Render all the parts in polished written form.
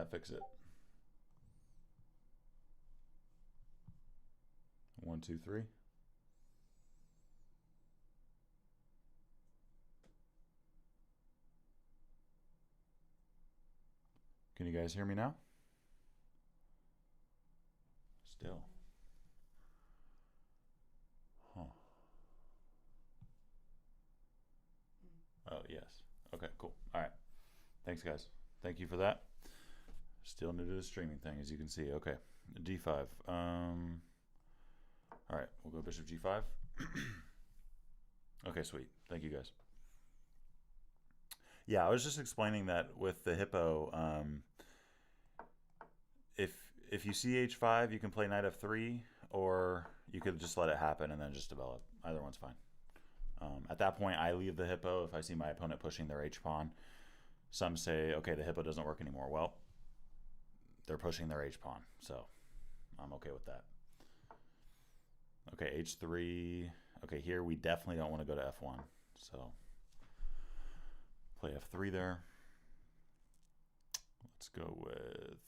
that fix it? 1, 2, 3. Can you guys hear me now? Still. Huh. Oh, yes. Okay, cool. All right. Thanks, guys. Thank you for that. Still new to the streaming thing, as you can see. Okay, d5. All right, we'll go bishop g5. Okay, sweet. Thank you, guys. Yeah, I was just explaining that with the hippo. If you see h5, you can play knight f3, or you could just let it happen and then just develop. Either one's fine. At that point, I leave the hippo if I see my opponent pushing their h-pawn. Some say, okay, the hippo doesn't work anymore. Well, they're pushing their h-pawn, so I'm okay with that. Okay, h3. Okay, here we definitely don't want to go to f1, so play f3 there. Let's go with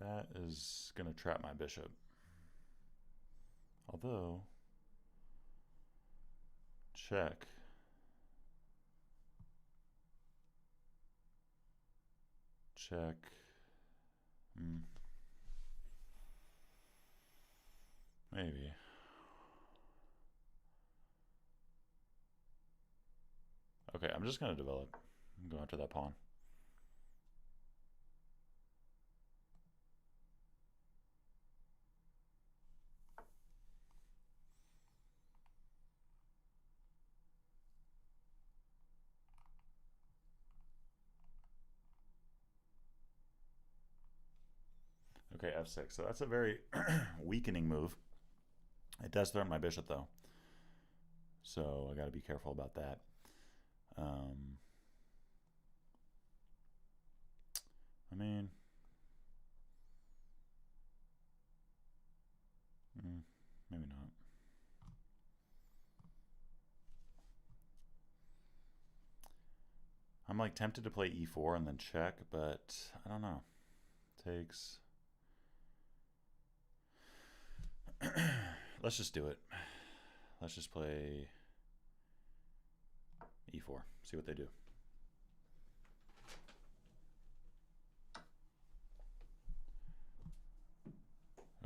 that is going to trap my bishop. Although, check. Check. Maybe. Okay, I'm just going to develop. Go after that pawn. Okay, f6. So that's a very weakening move. It does threaten my bishop, though. So I got to be careful about that. I mean, maybe not. I'm like tempted to play e4 and then check, but I don't know. Takes. Let's just do it. Let's just play e4. See what they do.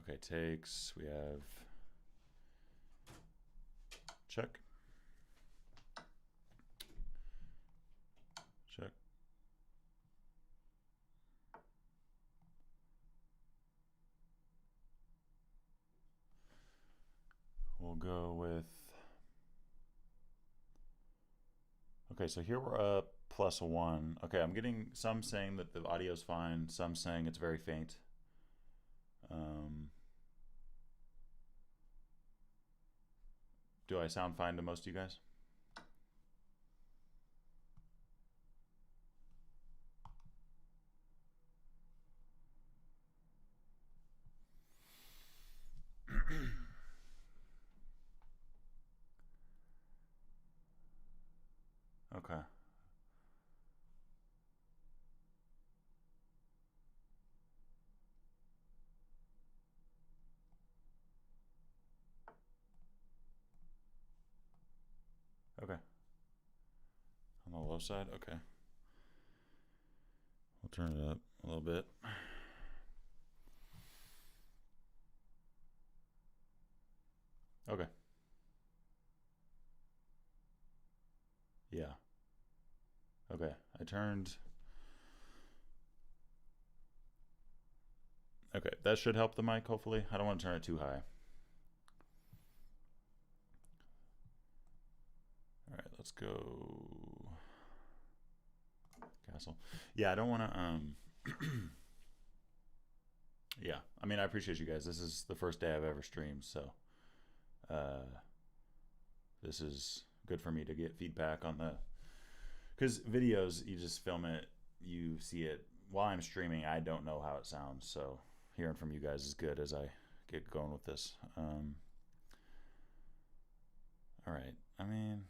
Okay, takes. We have check. Check. We'll go with. Okay, so here we're up +1. Okay, I'm getting some saying that the audio's fine, some saying it's very faint. Do I sound fine to most of you guys? Okay. Okay. On the low side? Okay. We'll turn it up a little bit. Okay. Yeah. Okay. I turned. Okay. That should help the mic, hopefully. I don't want to turn it too high. All right. Let's go. Castle. Yeah, I don't want to. Yeah. I mean, I appreciate you guys. This is the first day I've ever streamed, so. This is good for me to get feedback on the, because videos, you just film it, you see it. While I'm streaming, I don't know how it sounds, so hearing from you guys is good as I get going with this. All right. I mean,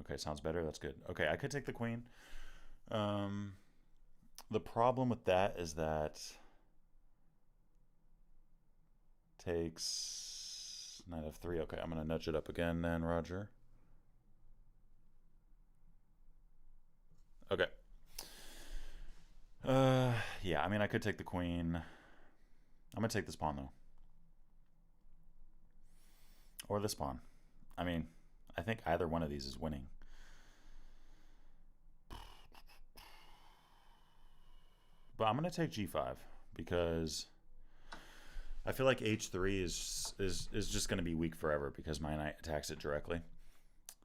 okay, sounds better. That's good. Okay, I could take the queen. The problem with that is that takes knight f3. Okay, I'm gonna nudge it up again then, Roger. Okay. Yeah, I mean, I could take the queen. I'm gonna take this pawn though, or this pawn. I mean, I think either one of these is winning. But I'm gonna take g5 because I feel like h3 is just gonna be weak forever because my knight attacks it directly.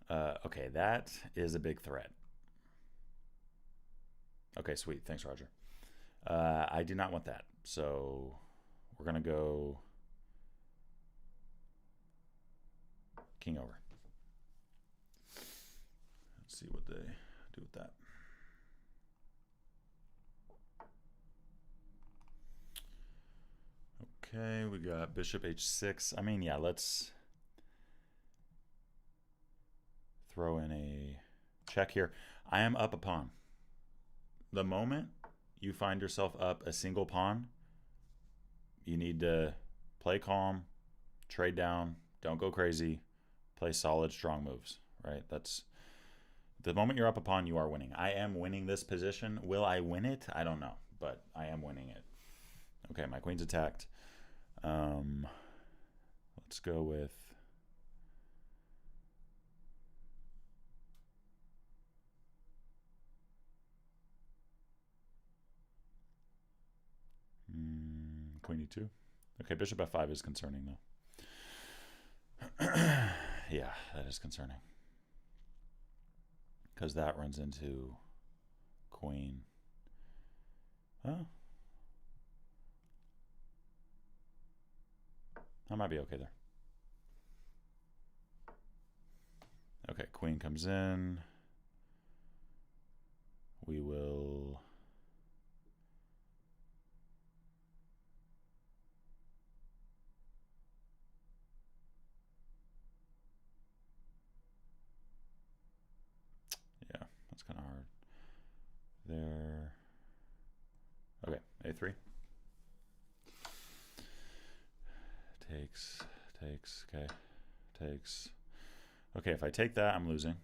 Okay, that is a big threat. Okay, sweet. Thanks, Roger. I do not want that. So we're going to go king over. Let's see what they do with that. Okay, we got bishop h6. I mean, yeah, let's throw in a check here. I am up a pawn. The moment you find yourself up a single pawn, you need to play calm, trade down, don't go crazy, play solid, strong moves, right? That's the moment you're up a pawn, you are winning. I am winning this position. Will I win it? I don't know, but I am winning it. Okay, my queen's attacked. Let's go with queen e2. Okay, bishop f5 is concerning though. Yeah, that is concerning. Because that runs into queen. Oh. I might be okay there. Okay, queen comes in. We will... Yeah, that's kind of hard. There. Okay, a3. Takes, okay, takes. Okay, if I take that, I'm losing.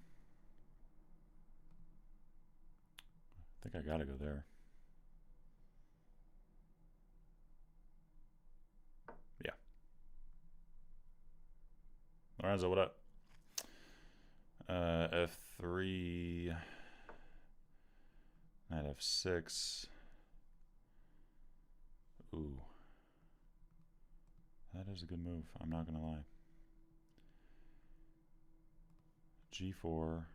I think I gotta go there. Yeah. Lorenzo, what up? F3, knight f6. Ooh. That is a good move, I'm not gonna lie. G4.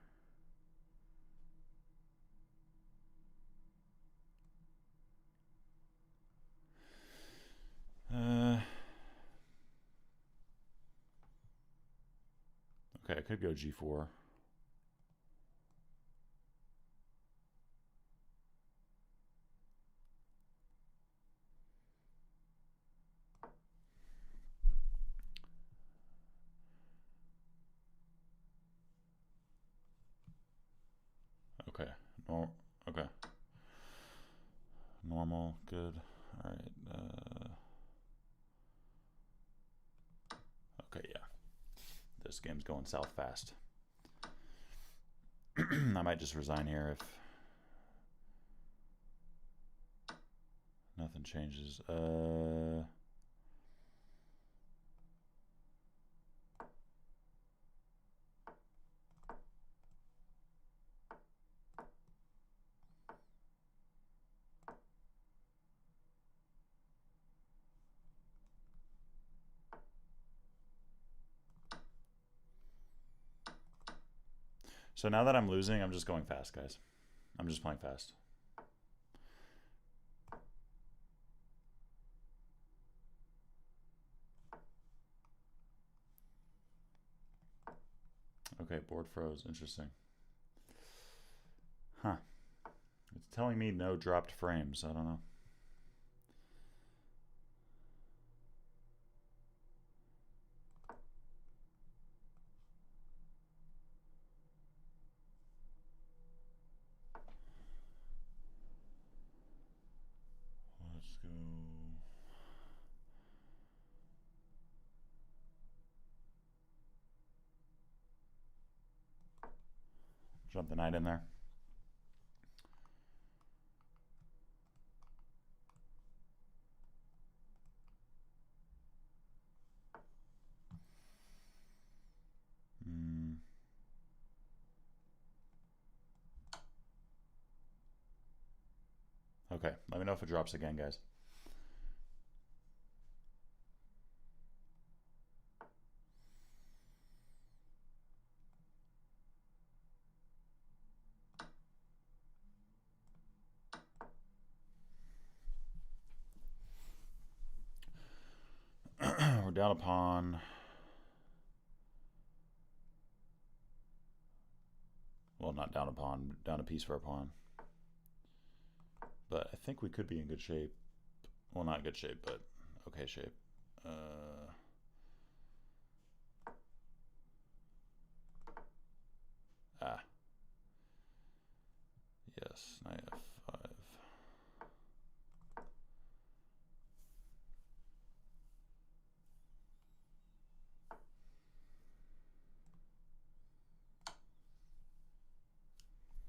Okay, I could go G4. Okay, okay. Normal, good. All right. Okay, yeah. This game's going south fast. I might just resign here if nothing changes. So now that I'm losing, I'm just going fast, guys. I'm just playing fast. Okay, board froze. Interesting. Huh. It's telling me no dropped frames. I don't know. Jump the knight in there. Okay, let me know if it drops again, guys. We're down a pawn. Well, not down a pawn, down a piece for a pawn. But I think we could be in good shape. Well, not good shape, but okay shape. Yes, knight f5.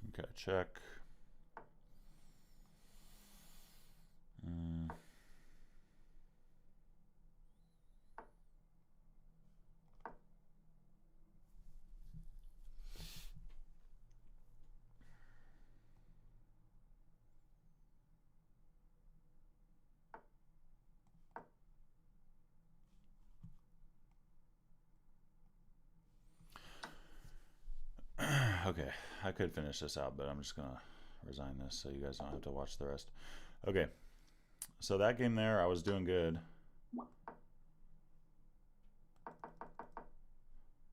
Okay, check. Okay, I could finish this out, but I'm just gonna resign this so you guys don't have to watch the rest. Okay, so that game there, I was doing good.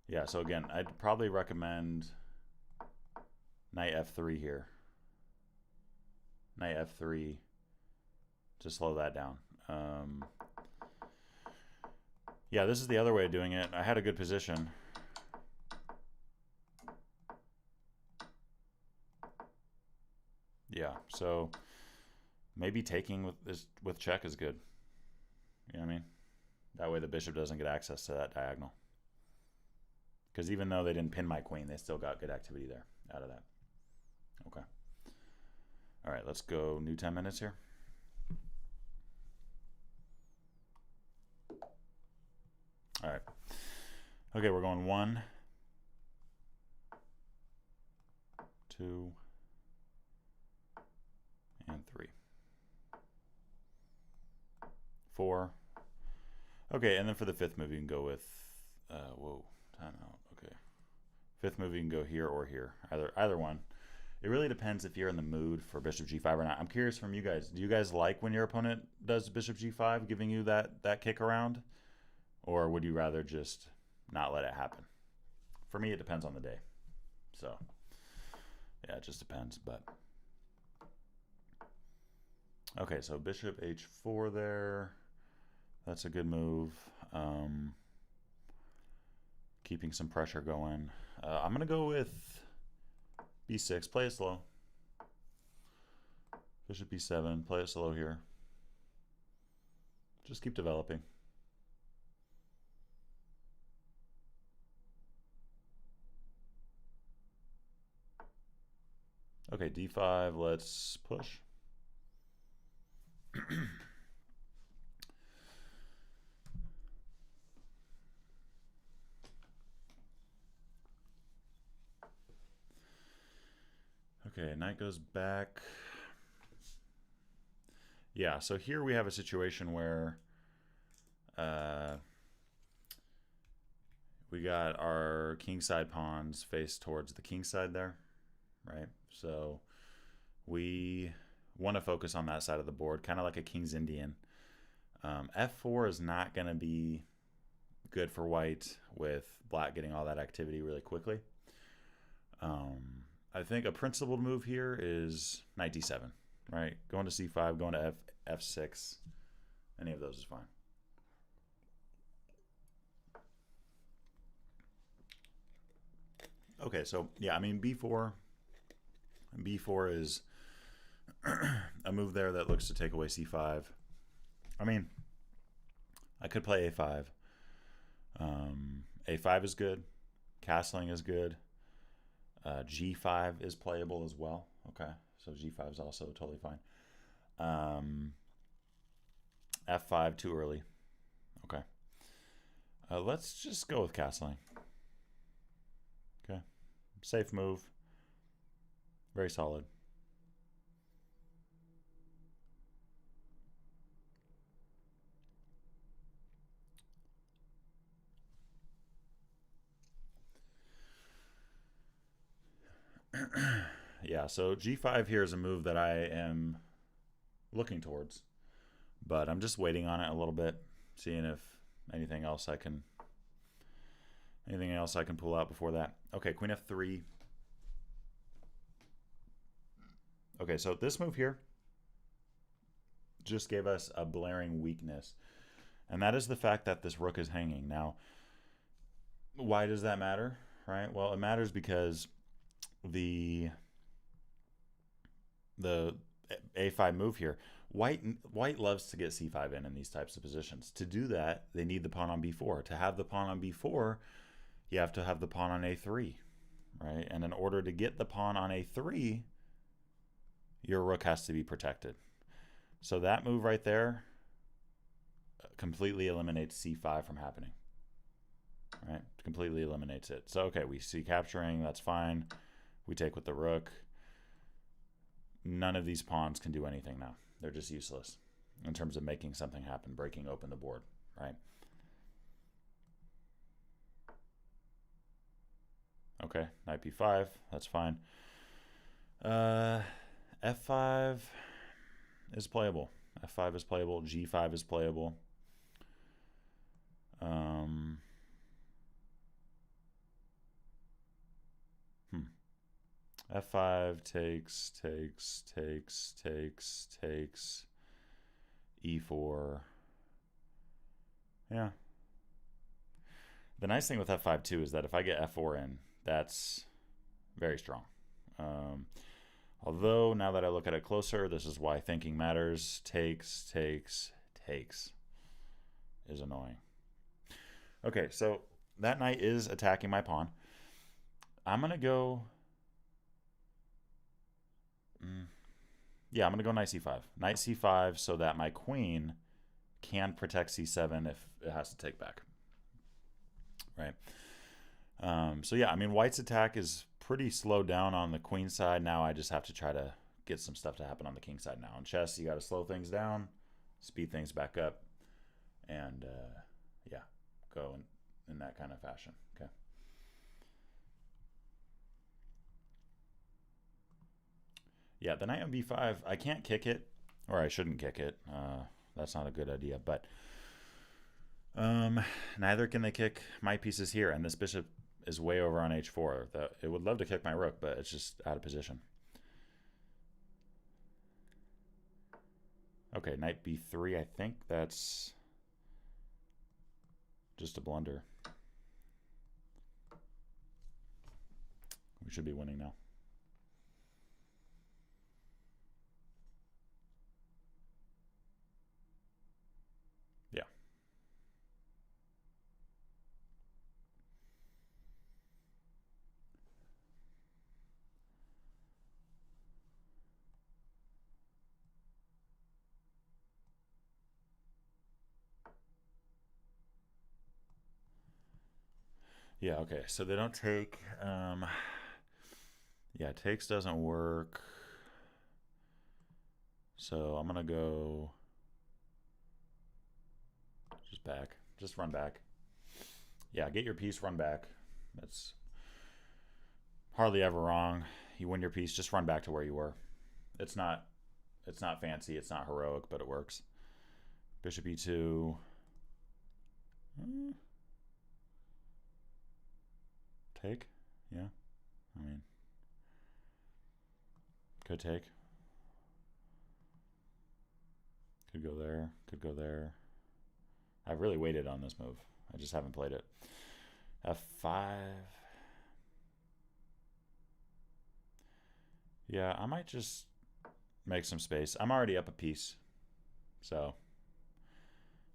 Yeah, so again, I'd probably recommend knight f3 here. Knight f3 to slow that down. Yeah, this is the other way of doing it. I had a good position. Yeah, so maybe taking with check is good. You know what I mean? That way the bishop doesn't get access to that diagonal. Because even though they didn't pin my queen, they still got good activity there out of that. Okay. All right, let's go new 10 minutes here. All right. Okay, we're going 1, 2, and 3. 4. Okay, and then for the fifth move, you can go with, whoa, timeout. Okay. Fifth move, you can go here or here, either one. It really depends if you're in the mood for bishop g5 or not. I'm curious from you guys. Do you guys like when your opponent does bishop g5, giving you that kick around? Or would you rather just not let it happen? For me, it depends on the day. So, yeah, it just depends. But okay, so bishop h4 there. That's a good move. Keeping some pressure going. I'm going to go with b6. Play it slow. Bishop b7. Play it slow here. Just keep developing. Okay, d5. Let's push. Okay, knight goes back. Yeah, so here we have a situation where we got our kingside pawns faced towards the king side there, right? So we want to focus on that side of the board, kind of like a king's Indian. F4 is not going to be good for white with black getting all that activity really quickly. I think a principled move here is knight d7, right? Going to c5, going to f6. Any of those is fine. Okay, so yeah, I mean b4 is a move there that looks to take away c5. I mean, I could play a5. A5 is good. Castling is good. G5 is playable as well. Okay, so G5 is also totally fine. F5 too early. Okay. Let's just go with castling. Okay. Safe move. Very solid. Yeah, so G5 here is a move that I am looking towards, but I'm just waiting on it a little bit, seeing if anything else I can pull out before that. Okay, Queen F3. Okay, so this move here just gave us a blaring weakness, and that is the fact that this rook is hanging. Now, why does that matter, right? Well, it matters because the A5 move here, white loves to get C5 in these types of positions. To do that, they need the pawn on B4. To have the pawn on B4, you have to have the pawn on A3, right? And in order to get the pawn on A3, your rook has to be protected. So that move right there completely eliminates C5 from happening, right? Completely eliminates it. So, okay, we see capturing, that's fine. We take with the rook. None of these pawns can do anything now. They're just useless in terms of making something happen, breaking open the board, right? Okay, knight b5, that's fine. F5 is playable. F5 is playable. G5 is playable. F5 takes, E4. Yeah. The nice thing with F5 too is that if I get F4 in, that's very strong. Although now that I look at it closer, this is why thinking matters. Takes is annoying. Okay, so that knight is attacking my pawn. I'm going to go... yeah, I'm going to go knight c5. Knight c5 so that my queen can protect c7 if it has to take back. Right? So yeah, I mean, white's attack is pretty slowed down on the queen side. Now I just have to try to get some stuff to happen on the king side now. In chess, you got to slow things down, speed things back up, and yeah, go in that kind of fashion. Okay. Yeah, the knight on b5, I can't kick it, or I shouldn't kick it. That's not a good idea, but neither can they kick my pieces here, and this bishop is way over on h4. It would love to kick my rook, but it's just out of position. Okay, knight b3, I think that's just a blunder. We should be winning now. Yeah. Yeah, okay, so they don't take, yeah, takes doesn't work. So I'm gonna go just back, just run back. Yeah, get your piece, run back. That's hardly ever wrong. You win your piece, just run back to where you were. It's not fancy, it's not heroic, but it works. Bishop e2. Take? Yeah. I mean, could take. Could go there. Could go there. I've really waited on this move. I just haven't played it. F5. Yeah, I might just make some space. I'm already up a piece. So,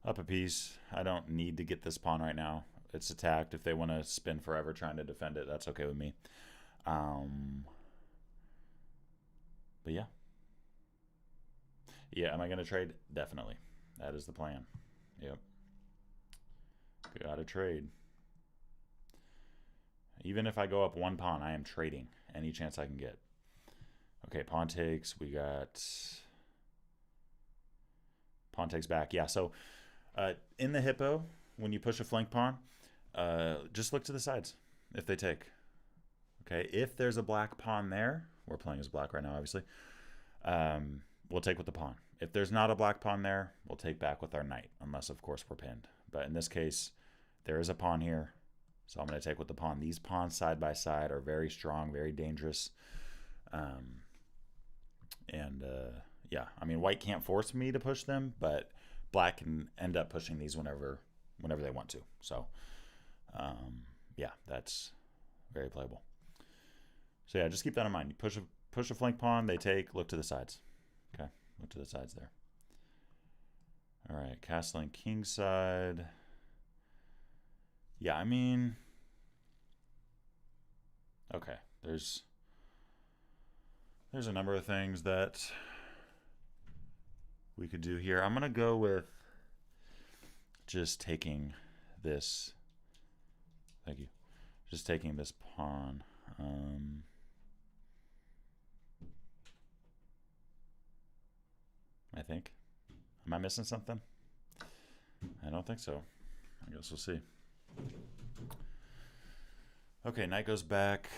up a piece. I don't need to get this pawn right now. It's attacked. If they want to spin forever trying to defend it, that's okay with me. But yeah. Yeah, am I going to trade? Definitely. That is the plan. Yep. Gotta trade. Even if I go up one pawn, I am trading any chance I can get. Okay, pawn takes. We got pawn takes back. Yeah, so in the hippo, when you push a flank pawn, just look to the sides if they take. Okay, if there's a black pawn there, we're playing as black right now, obviously, we'll take with the pawn. If there's not a black pawn there, we'll take back with our knight, unless, of course, we're pinned. But in this case, there is a pawn here, so I'm going to take with the pawn. These pawns side by side are very strong, very dangerous. Yeah, I mean, white can't force me to push them, but black can end up pushing these whenever they want to. So, yeah, that's very playable. So yeah, just keep that in mind. You push a flank pawn, they take, look to the sides. Okay, look to the sides there. All right, castling kingside. Yeah, I mean, okay, there's a number of things that we could do here. I'm gonna go with just taking this. Thank you. Just taking this pawn. I think. Am I missing something? I don't think so. I guess we'll see. Okay, knight goes back.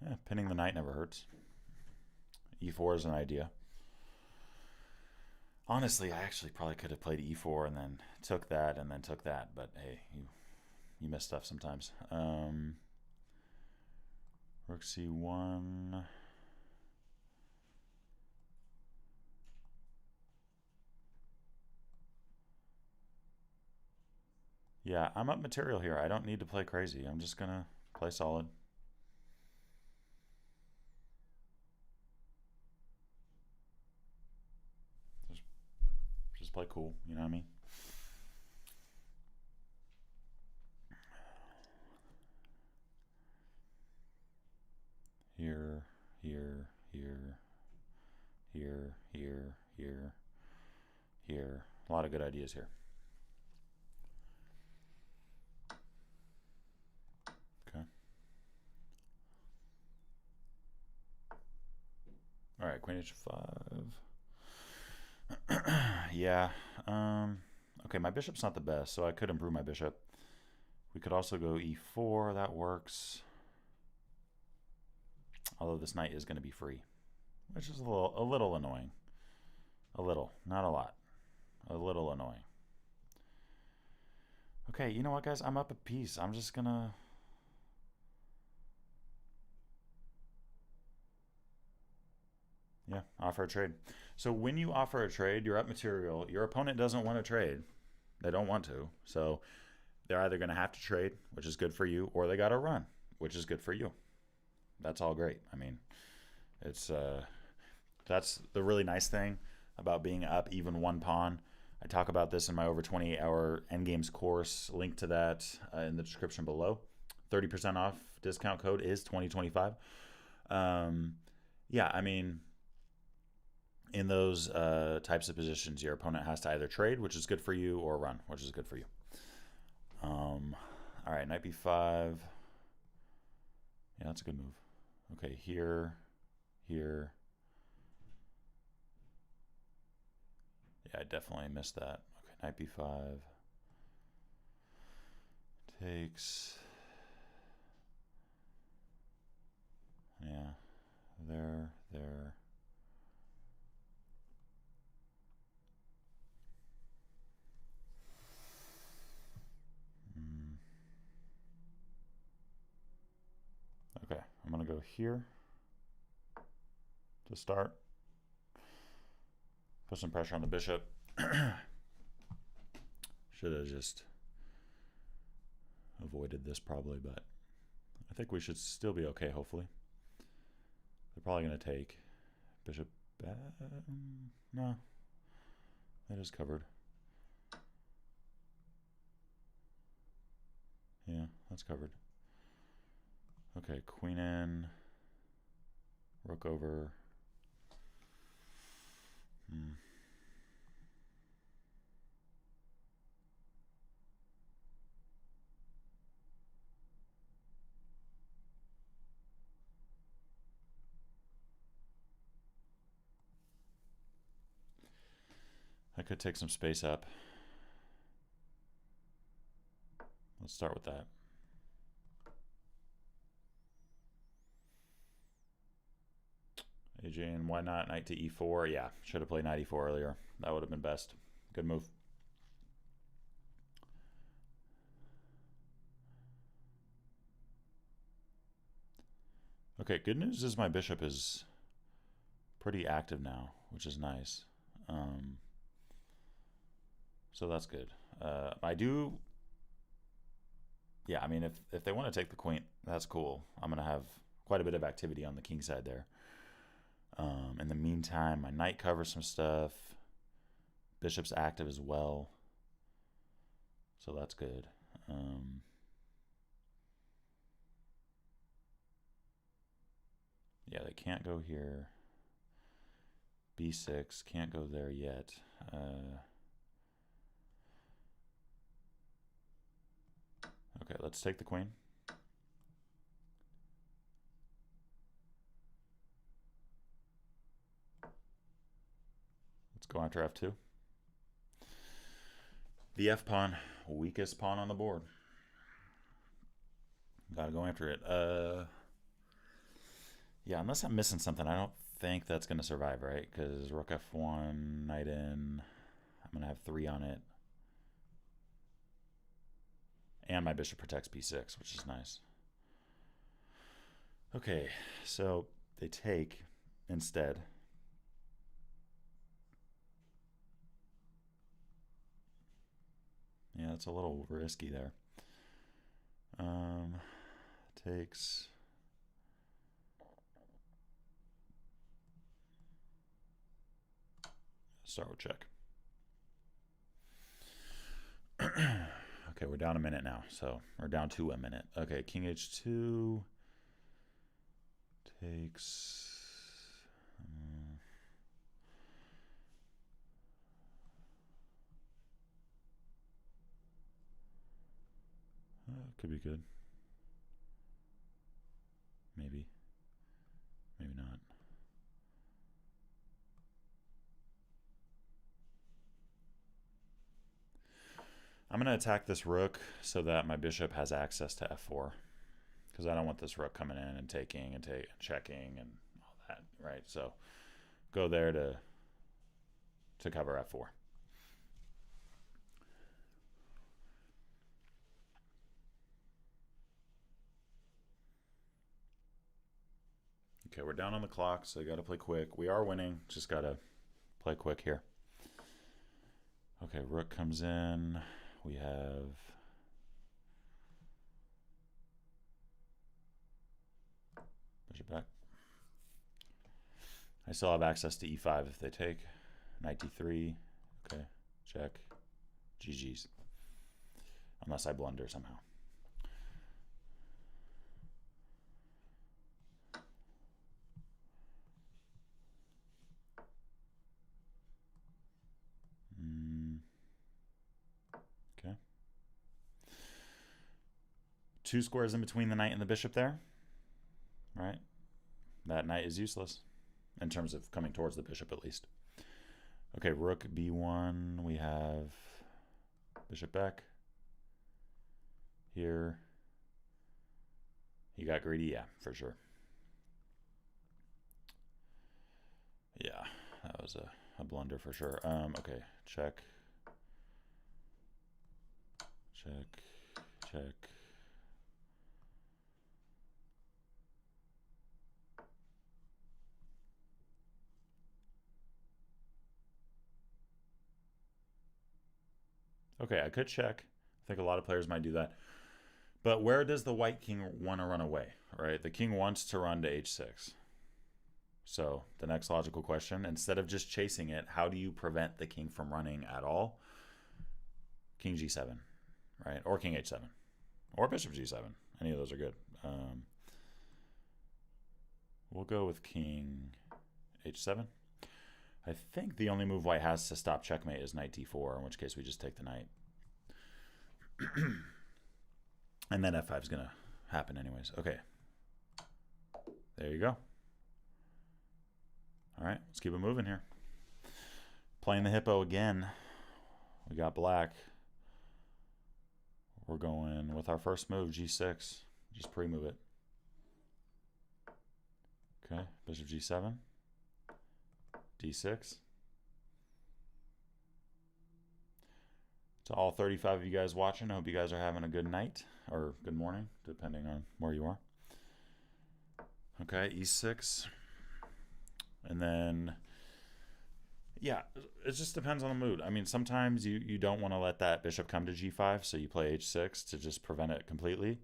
Yeah, pinning the knight never hurts. E4 is an idea. Honestly, I actually probably could have played E4 and then took that and then took that, but hey, you miss stuff sometimes. Rook C1. Yeah, I'm up material here. I don't need to play crazy. I'm just going to play solid. Just play cool, you know what I mean? Here, here, here, here, here, here, here. A lot of good ideas here. Okay. All right, Queen H5. Yeah. Okay, my bishop's not the best, so I could improve my bishop. We could also go E4. That works. Although this knight is going to be free, which is a little annoying. A little, not a lot. A little annoying. Okay, you know what, guys? I'm up a piece. I'm just going to... Yeah, offer a trade. So when you offer a trade, you're up material. Your opponent doesn't want to trade. They don't want to. So they're either going to have to trade, which is good for you, or they got to run, which is good for you. That's all great. I mean, it's that's the really nice thing about being up even one pawn. I talk about this in my over 28-hour endgames course. Link to that in the description below. 30% off discount code is 2025. Yeah, I mean, in those types of positions, your opponent has to either trade, which is good for you, or run, which is good for you. All right, knight b5. Yeah, that's a good move. Okay, here, here. Yeah, I definitely missed that. Okay, knight b5. Takes. Yeah, there. Okay, I'm going to go here to start. Put some pressure on the bishop. Should have just avoided this probably, but I think we should still be okay, hopefully. They're probably going to take bishop back. No, that is covered. Yeah, that's covered. Okay, queen in, rook over. I could take some space up. Let's start with that. Adrian, why not knight to e4? Yeah, should have played knight e4 earlier. That would have been best. Good move. Okay, good news is my bishop is pretty active now, which is nice. So that's good. I do... Yeah, I mean, if they want to take the queen, that's cool. I'm going to have quite a bit of activity on the king side there. In the meantime, my knight covers some stuff. Bishop's active as well. So that's good. Yeah, they can't go here. B6, can't go there yet. Okay, let's take the queen. Let's go after f2. The f pawn, weakest pawn on the board. Gotta go after it. Yeah, unless I'm missing something, I don't think that's going to survive, right? Because rook f1, knight in. I'm going to have 3 on it. And my bishop protects b6, which is nice. Okay, so they take instead. Yeah, it's a little risky there. Takes. Start with check. Okay, we're down a minute now, so we're down to a minute. Okay, king h2 takes. Could be good. Maybe. Maybe not. I'm going to attack this rook so that my bishop has access to f4. Because I don't want this rook coming in and taking and checking and all that, right? So go there to cover f4. Okay, we're down on the clock, so you got to play quick. We are winning, just got to play quick here. Okay, rook comes in. We have bishop back. I still have access to e5 if they take. Knight d3. Okay, check. GG's. Unless I blunder somehow. Okay. 2 squares in between the knight and the bishop there. Right? That knight is useless. In terms of coming towards the bishop, at least. Okay, rook b1. We have bishop back. Here. He got greedy? Yeah, for sure. Yeah, that was a blunder for sure. Okay, check. Check. Check. Okay, I could check. I think a lot of players might do that. But where does the white king want to run away, right? The king wants to run to h6. So the next logical question, instead of just chasing it, how do you prevent the king from running at all? King g7, right? Or king h7. Or bishop g7. Any of those are good. We'll go with king h7. I think the only move white has to stop checkmate is knight d4, in which case we just take the knight. And then f5 is going to happen anyways. Okay. There you go. All right, let's keep it moving here. Playing the hippo again. We got black. We're going with our first move, g6. Just pre-move it. Okay, bishop g7. d6. To all 35 of you guys watching, I hope you guys are having a good night or good morning, depending on where you are. Okay, e6. And then, yeah, it just depends on the mood. I mean, sometimes you don't want to let that bishop come to g5, so you play h6 to just prevent it completely.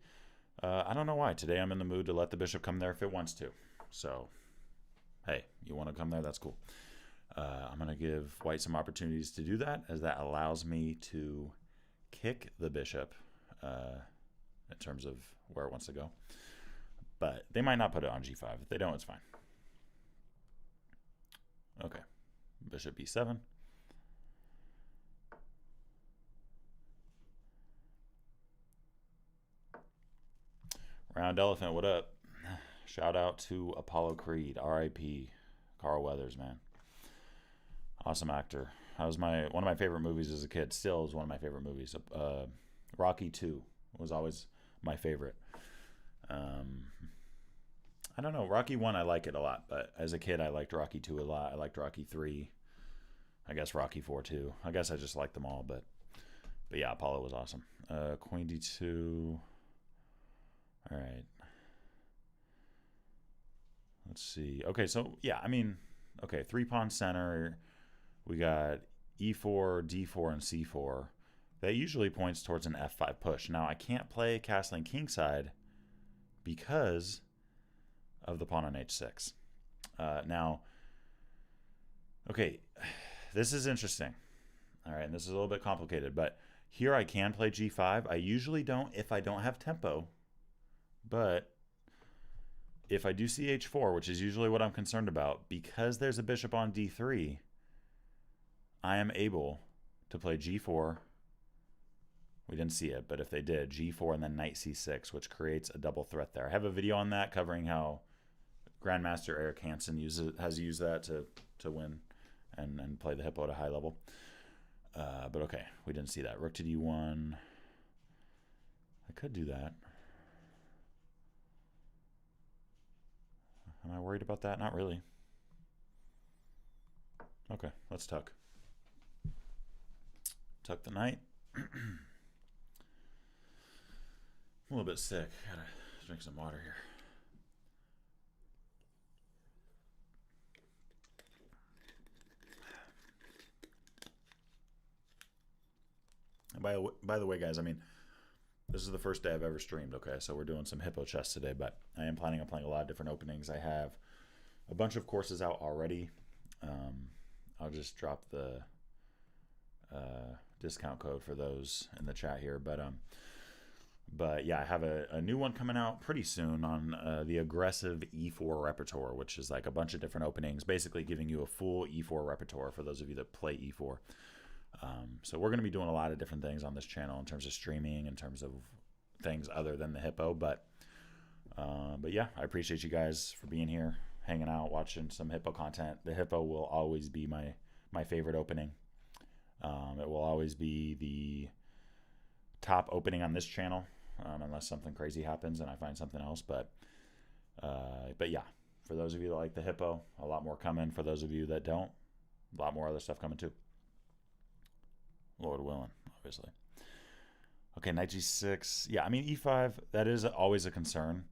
I don't know why. Today I'm in the mood to let the bishop come there if it wants to. So, hey, you want to come there, that's cool. I'm going to give white some opportunities to do that, as that allows me to kick the bishop in terms of where it wants to go. But they might not put it on g5. If they don't, it's fine. Okay, bishop b7. Round Elephant, what up? Shout out to Apollo Creed, R.I.P. Carl Weathers, man. Awesome actor. That was one of my favorite movies as a kid. Still is one of my favorite movies. Rocky 2 was always my favorite. I don't know. Rocky 1, I like it a lot, but as a kid, I liked Rocky 2 a lot. I liked Rocky 3. I guess Rocky 4 too. I guess I just liked them all, but yeah, Apollo was awesome. Queen d2. All right. Let's see. Okay, so yeah, I mean, okay, 3-pawn center. We got e4, d4, and c4. That usually points towards an f5 push. Now, I can't play castling kingside because of the pawn on h6. Now, okay, this is interesting. All right, and this is a little bit complicated, but here I can play g5. I usually don't if I don't have tempo, but if I do ch4, which is usually what I'm concerned about, because there's a bishop on d3, I am able to play g4. We didn't see it, but if they did, g4 and then knight c6, which creates a double threat there. I have a video on that covering how Grandmaster Eric Hansen has used that to win and play the hippo at a high level. But okay, we didn't see that. Rook to d1. I could do that. Am I worried about that? Not really. Okay, let's tuck. Tuck the knight. I'm a little bit sick. Gotta drink some water here. And by the way, guys, I mean, this is the first day I've ever streamed, okay? So we're doing some hippo chess today, but I am planning on playing a lot of different openings. I have a bunch of courses out already. I'll just drop the discount code for those in the chat here. But yeah, I have a new one coming out pretty soon on the aggressive E4 repertoire, which is like a bunch of different openings, basically giving you a full E4 repertoire for those of you that play E4. So we're going to be doing a lot of different things on this channel in terms of streaming, in terms of things other than the hippo. But yeah, I appreciate you guys for being here, hanging out, watching some hippo content. The hippo will always be my favorite opening. It will always be the top opening on this channel, unless something crazy happens and I find something else. But yeah, for those of you that like the hippo, a lot more coming. For those of you that don't, a lot more other stuff coming too. Lord willing, obviously. Okay, knight g6. Yeah, I mean, e5, that is always a concern.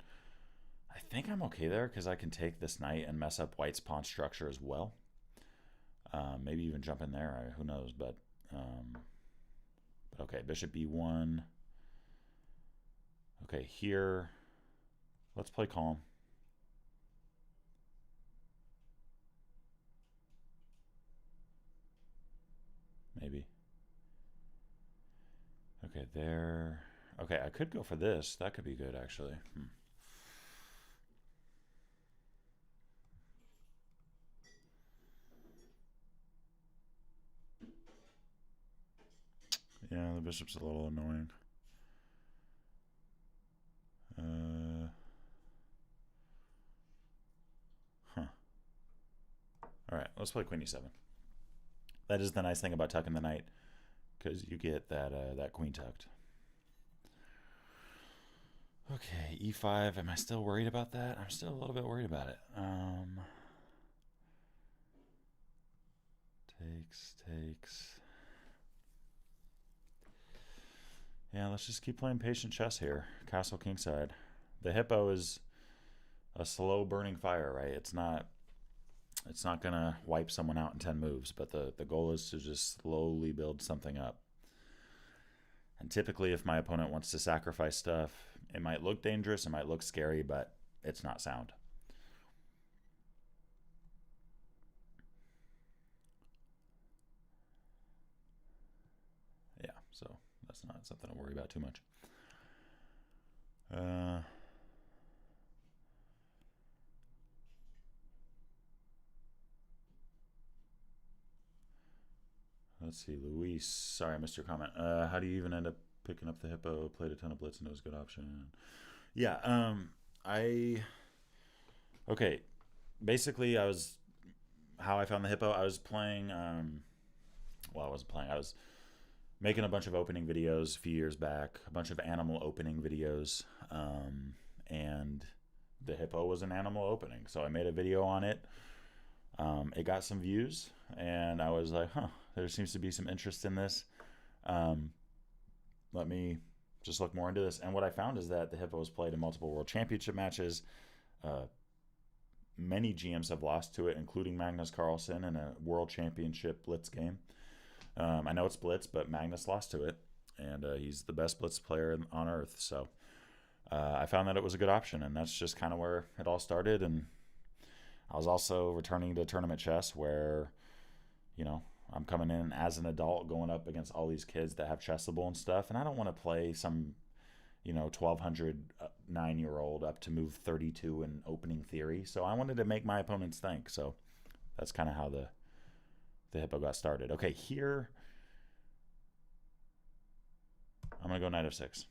I think I'm okay there because I can take this knight and mess up white's pawn structure as well. Maybe even jump in there. Who knows? But okay, bishop b1. Okay, here. Let's play calm. Maybe. Okay, there. Okay, I could go for this. That could be good, actually. Yeah, the bishop's a little annoying. All right, let's play queen e7. That is the nice thing about tucking the knight, because you get that that queen tucked. Okay, e5. Am I still worried about that? I'm still a little bit worried about it. Takes. Yeah, let's just keep playing patient chess here. Castle kingside. The hippo is a slow burning fire, right? It's not gonna wipe someone out in 10 moves, but the goal is to just slowly build something up. And typically, if my opponent wants to sacrifice stuff, it might look dangerous, it might look scary, but it's not sound. Yeah, so that's not something to worry about too much. Let's see, Luis. Sorry, I missed your comment. How do you even end up picking up the hippo? Played a ton of blitz and it was a good option. Yeah, okay. Basically, how I found the hippo. I was playing. Well, I wasn't playing. I was making a bunch of opening videos a few years back, a bunch of animal opening videos, and the hippo was an animal opening. So I made a video on it. It got some views, and I was like, huh, there seems to be some interest in this. Let me just look more into this. And what I found is that the hippo was played in multiple world championship matches. Many GMs have lost to it, including Magnus Carlsen in a world championship blitz game. I know it's blitz, but Magnus lost to it, and he's the best blitz player on earth. So I found that it was a good option, and that's just kind of where it all started. And I was also returning to tournament chess where, you know, I'm coming in as an adult going up against all these kids that have chessable and stuff, and I don't want to play some, 1,200 9-year-old up to move 32 in opening theory. So I wanted to make my opponents think. So that's kind of how the hippo got started. Okay, here I'm going to go knight f6.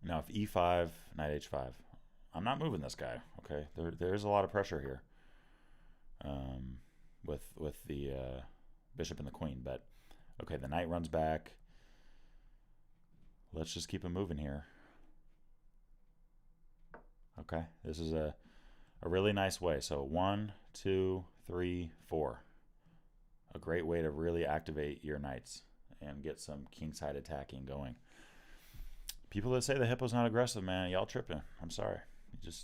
Now, if e5, knight h5, I'm not moving this guy. Okay, there's a lot of pressure here with the bishop and the queen. But okay, the knight runs back. Let's just keep him moving here. Okay, this is a really nice way. So 1, 2, 3, 4. A great way to really activate your knights and get some kingside attacking going. People that say the hippo's not aggressive, man, y'all tripping. I'm sorry.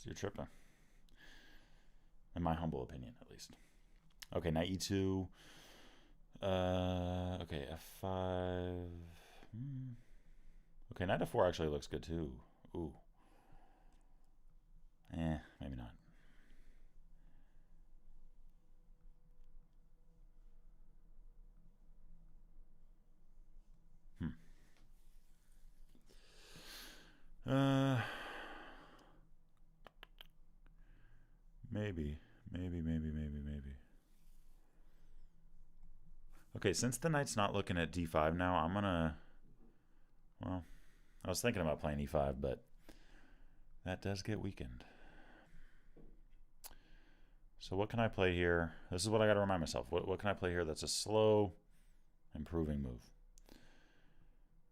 You're tripping. In my humble opinion, at least. Okay, knight e2. Okay, f5. Okay, knight f4 actually looks good too. Ooh. Maybe not. Maybe. Okay, since the knight's not looking at d5 now, I'm gonna, well, I was thinking about playing e5, but that does get weakened. So what can I play here? This is what I gotta remind myself. What can I play here that's a slow, improving move?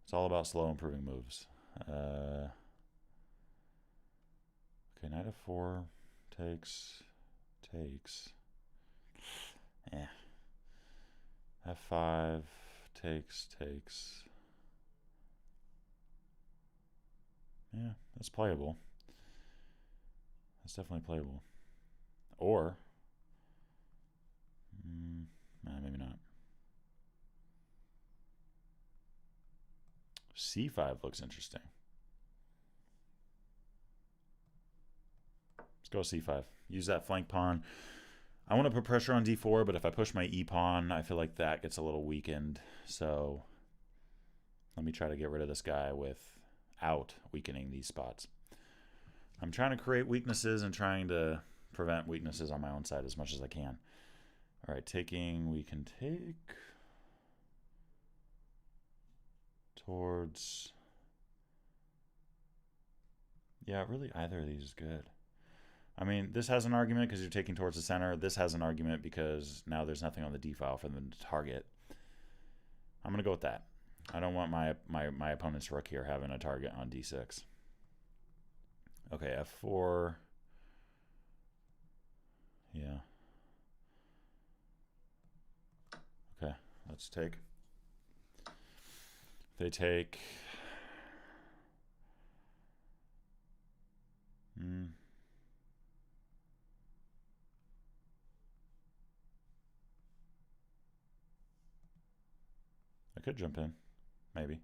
It's all about slow, improving moves. Okay, knight f4 takes. F5 takes. Yeah, that's playable. That's definitely playable. Or, maybe not. C5 looks interesting. Let's go c5. Use that flank pawn. I want to put pressure on d4, but if I push my e pawn, I feel like that gets a little weakened. So let me try to get rid of this guy without weakening these spots. I'm trying to create weaknesses and trying to prevent weaknesses on my own side as much as I can. All right, taking, we can take. towards... Yeah, really either of these is good. I mean, this has an argument because you're taking towards the center. This has an argument because now there's nothing on the D file for them to target. I'm going to go with that. I don't want my opponent's rook here having a target on D6. Okay, F4. Yeah. Okay, let's take. They take... I could jump in, maybe.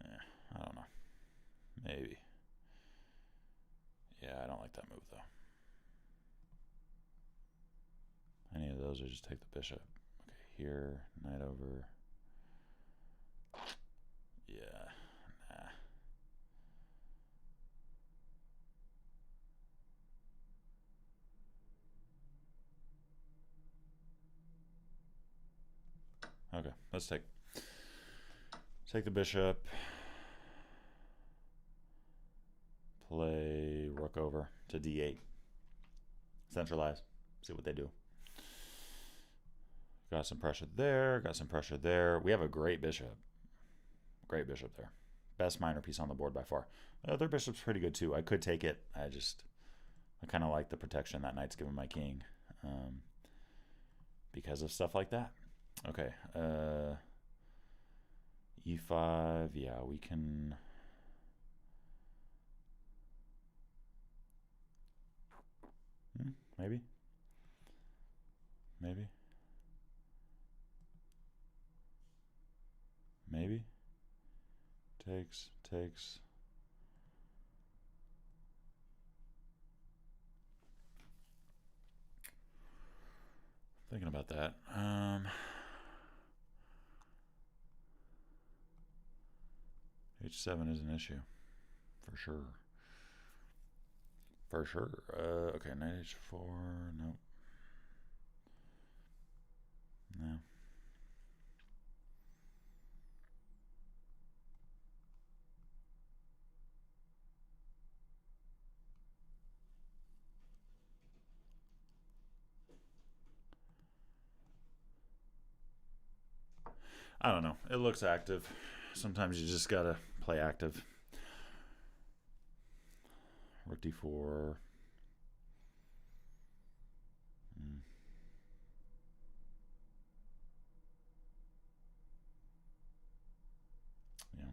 I don't know. Maybe. Yeah, I don't like that move, though. Any of those, or just take the bishop. Okay, here, knight over. Yeah, nah. Okay, let's take the bishop. Play rook over to D8. Centralize. See what they do. Got some pressure there. Got some pressure there. We have a great bishop. Great bishop there. Best minor piece on the board by far. Their bishop's pretty good too. I could take it. I kind of like the protection that knight's giving my king because of stuff like that. Okay. E5. Yeah, we can... Maybe. Maybe. Maybe. Takes. Thinking about that. H7 is an issue. For sure. For sure. Okay, knight H4. Nope. No. I don't know. It looks active. Sometimes you just gotta play active. Rook D4. Yeah.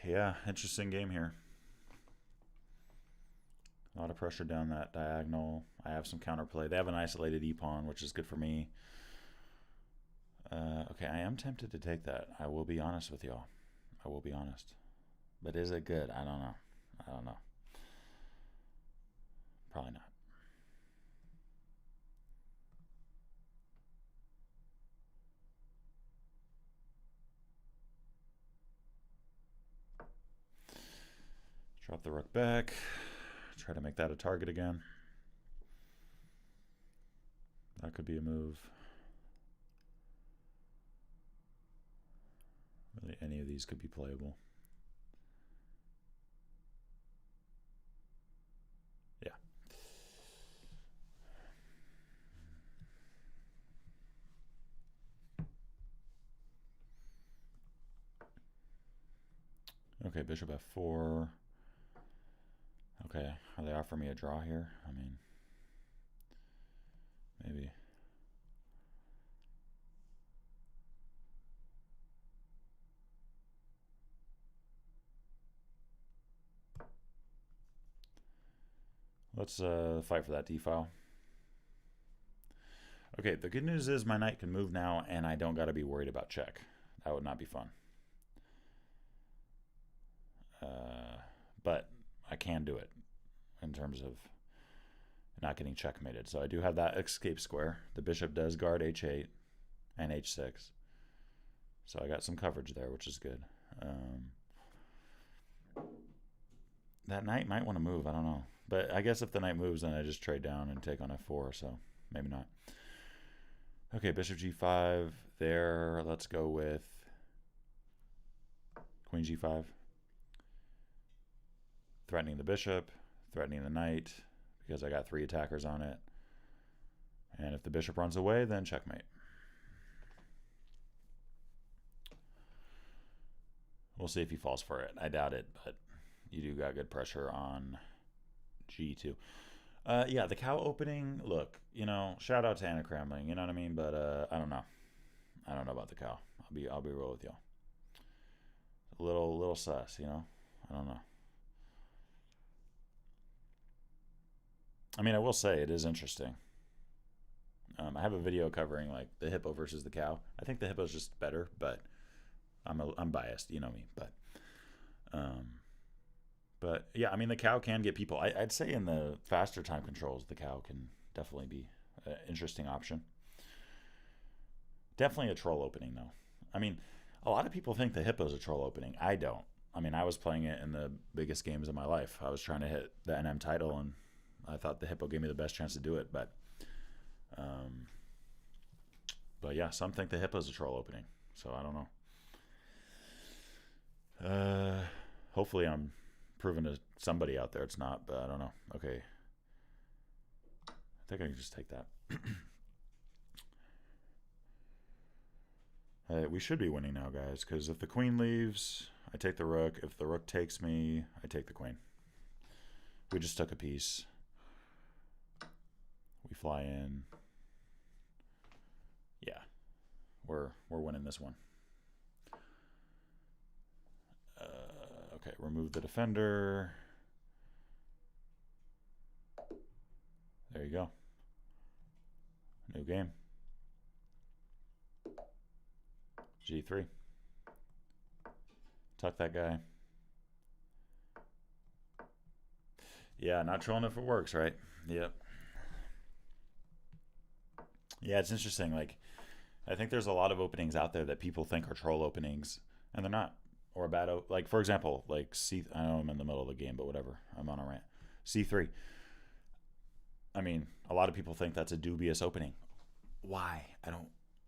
Yeah, interesting game here. A lot of pressure down that diagonal. I have some counterplay. They have an isolated e-pawn, which is good for me. Okay, I am tempted to take that. I will be honest with y'all. I will be honest. But is it good? I don't know. I don't know. Probably not. Drop the rook back. Try to make that a target again. That could be a move. Really, any of these could be playable. Yeah. Okay, bishop f4. Okay, are they offering me a draw here? I mean, maybe. Let's fight for that d-file. Okay, the good news is my knight can move now, and I don't got to be worried about check. That would not be fun. But I can do it in terms of not getting checkmated. So I do have that escape square. The bishop does guard h8 and h6. So I got some coverage there, which is good. That knight might want to move. I don't know. But I guess if the knight moves, then I just trade down and take on f4. So maybe not. Okay, bishop g5 there. Let's go with queen g5. Threatening the bishop, threatening the knight, because I got 3 attackers on it. And if the bishop runs away, then checkmate. We'll see if he falls for it. I doubt it, but you do got good pressure on g2. Yeah, the cow opening, look, you know, shout out to Anacrambling, you know what I mean? But I don't know. I don't know about the cow. I'll be real with y'all. A little sus, you know? I don't know. I mean, I will say it is interesting. I have a video covering like the hippo versus the cow. I think the hippo's just better, but I'm biased, you know me. But yeah, I mean the cow can get people. I'd say in the faster time controls, the cow can definitely be an interesting option. Definitely a troll opening though. I mean, a lot of people think the hippo's a troll opening. I don't. I mean, I was playing it in the biggest games of my life. I was trying to hit the NM title, and I thought the hippo gave me the best chance to do it. But yeah, some think the hippo's a troll opening. So I don't know. Hopefully I'm proving to somebody out there it's not, but I don't know. Okay. I think I can just take that. We should be winning now, guys, because if the queen leaves, I take the rook. If the rook takes me, I take the queen. We just took a piece. We fly in. Yeah, we're winning this one. Okay, remove the defender. There you go. New game. G3. Tuck that guy. Yeah, not trolling if it works, right? Yep. Yeah, it's interesting. Like, I think there's a lot of openings out there that people think are troll openings, and they're not. Or a bad, like, for example, like I know I'm in the middle of the game, but whatever. I'm on a rant. C3. I mean, a lot of people think that's a dubious opening. Why?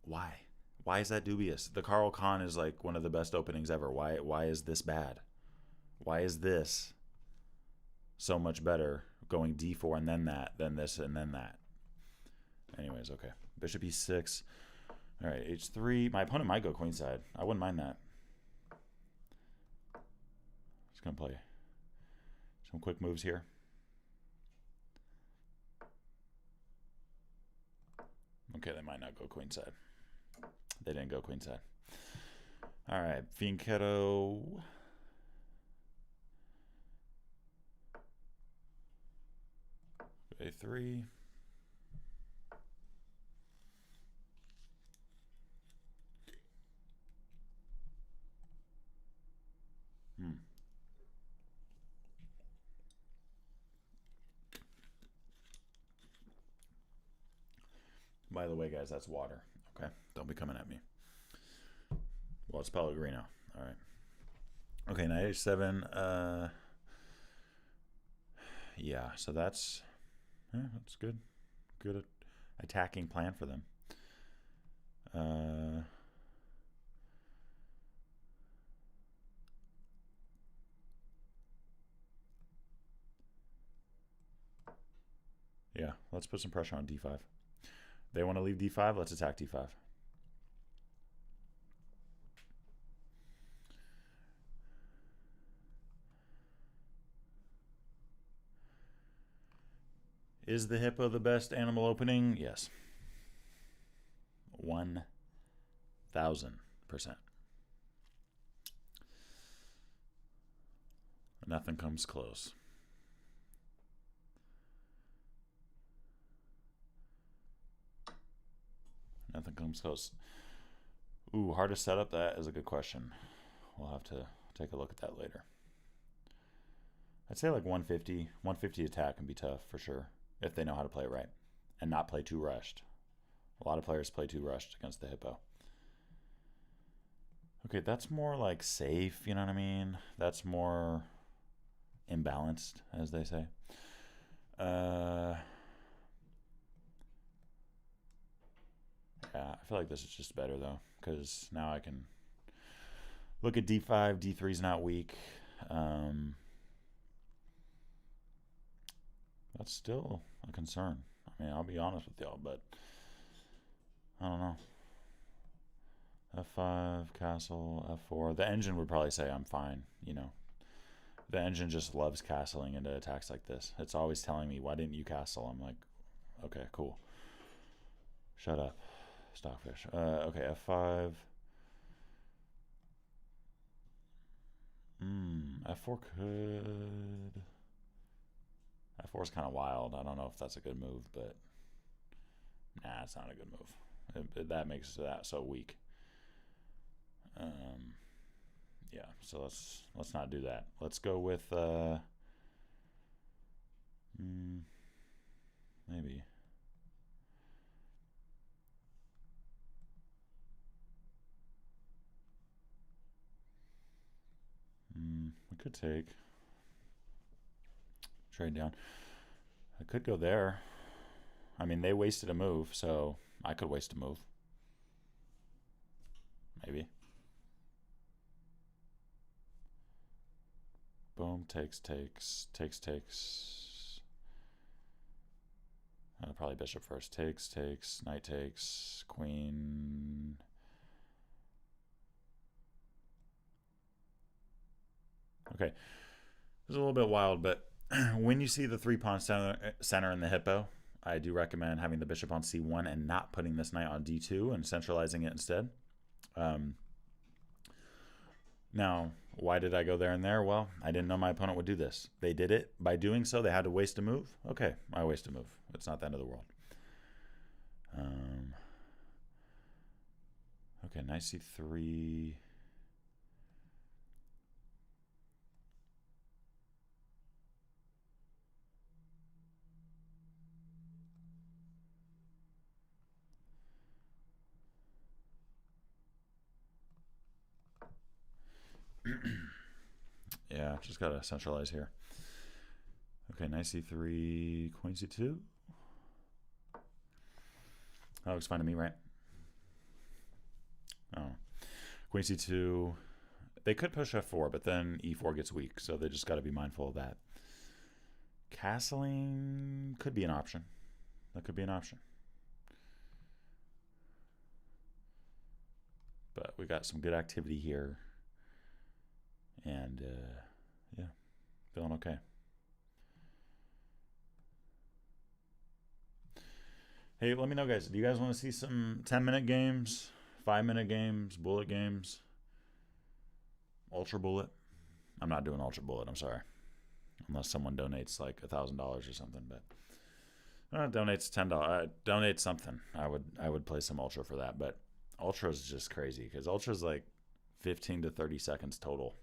Why? Why is that dubious? The CARO-KANN is like one of the best openings ever. Why is this bad? Why is this so much better going d4 and then that, then this and then that? Anyways, okay. Bishop e6. All right, h3. My opponent might go queenside. I wouldn't mind that. Just going to play some quick moves here. Okay, they might not go queenside. They didn't go queenside. All right, Fianchetto. A3. By the way, guys, that's water. Okay, don't be coming at me. Well, it's Pellegrino. All right. Okay, knight h7. Yeah, so that's good. Good attacking plan for them. Yeah, let's put some pressure on d5. They want to leave d5, let's attack d5. Is the hippo the best animal opening? Yes. 1000%. Nothing comes close. Nothing comes close. Ooh, hardest setup? That is a good question. We'll have to take a look at that later. I'd say like 150. 150 attack can be tough for sure, if they know how to play it right and not play too rushed. A lot of players play too rushed against the hippo. Okay, that's more like safe, you know what I mean? That's more imbalanced, as they say. Yeah, I feel like this is just better though, because now I can look at d5. d3 is not weak. That's still a concern. I mean, I'll be honest with y'all, but I don't know. f5, castle, f4. The engine would probably say I'm fine, you know. The engine just loves castling into attacks like this. It's always telling me, why didn't you castle? I'm like, okay, cool. Shut up, stockfish. Okay, f5. F4 could... F4 is kind of wild. I don't know if that's a good move, but... Nah, it's not a good move. That makes that so weak. Yeah, so let's not do that. Let's go with maybe. We could take trade down. I could go there. I mean, they wasted a move, so I could waste a move. Maybe. Boom, takes. Probably bishop first. Takes, knight takes, queen. Okay. This is a little bit wild, but when you see the 3-pawn center in the hippo, I do recommend having the bishop on c1 and not putting this knight on d2 and centralizing it instead. Now, why did I go there and there? Well, I didn't know my opponent would do this. They did it. By doing so, they had to waste a move. Okay, I waste a move. It's not the end of the world. Okay, knight c3. Yeah, just gotta centralize here. Okay, knight c3, queen c2. That looks fine to me, right? Oh, queen c2. They could push f4, but then e4 gets weak, so they just got to be mindful of that. Castling could be an option. That could be an option. But we got some good activity here. And, yeah, feeling okay. Hey, let me know, guys. Do you guys want to see some 10-minute games, 5-minute games, bullet games, ultra bullet? I'm not doing ultra bullet, I'm sorry. Unless someone donates like $1,000 or something, but donates $10. Donate something. I would play some ultra for that, but ultra is just crazy because ultra is like 15 to 30 seconds total.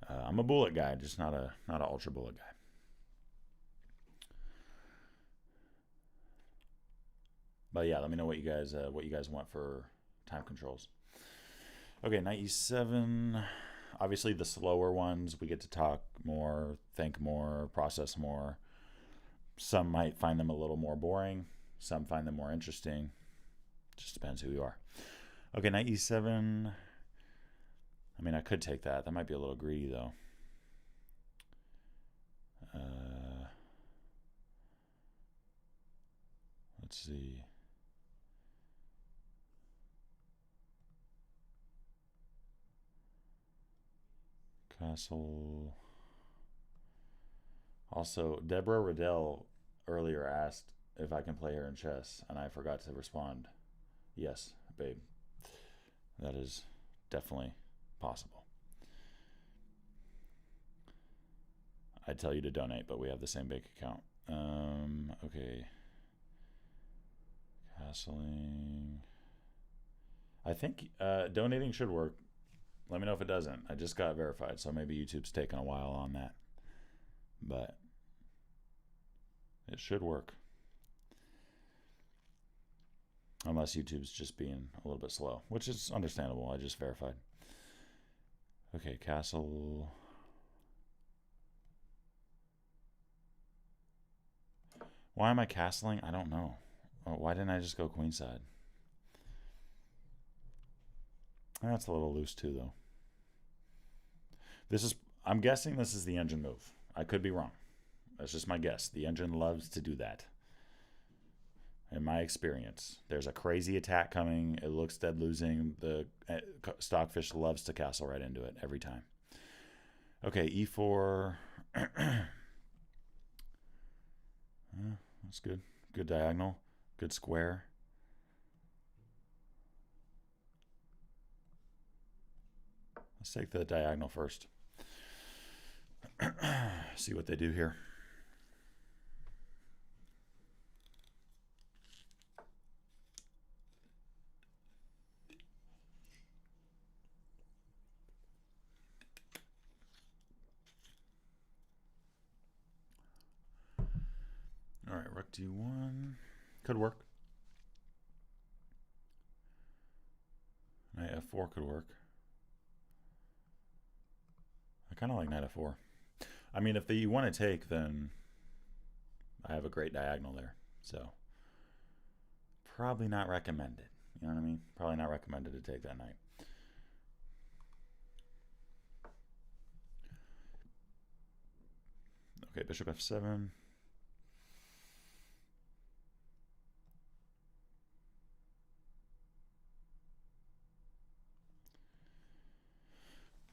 I'm a bullet guy, just not an ultra bullet guy. But yeah, let me know what you guys want for time controls. Okay, knight e7. Obviously, the slower ones, we get to talk more, think more, process more. Some might find them a little more boring. Some find them more interesting. Just depends who you are. Okay, knight e7. I mean, I could take that. That might be a little greedy, though. Let's see. Castle. Also, Deborah Riddell earlier asked if I can play her in chess, and I forgot to respond. Yes, babe. That is definitely possible. I'd tell you to donate, but we have the same bank account. Okay. Castling. I think donating should work. Let me know if it doesn't. I just got verified, so maybe YouTube's taking a while on that. But it should work. Unless YouTube's just being a little bit slow, which is understandable. I just verified. Okay, castle. Why am I castling? I don't know. Oh, why didn't I just go queenside? That's a little loose too, though. I'm guessing this is the engine move. I could be wrong. That's just my guess. The engine loves to do that. In my experience, there's a crazy attack coming. It looks dead losing. The stockfish loves to castle right into it every time. Okay, e4. That's good. Good diagonal. Good square. Let's take the diagonal first. See what they do here. All right, rook d1 could work. Knight f4 could work. I kind of like knight f4. I mean, if you want to take, then I have a great diagonal there. So probably not recommended. You know what I mean? Probably not recommended to take that knight. Okay, bishop f7.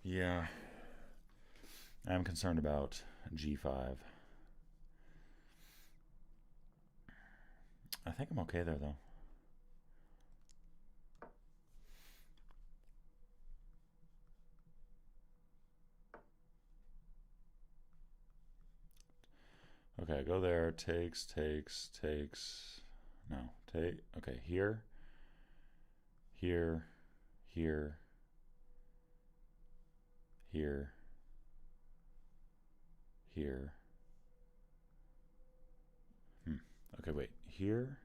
Yeah. I'm concerned about g5. I think I'm okay there, though. Okay, go there. Takes. No, take. Okay, here. Here. Here. Here. Here. Okay, wait. Here.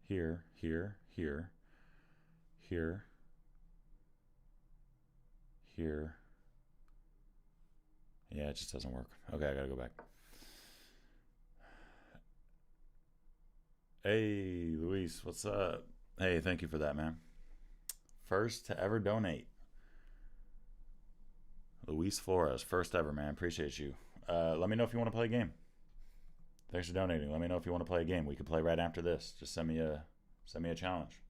Here. Here. Here. Here. Here. Yeah, it just doesn't work. Okay, I gotta go back. Hey, Luis, what's up? Hey, thank you for that, man. First to ever donate. Luis Flores, first ever, man. Appreciate you. Let me know if you want to play a game. Thanks for donating. Let me know if you want to play a game. We could play right after this. Just send me a challenge.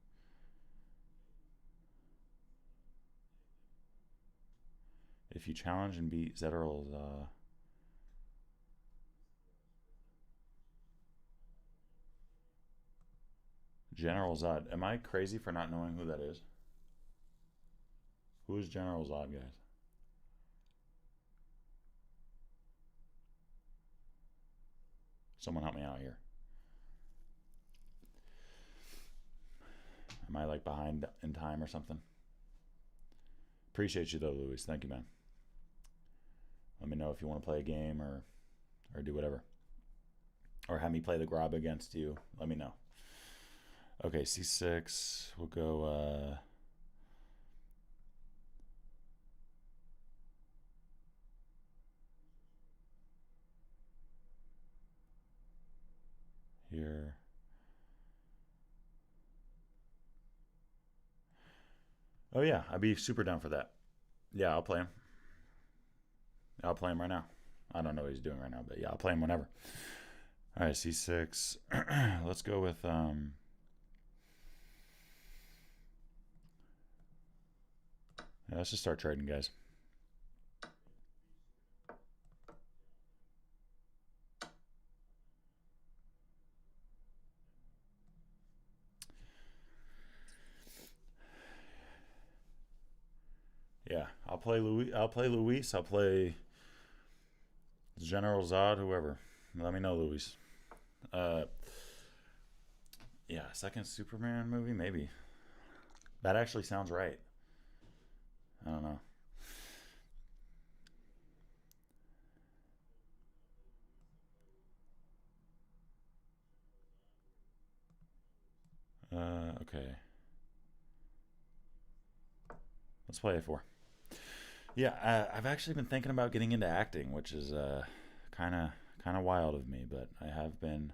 If you challenge and beat Zetterl's, General Zod. Am I crazy for not knowing who that is? Who is General Zod, guys? Someone help me out here. Am I like behind in time or something? Appreciate you though, Luis. Thank you, man. Let me know if you want to play a game or do whatever. Or have me play the Grob against you. Let me know. Okay, c6. We'll go... here. Oh yeah, I'd be super down for that. Yeah, I'll play him. I'll play him right now. I don't know what he's doing right now, but yeah, I'll play him whenever. All right, c6. Let's go with... yeah, let's just start trading, guys. Yeah, I'll play Luis. I'll play General Zod, whoever. Let me know, Luis. Yeah, second Superman movie, maybe. That actually sounds right. I don't know. Okay. Let's play A4. Yeah, I've actually been thinking about getting into acting, which is kind of wild of me, but I have been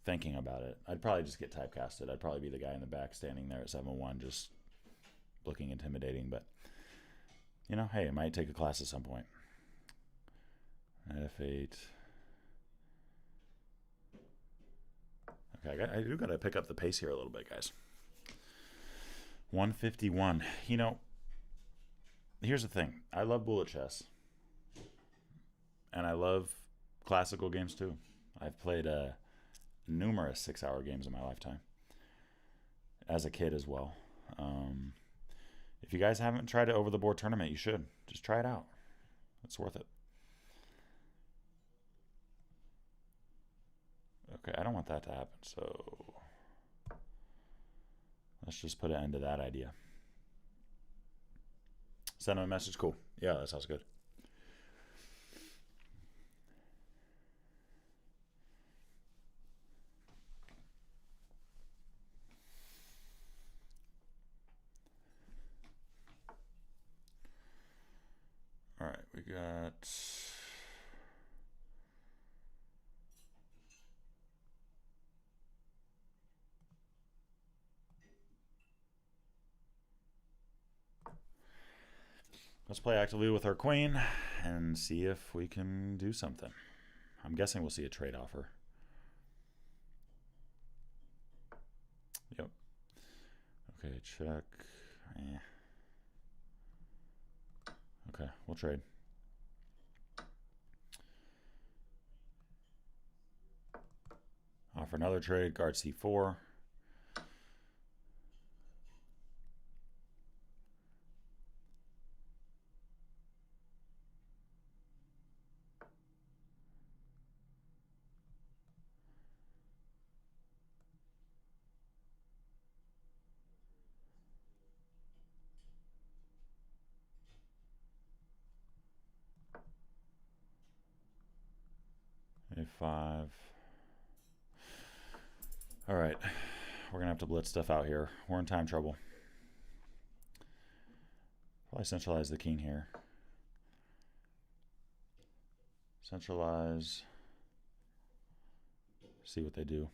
thinking about it. I'd probably just get typecasted. I'd probably be the guy in the back standing there at 7-1 just looking intimidating, but you know, hey, I might take a class at some point. F8. Okay, I do got to pick up the pace here a little bit, guys. 151. You know, here's the thing. I love bullet chess. And I love classical games too. I've played numerous 6-hour games in my lifetime. As a kid as well. If you guys haven't tried it over the board tournament, you should. Just try it out. It's worth it. Okay, I don't want that to happen, so let's just put an end to that idea. Send him a message. Cool. Yeah, that sounds good. All right, we got... Let's play actively with our queen and see if we can do something. I'm guessing we'll see a trade offer. Yep. Okay, check. Okay, we'll trade. Offer another trade, guard C4. A5. All right, we're gonna have to blitz stuff out here. We're in time trouble. Probably centralize the king here. Centralize. See what they do.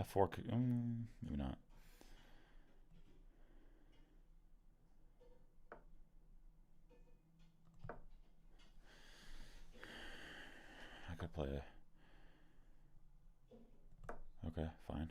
F4, maybe not. I could play a... Okay, fine.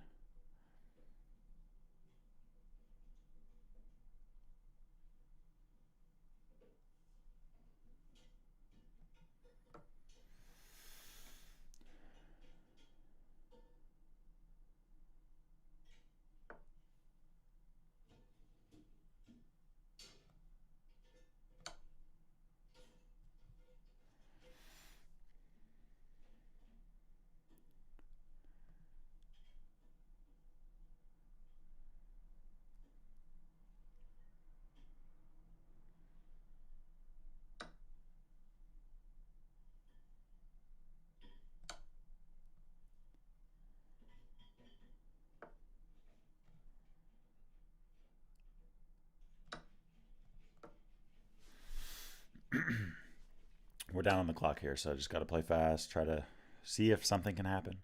We're down on the clock here, so I just got to play fast, try to see if something can happen.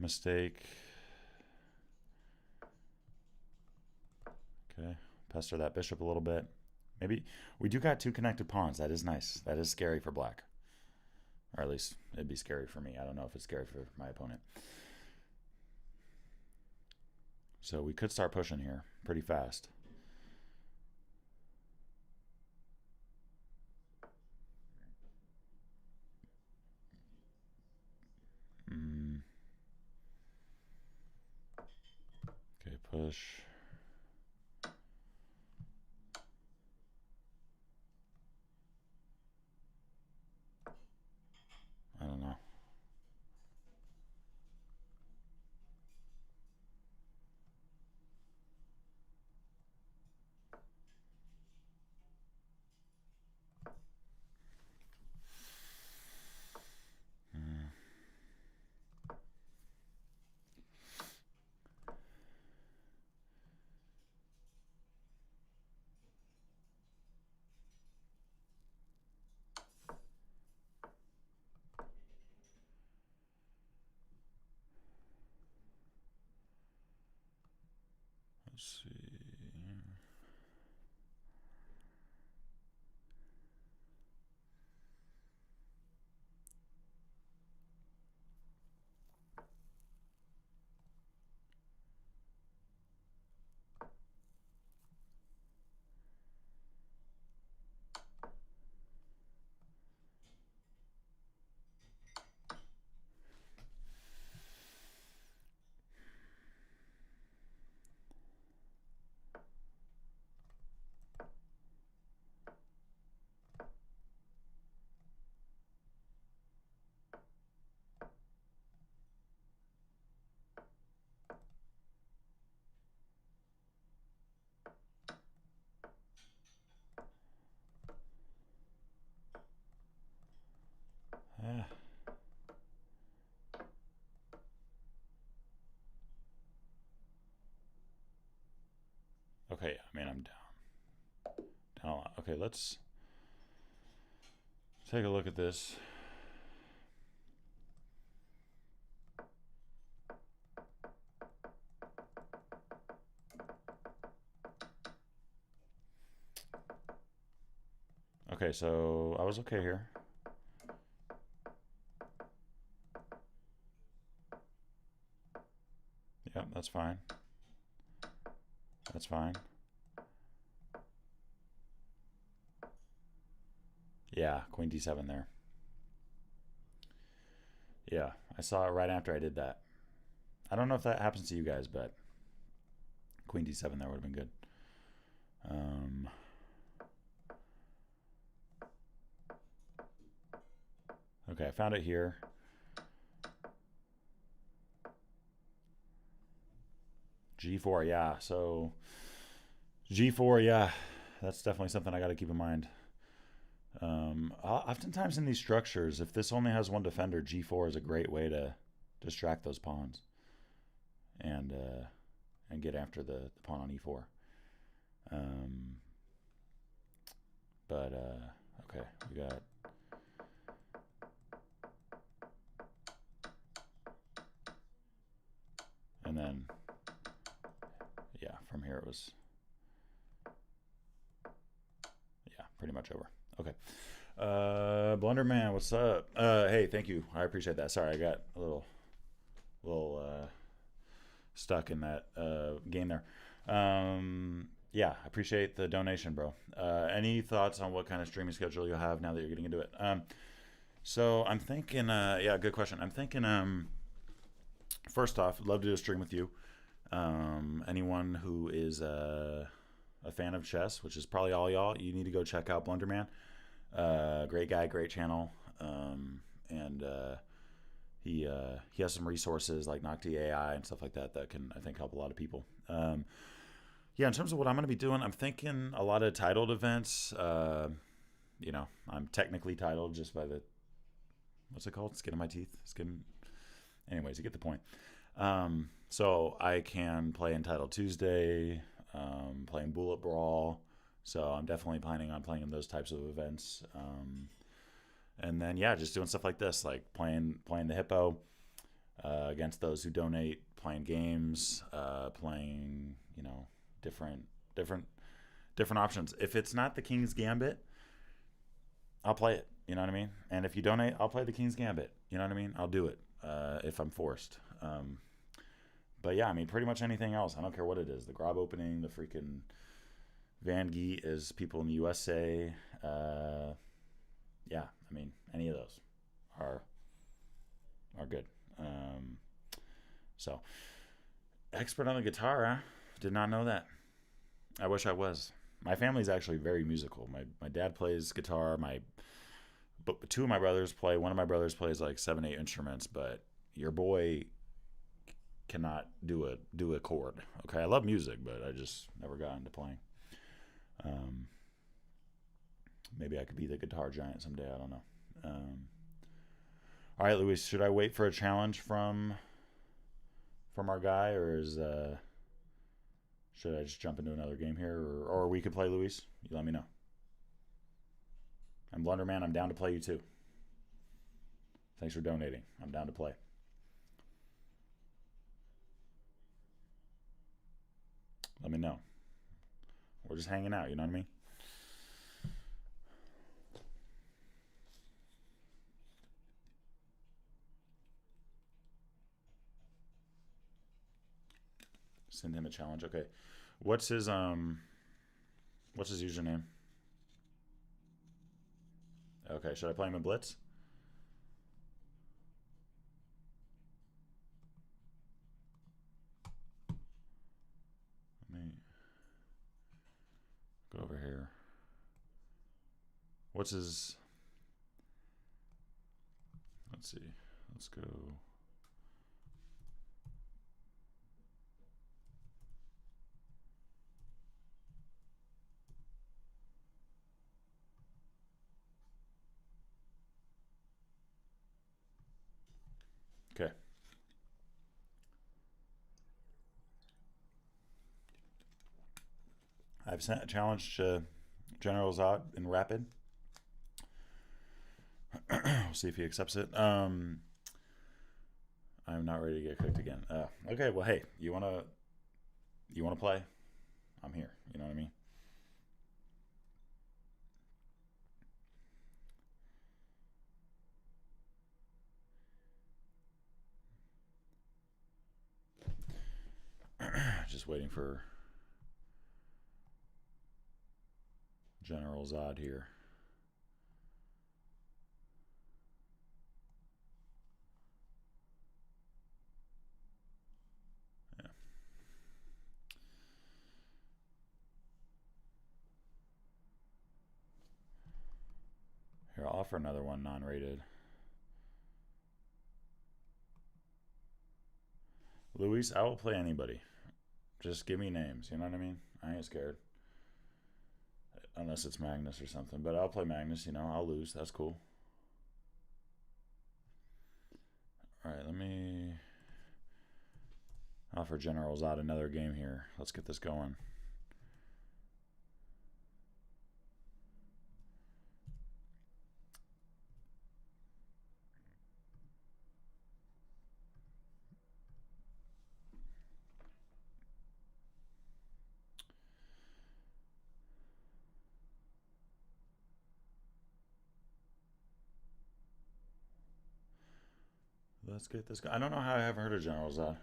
Mistake. Okay, pester that bishop a little bit. Maybe we do got 2 connected pawns. That is nice. That is scary for black. Or at least it'd be scary for me. I don't know if it's scary for my opponent. So we could start pushing here pretty fast. Okay, push. I don't know. Let's see. Okay, I mean, I'm down. Down a lot. Okay, let's take a look at this. Okay, so I was okay here. Yep, that's fine. That's fine. Yeah, queen d7 there. Yeah, I saw it right after I did that. I don't know if that happens to you guys, but queen d7 there would have been good. Okay, I found it here. G4, yeah. So G4, yeah. That's definitely something I got to keep in mind. Oftentimes in these structures, if this only has one defender, G4 is a great way to distract those pawns and get after the pawn on E4. Okay, we got. And then, yeah, from here it was, yeah, pretty much over. Okay. Blunderman, what's up? Hey, thank you. I appreciate that. Sorry, I got a little stuck in that game there. Yeah, I appreciate the donation, bro. Any thoughts on what kind of streaming schedule you'll have now that you're getting into it? So I'm thinking, yeah, good question. I'm thinking, first off, I'd love to do a stream with you. Anyone who is a fan of chess, which is probably all y'all, you need to go check out Blunderman. Great guy, great channel, and he has some resources like Nocti AI and stuff like that that can, I think, help a lot of people. Yeah, in terms of what I'm going to be doing, I'm thinking a lot of titled events. You know, I'm technically titled just by the, what's it called? Skin of my teeth. Anyways, you get the point. So I can play Entitled Tuesday, playing Bullet Brawl. So I'm definitely planning on playing in those types of events. And then, yeah, just doing stuff like this, like playing the Hippo against those who donate, playing games, playing, you know, different options. If it's not the King's Gambit, I'll play it. You know what I mean? And if you donate, I'll play the King's Gambit. You know what I mean? I'll do it if I'm forced. But yeah, I mean, pretty much anything else. I don't care what it is. The Grob opening, the freaking Van Geet is people in the USA. Yeah, I mean, any of those are good. So, expert on the guitar, huh? Did not know that. I wish I was. My family's actually very musical. My dad plays guitar. But two of my brothers play. One of my brothers plays like 7-8 instruments. But your boy cannot do a chord. Okay, I love music, but I just never got into playing. Maybe I could be the guitar giant someday. I don't know. All right, Luis. Should I wait for a challenge from our guy, or should I just jump into another game here, or we could play, Luis? You let me know. I'm Blunderman. I'm down to play you too. Thanks for donating. I'm down to play. let me know. We're just hanging out, you know what I mean? Send him a challenge. Okay. What's his username? Okay, should I play him in Blitz? Let me go over here. What's his... Let's see. Let's go... Okay. I've sent a challenge to General Zod in Rapid. We'll see if he accepts it. I'm not ready to get cooked again. Okay, well, hey, you wanna play? I'm here. You know what I mean? Just waiting for General Zod here. Yeah. Here, I'll offer another one non-rated. Luis, I will play anybody. Just give me names, you know what I mean? I ain't scared. Unless it's Magnus or something. But I'll play Magnus, you know. I'll lose. That's cool. Alright, let me offer General Zod another game here. Let's get this going. Let's get this guy. I don't know how I haven't heard of General Zod.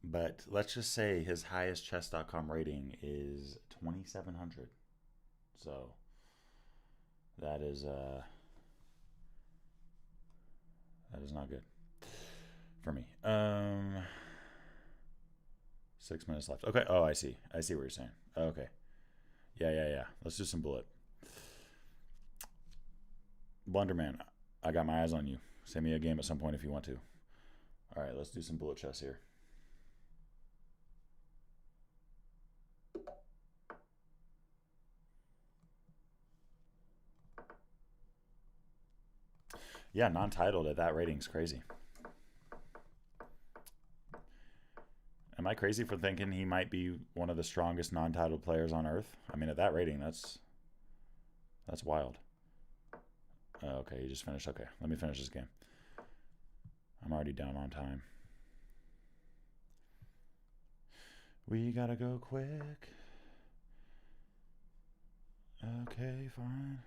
But let's just say his highest chess.com rating is 2,700. So that is not good for me. 6 minutes left. Okay. Oh, I see. I see what you're saying. Okay. Yeah. Let's do some bullet. Blunderman, I got my eyes on you. Send me a game at some point if you want to. All right, let's do some bullet chess here. Yeah, non-titled at that rating's crazy. Am I crazy for thinking he might be one of the strongest non-titled players on earth? I mean, at that rating, that's wild. Okay, you just finished. Okay, let me finish this game. I'm already down on time. We gotta go quick. Okay, fine.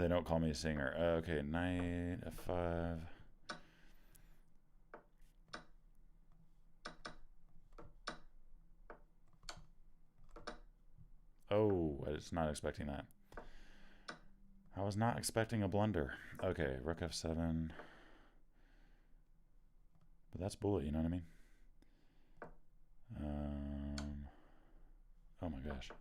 They don't call me a singer. Okay, knight f5. Oh, I was not expecting that. I was not expecting a blunder. Okay, rook f7. But that's bullet, you know what I mean? Oh my gosh.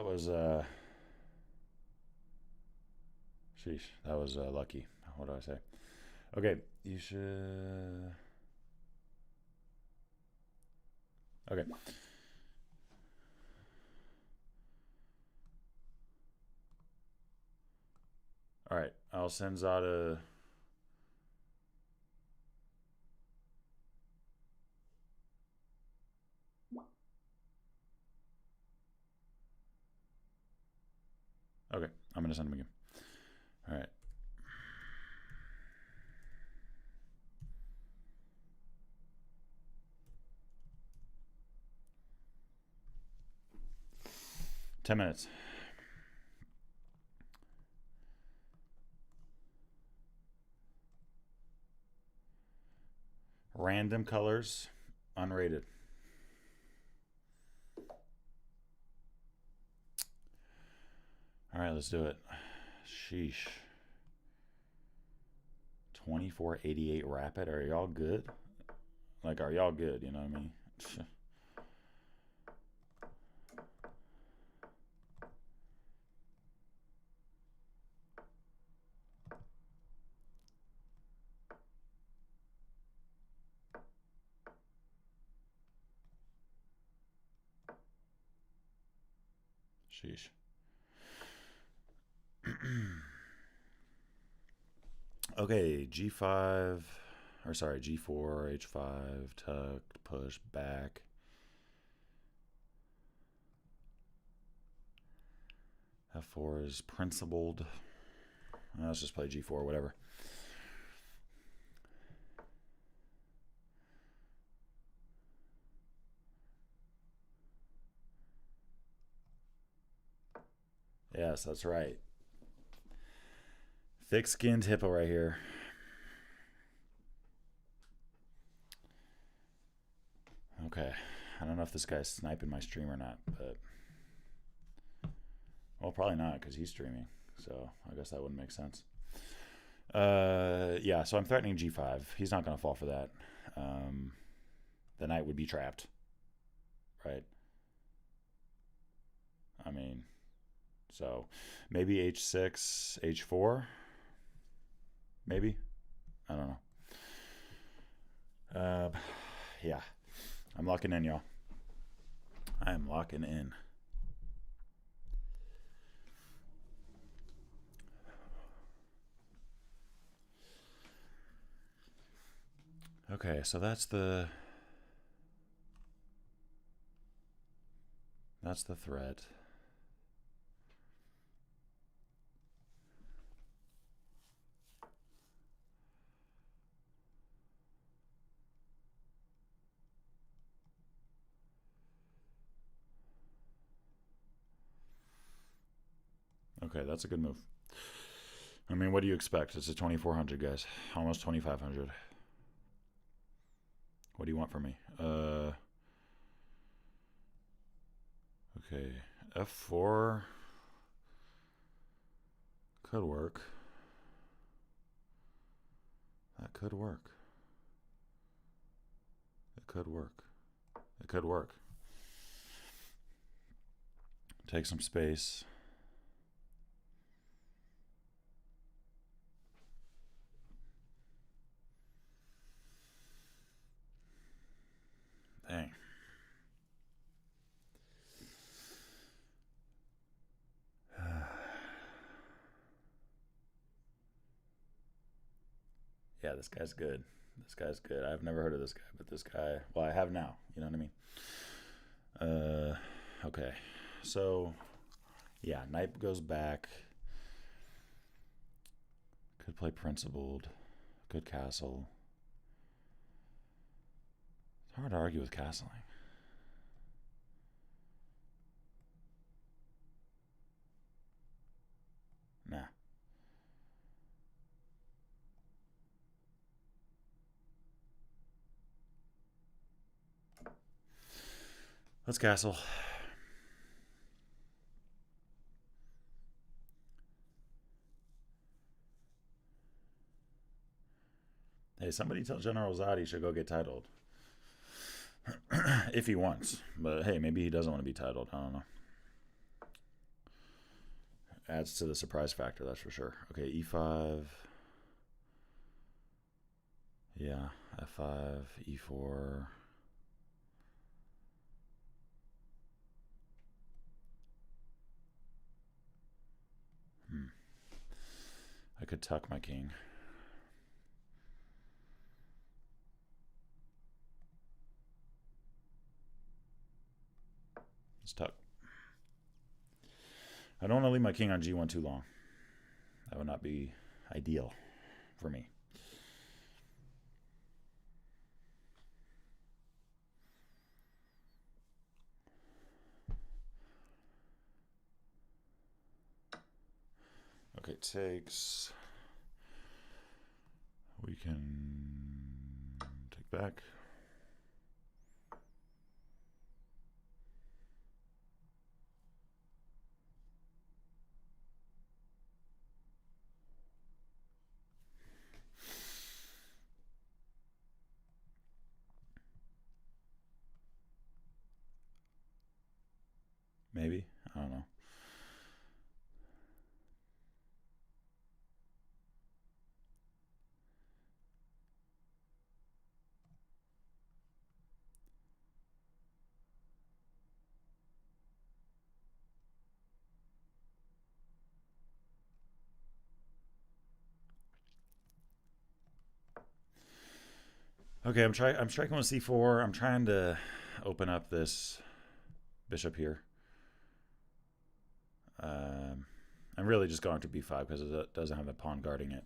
that was sheesh, that was lucky. What do I say? Okay, you should. Okay. All right, I'll send Zada. Okay, I'm gonna send him again. All right. Ten minutes. Random colors, unrated. All right, let's do it. Sheesh. 2488 rapid. Are y'all good? Like, are y'all good? You know what I mean? Sheesh. Okay, G5, or sorry, G4, H5, tucked, push, back. F4 is principled. Let's just play G4, whatever. Yes, that's right. Thick-skinned hippo right here. Okay, I don't know if this guy's sniping my stream or not, but well, probably not because he's streaming. So I guess that wouldn't make sense. Yeah, so I'm threatening G5. He's not going to fall for that. The knight would be trapped, right? I mean, so maybe H6, H4. Maybe. I don't know. Yeah. I'm locking in, y'all. I am locking in. Okay, so that's the threat. Okay, that's a good move. I mean, what do you expect? It's a 2400, guys. Almost 2500. What do you want from me? Okay, F4 could work. That could work. It could work. It could work. Take some space. Dang. Yeah, this guy's good. This guy's good. I've never heard of this guy, but this guy, well, I have now. You know what I mean? Okay. So, yeah, knight goes back. Could play principled. Good castle. It's hard to argue with castling. Nah. Let's castle. Hey, somebody tell General Zod he should go get titled. If he wants. But hey, maybe he doesn't want to be titled. I don't know. Adds to the surprise factor, that's for sure. Okay, e5. Yeah, f5, e4. I could tuck my king. Let's tuck. I don't want to leave my king on g1 too long. That would not be ideal for me. Okay, takes. We can take back. Maybe. I don't know. Okay, I'm striking with c4. I'm trying to open up this bishop here. I'm really just going to b5 because it doesn't have a pawn guarding it.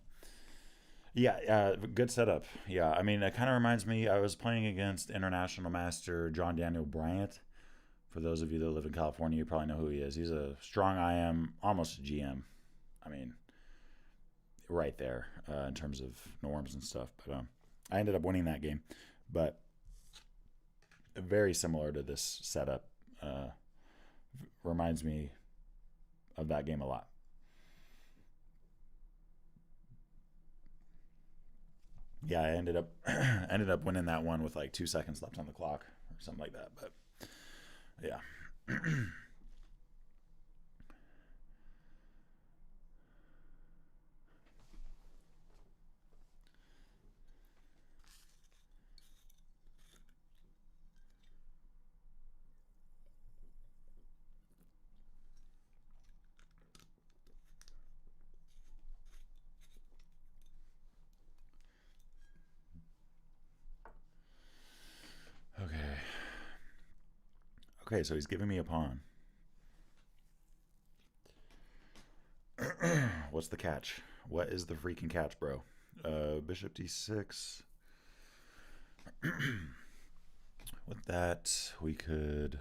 Yeah, good setup. Yeah, I mean, it kind of reminds me, I was playing against international master John Daniel Bryant. For those of you that live in California, you probably know who he is. He's a strong IM, almost a GM. I mean, right there in terms of norms and stuff. But I ended up winning that game. But very similar to this setup. Reminds me of that game a lot. Yeah, I ended up winning that one with like 2 seconds left on the clock or something like that. But yeah. Okay, so he's giving me a pawn. What's the catch? What is the freaking catch, bro? Bishop d6. With that, we could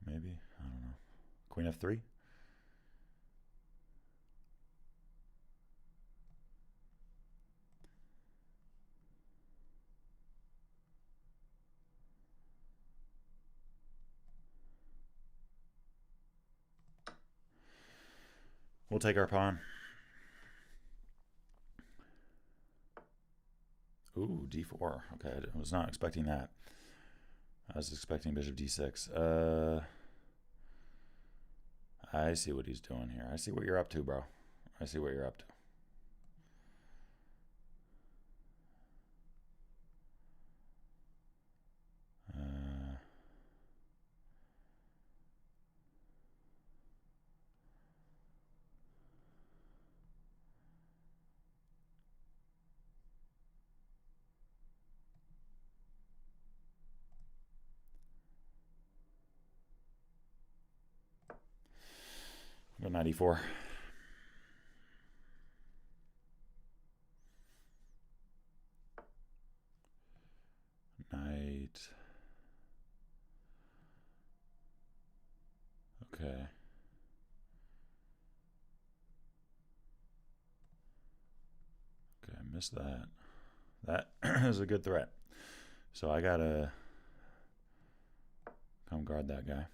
maybe, I don't know, queen f3. We'll take our pawn. Ooh, d4. Okay, I was not expecting that. I was expecting bishop d6. I see what he's doing here. I see what you're up to, bro. I see what you're up to. Go 94. Knight. Okay. Okay, I missed that. That is a good threat. So I gotta come guard that guy.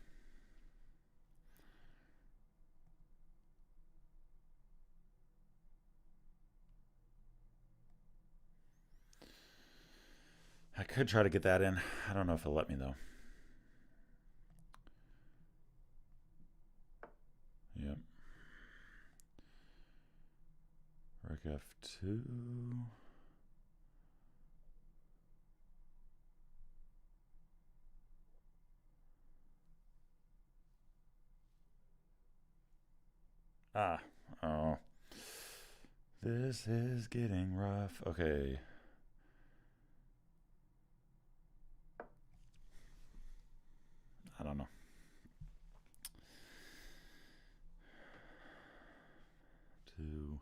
I could try to get that in. I don't know if he'll let me though. F2. Ah, oh. This is getting rough. Okay. I don't know. Two.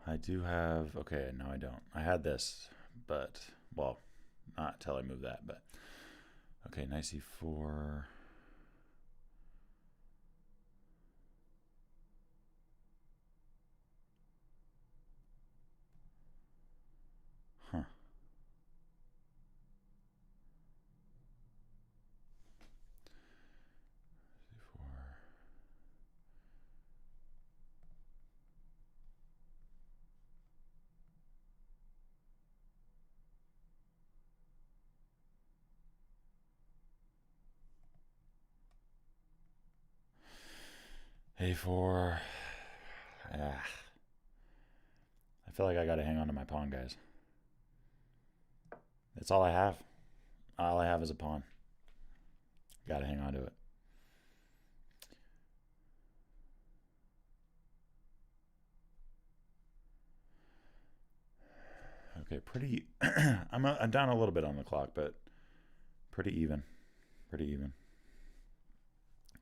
I do have, okay, no I don't. I had this, but, well, not until I move that, but. Okay, nice E4. Huh. C4. A4. Ah. I feel like I gotta hang on to my pawn, guys. That's all I have. All I have is a pawn. Gotta hang on to it. Okay, pretty. I'm down a little bit on the clock, but pretty even. Pretty even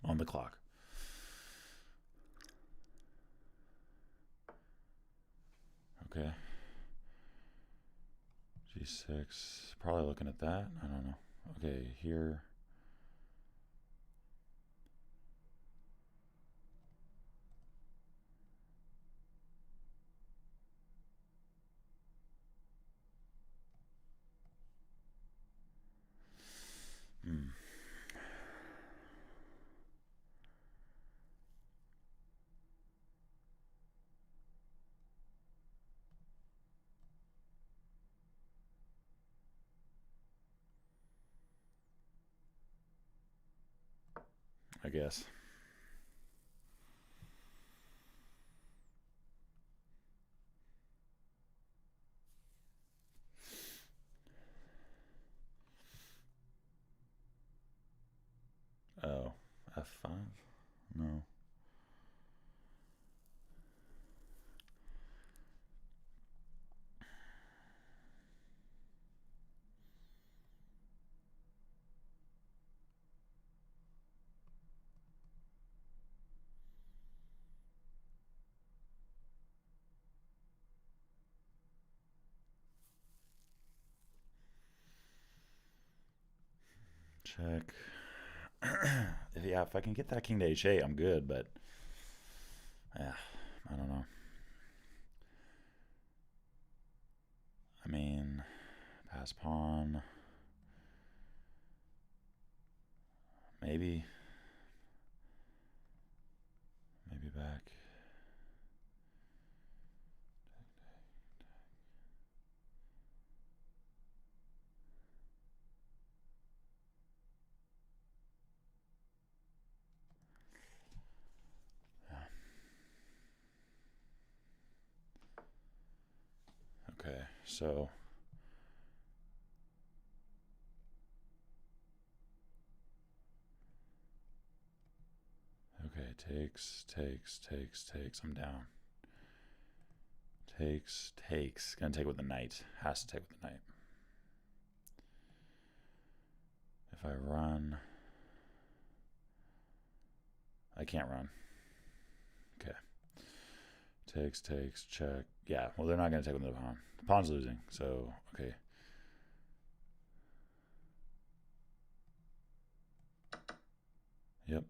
on the clock. Okay. G6. Probably looking at that. I don't know. Okay, here. Hmm. I guess. Oh, F5? No. Check. Yeah, if I can get that king to h8, I'm good, but yeah, I don't know. I mean, pass pawn. Maybe. Maybe back. Okay, so okay, takes. I'm down. Takes. Gonna take with the knight. Has to take with the knight. If I run, I can't run. Okay. Takes, check. Yeah, well, they're not gonna take with the pawn. The pawn's losing, so okay. Yep.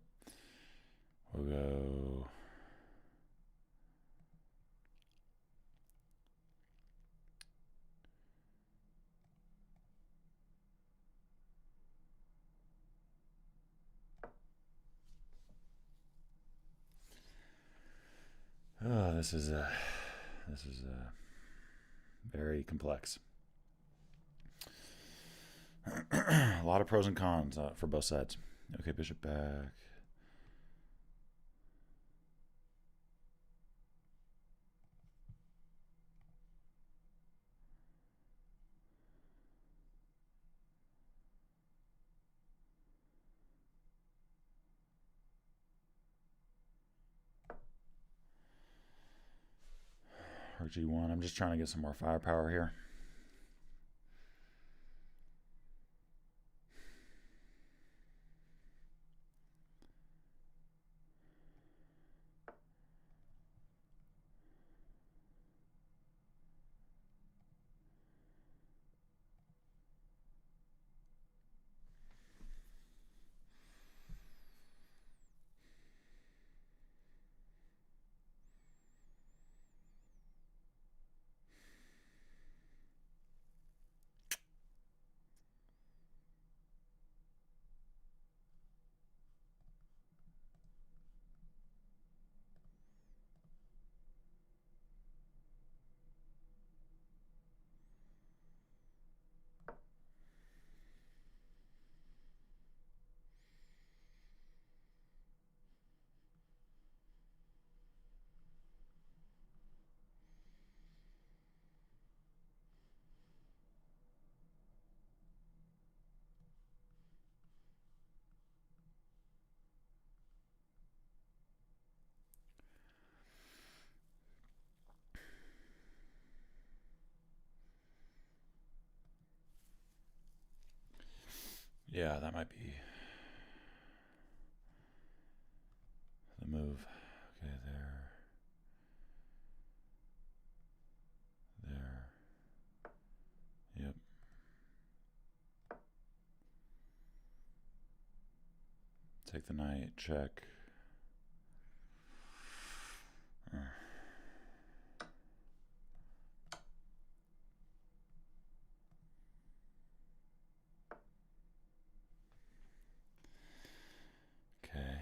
We'll go. Oh, this is very complex. A lot of pros and cons for both sides. Okay, bishop back. or G1. I'm just trying to get some more firepower here. Yeah, that might be the move. Okay, there. Yep. Take the knight, check. Okay.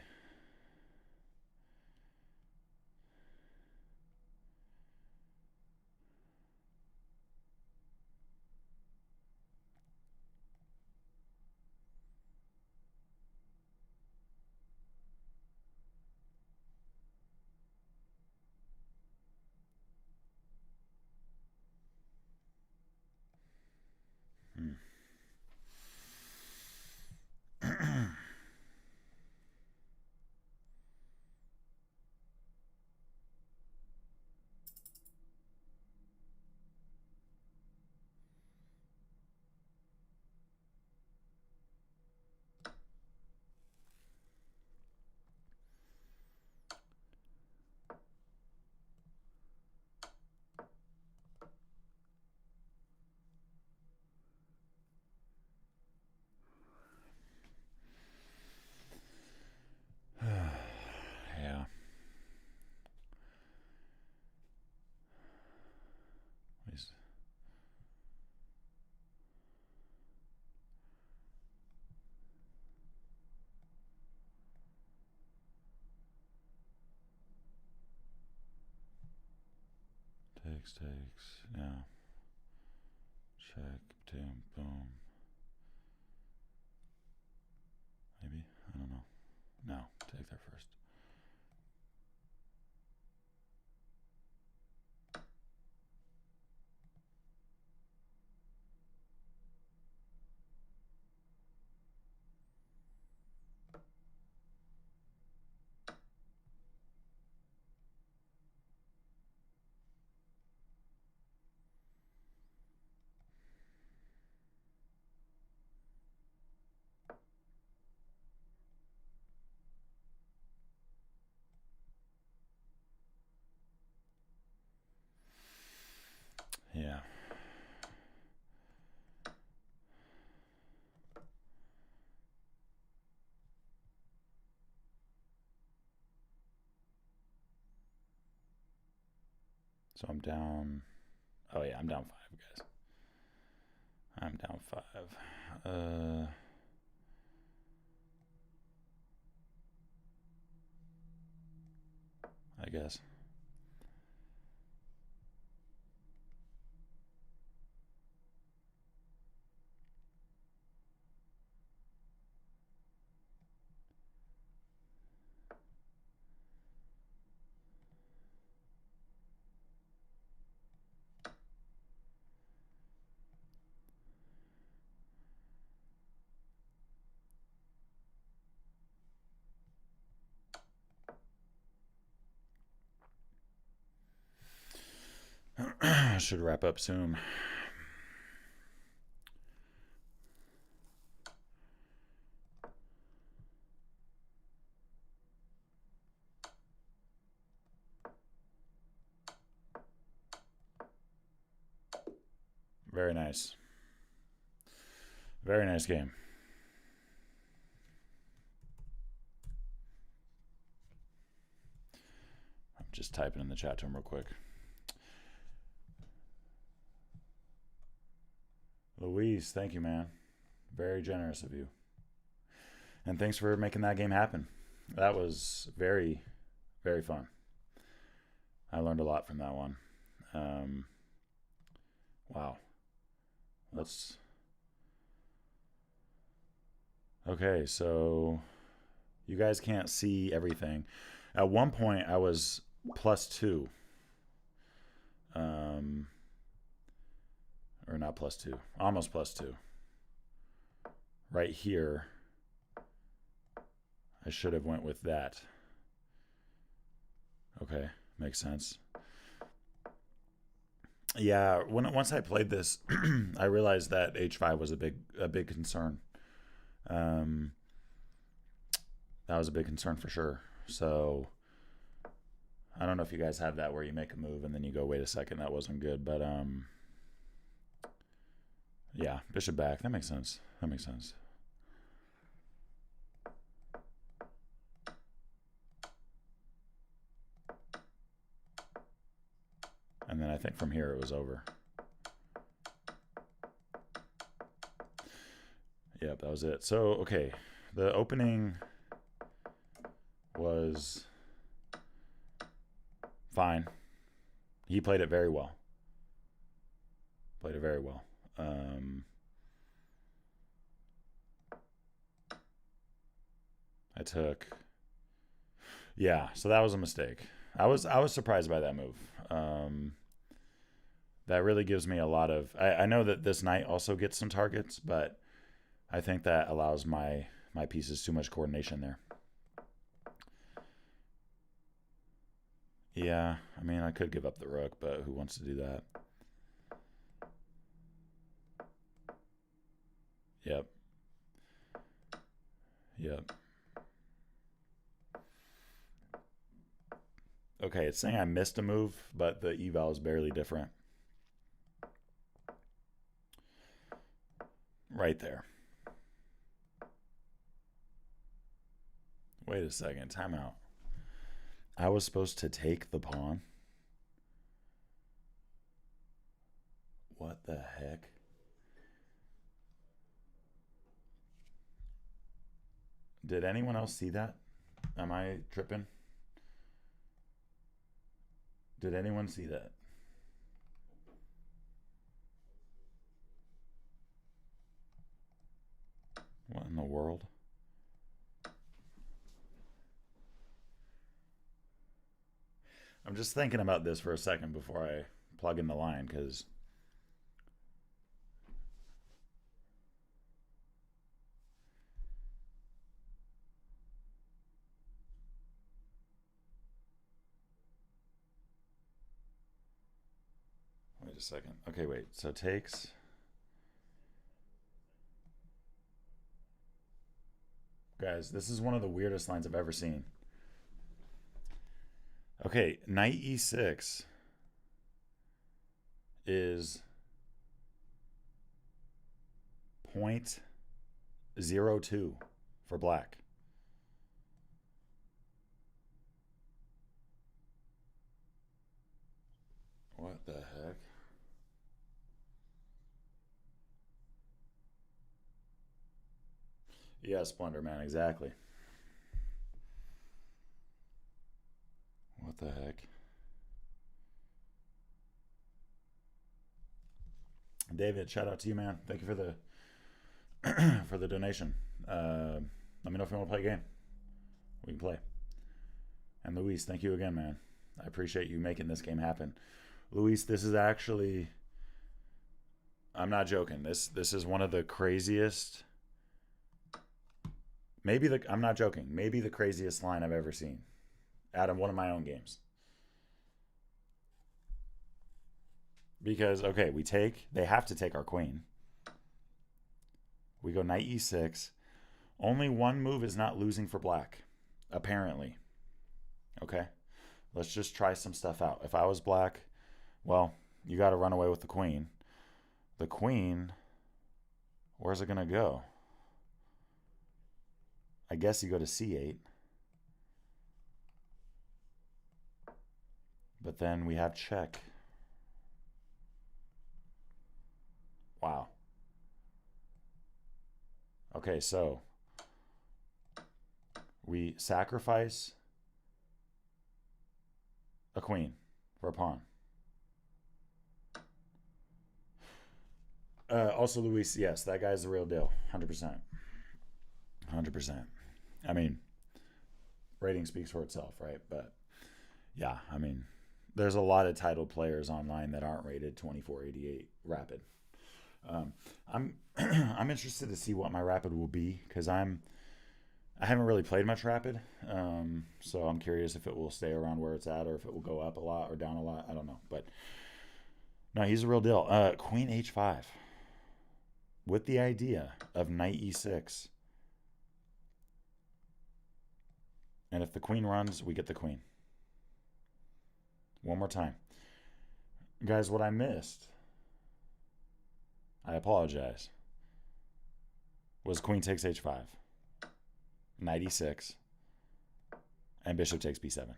Yeah. Takes. Yeah. Check. Boom. Maybe? I don't know. No, take there first. Yeah. So I'm down. Oh yeah, I'm down 5, guys. I'm down 5. I guess. Should wrap up soon. Very nice. Very nice game. I'm just typing in the chat to him real quick. Luis, thank you, man. Very generous of you. And thanks for making that game happen. That was very, very fun. I learned a lot from that one. Wow. Okay, so you guys can't see everything. At one point, I was +2. Or not +2. Almost +2. Right here, I should have went with that. Okay, makes sense. Yeah, once I played this, I realized that H5 was a big concern. That was a big concern for sure. So I don't know if you guys have that where you make a move and then you go, wait a second, that wasn't good. But yeah, bishop back. That makes sense. That makes sense. And then I think from here it was over. Yep, that was it. So, okay, the opening was fine. He played it very well. Played it very well. I took... Yeah, so that was a mistake. I was surprised by that move. That really gives me a lot of... I know that this knight also gets some targets, but I think that allows my pieces too much coordination there. Yeah, I mean, I could give up the rook, but who wants to do that? Yep. Yep. Okay, it's saying I missed a move, but the eval is barely different. Right there. Wait a second, timeout. I was supposed to take the pawn? What the heck? Did anyone else see that? Am I tripping? Did anyone see that? What in the world? I'm just thinking about this for a second before I plug in the line, because wait a second. Okay, wait. So takes. Guys, this is one of the weirdest lines I've ever seen. Okay, knight e6 is 0.02 for black. What the heck? Yeah, Splendor Man, exactly. What the heck? David, shout out to you, man. Thank you for the for the donation. Let me know if you want to play a game. We can play. And Luis, thank you again, man. I appreciate you making this game happen. Luis, this is actually... I'm not joking. This is one of the craziest... I'm not joking. Maybe the craziest line I've ever seen out of one of my own games. Because, okay, they have to take our queen. We go knight e6. Only one move is not losing for black, apparently. Okay, let's just try some stuff out. If I was black, well, you got to run away with the queen. The queen, where's it going to go? I guess you go to c8. But then we have check. Wow. Okay, so we sacrifice a queen for a pawn. Also, Luis, yes, that guy's the real deal. 100%. 100%. I mean, rating speaks for itself, right? But yeah, I mean, there's a lot of title players online that aren't rated 2488 rapid. I'm I'm interested to see what my rapid will be, because I haven't really played much rapid, so I'm curious if it will stay around where it's at or if it will go up a lot or down a lot. I don't know, but no, he's a real deal. Queen h5 with the idea of knight e6, and if the queen runs, we get the queen. One more time, guys. What I missed, I apologize, was queen takes h5, knight e6, and bishop takes b7.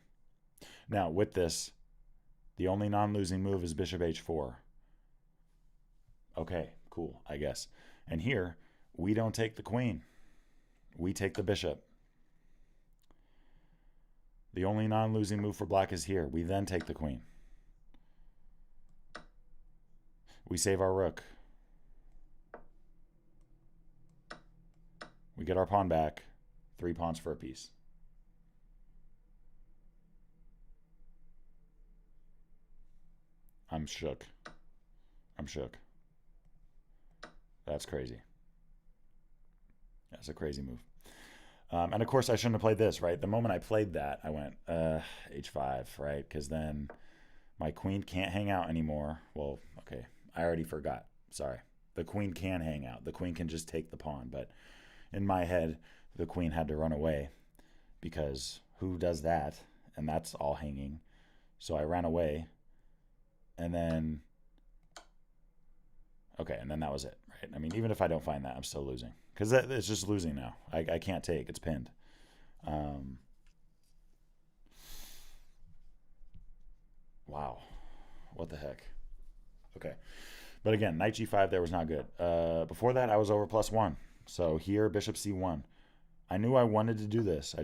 Now, with this, the only non-losing move is bishop h4. Okay, cool, I guess. And here, we don't take the queen. We take the bishop. The only non-losing move for black is here. We then take the queen. We save our rook. We get our pawn back. 3 pawns for a piece. I'm shook. I'm shook. That's crazy. That's a crazy move. And of course, I shouldn't have played this, right? The moment I played that, I went, h5, right? Because then my queen can't hang out anymore. Well, okay, I already forgot. Sorry. The queen can hang out. The queen can just take the pawn. But in my head, the queen had to run away, because who does that? And that's all hanging. So I ran away. And then, okay, and then that was it, right? I mean, even if I don't find that, I'm still losing, because it's just losing now. I can't take. It's pinned. Wow. What the heck? Okay. But again, knight g5 there was not good. Before that, I was over +1. So here, bishop c1. I knew I wanted to do this. I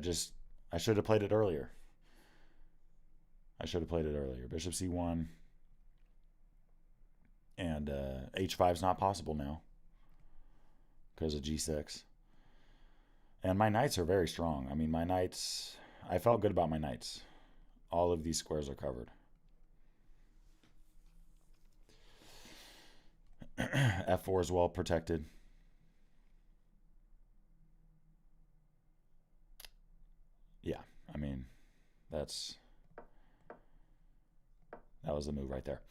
should have played it earlier. Bishop c1. And h5 is not possible now because of g6. And my knights are very strong. I mean, my knights, I felt good about my knights. All of these squares are covered. f4 is well protected. Yeah, I mean, that was the move right there.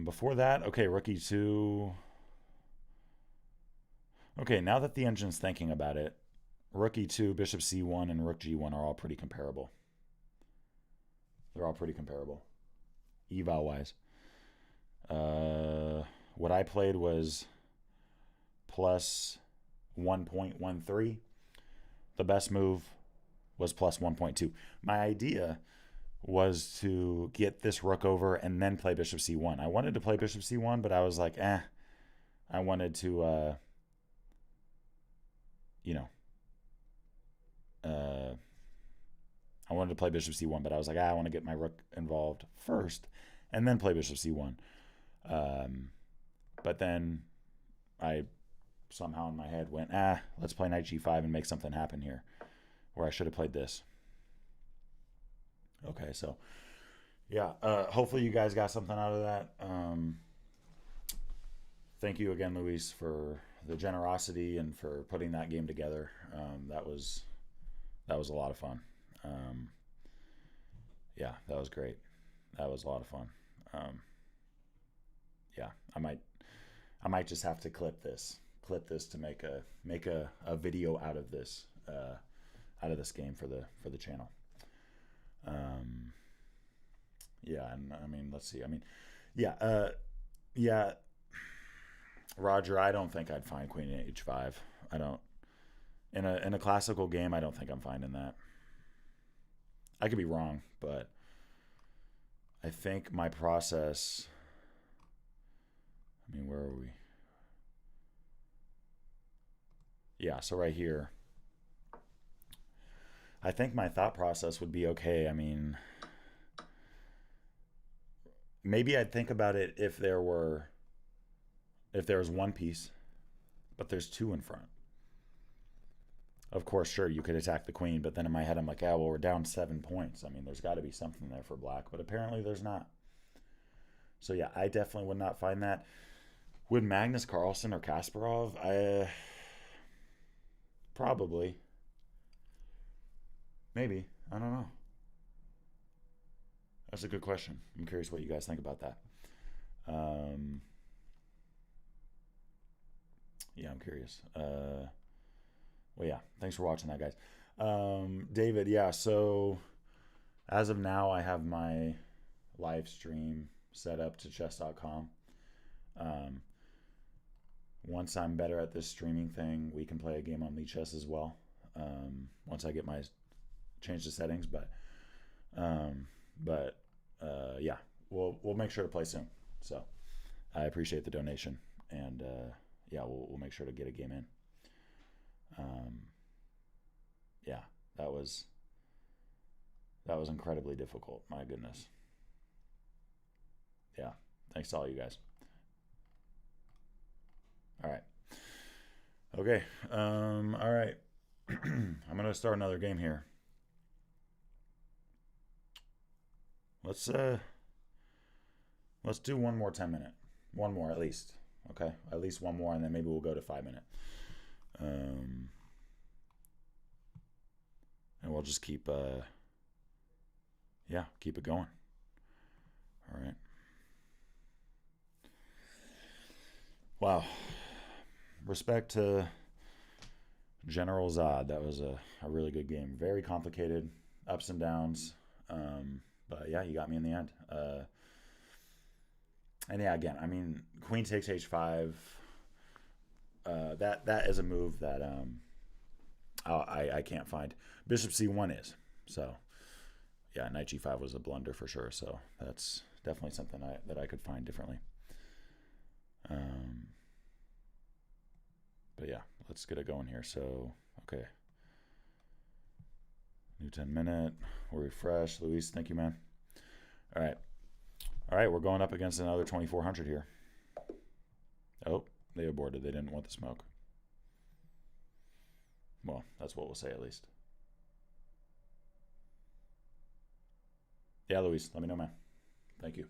Before that, okay, rook e2. Okay, now that the engine's thinking about it, rook e2, bishop c1, and rook g1 are all pretty comparable. They're all pretty comparable, eval-wise. What I played was plus 1.13. The best move was plus 1.2. My idea was to get this rook over and then play bishop c1. I wanted to play bishop c1, but I was like, I wanted to, I wanted to play bishop c1, but I was like, I want to get my rook involved first and then play bishop c1. But then I somehow in my head went, let's play knight g5 and make something happen here, where I should have played this. Okay, so yeah, hopefully you guys got something out of that. Thank you again, Luis, for the generosity and for putting that game together. That was a lot of fun. Yeah, that was great. That was a lot of fun. yeah, I might just have to clip this to make a video out of this game for the channel. Yeah, and I mean, let's see. I mean, yeah. Roger, I don't think I'd find queen in h5. I don't. In a classical game, I don't think I'm finding that. I could be wrong, but I think my process. I mean, where are we? Yeah, so right here. I think my thought process would be okay. I mean, maybe I'd think about it if there was one piece, but there's two in front. Of course, sure, you could attack the queen, but then in my head, I'm like, well, we're down 7 points. I mean, there's got to be something there for black, but apparently there's not. So yeah, I definitely would not find that. Would Magnus Carlsen or Kasparov? Probably. Maybe. I don't know. That's a good question. I'm curious what you guys think about that. Yeah, I'm curious. Well, yeah, thanks for watching that, guys. David, yeah, so as of now, I have my live stream set up to chess.com. Once I'm better at this streaming thing, we can play a game on Lichess as well. Once I get my change the settings, but yeah, we'll make sure to play soon. So I appreciate the donation, and yeah, we'll make sure to get a game in. Yeah, that was incredibly difficult. My goodness. Yeah, thanks to all you guys. All right. Okay. All right. I'm gonna start another game here. Let's do one more 10-minute. One more at least. Okay, at least one more, and then maybe we'll go to 5-minute. And we'll just keep keep it going. All right. Wow. Respect to General Zod. That was a really good game. Very complicated, ups and downs. But yeah, you got me in the end. And yeah, again, I mean, queen takes h5. That is a move that I can't find. Bishop c1 is. So yeah, knight g5 was a blunder for sure. So that's definitely something that I could find differently. But yeah, let's get it going here. So okay, new 10-minute. We'll refresh. Luis, thank you, man. All right, we're going up against another 2400 here. Oh, they aborted. They didn't want the smoke. Well, that's what we'll say at least. Yeah, Luis, let me know, man. Thank you.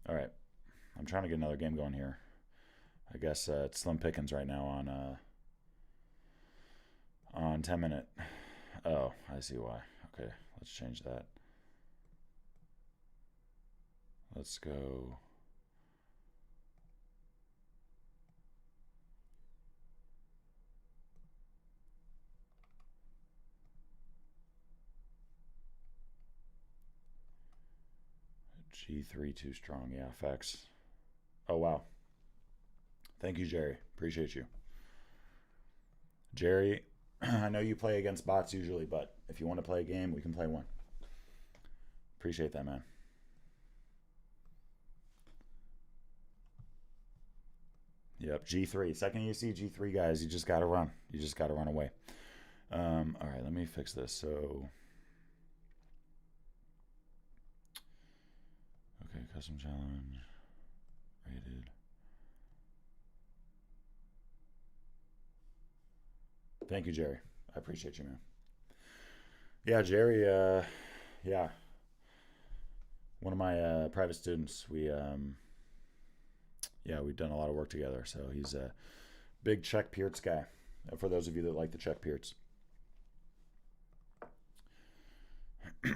All right, I'm trying to get another game going here. I guess it's slim pickings right now on 10-minute. Oh, I see why. Okay, let's change that. Let's go. G3 too strong. Yeah, facts. Oh, wow. Thank you, Jerry. Appreciate you. Jerry, I know you play against bots usually, but if you want to play a game, we can play one. Appreciate that, man. Yep, G3. Second you see G3, guys, you just got to run. You just got to run away. All right, let me fix this. So, okay, custom challenge. Rated. Thank you, Jerry. I appreciate you, man. Yeah, Jerry, yeah. One of my private students, we've done a lot of work together. So he's a big Czech PIRC guy, for those of you that like the Czech PIRC. All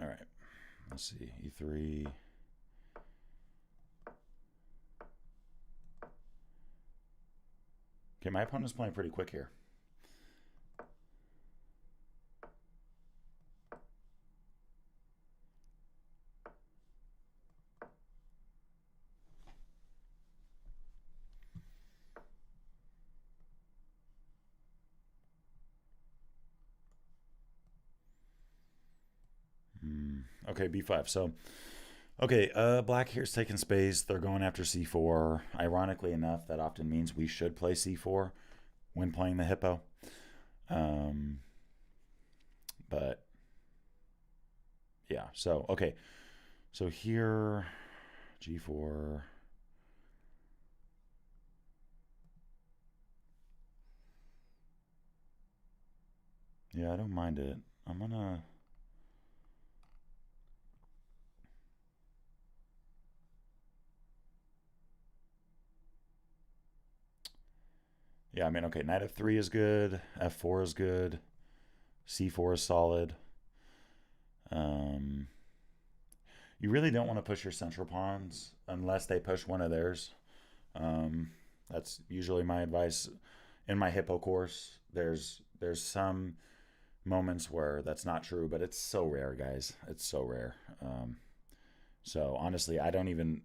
right. Let's see. E3. Okay, my opponent's playing pretty quick here. Okay, B5. So, okay, black here's taking space. They're going after C4. Ironically enough, that often means we should play C4 when playing the hippo. But, yeah. So, okay. So here, G4. Yeah, I don't mind it. I'm gonna... Yeah, I mean, okay, knight f3 is good. F4 is good. C4 is solid. You really don't want to push your central pawns unless they push one of theirs. That's usually my advice. In my hippo course, there's some moments where that's not true, but it's so rare, guys. It's so rare. So honestly, I don't even...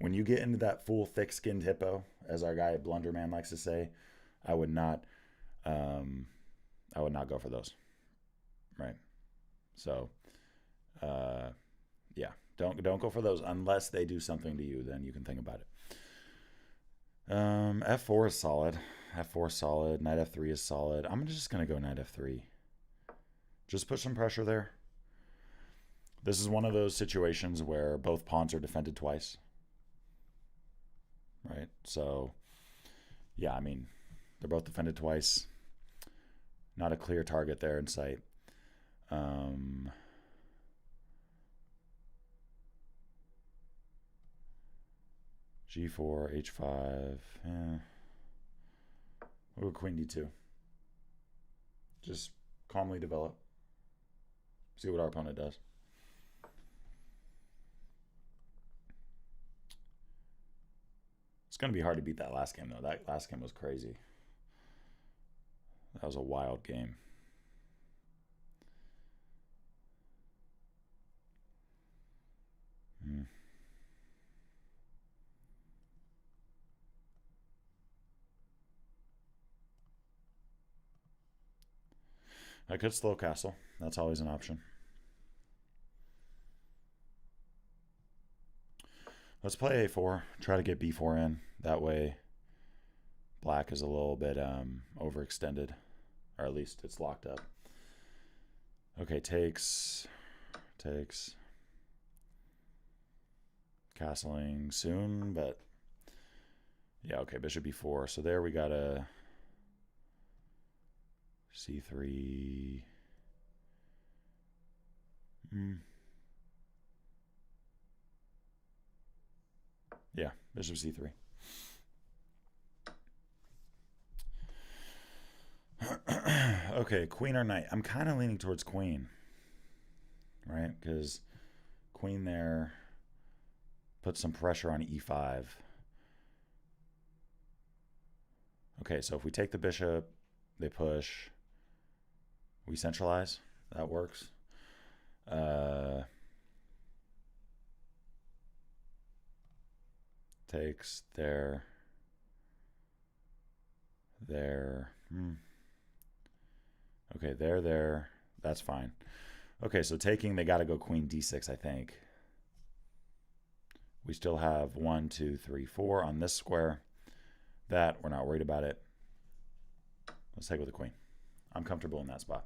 When you get into that full thick-skinned hippo, as our guy Blunderman likes to say, I would not go for those. Right. So, yeah, don't go for those unless they do something to you. Then you can think about it. F4 is solid. F4 is solid. Knight F3 is solid. I'm just gonna go Knight F3. Just put some pressure there. This is one of those situations where both pawns are defended twice. Right. So, yeah, I mean, they're both defended twice. Not a clear target there in sight. G4, H5. We'll go Queen D2. Just calmly develop. See what our opponent does. It's going to be hard to beat that last game, though. That last game was crazy. That was a wild game. I could slow castle. That's always an option. Let's play A4. Try to get B4 in. That way, black is a little bit overextended. Or at least it's locked up. Okay, takes. Castling soon, but... Yeah, okay, bishop B4. So there we got a... C3. Yeah, bishop C3. Okay, queen or knight. I'm kind of leaning towards queen. Right? Because queen there puts some pressure on E5. Okay, so if we take the bishop, they push. We centralize. That works. Takes there. Okay, there. That's fine. Okay, so taking, they got to go queen d6, I think. We still have 1, 2, 3, 4 on this square. That, we're not worried about it. Let's take with the queen. I'm comfortable in that spot.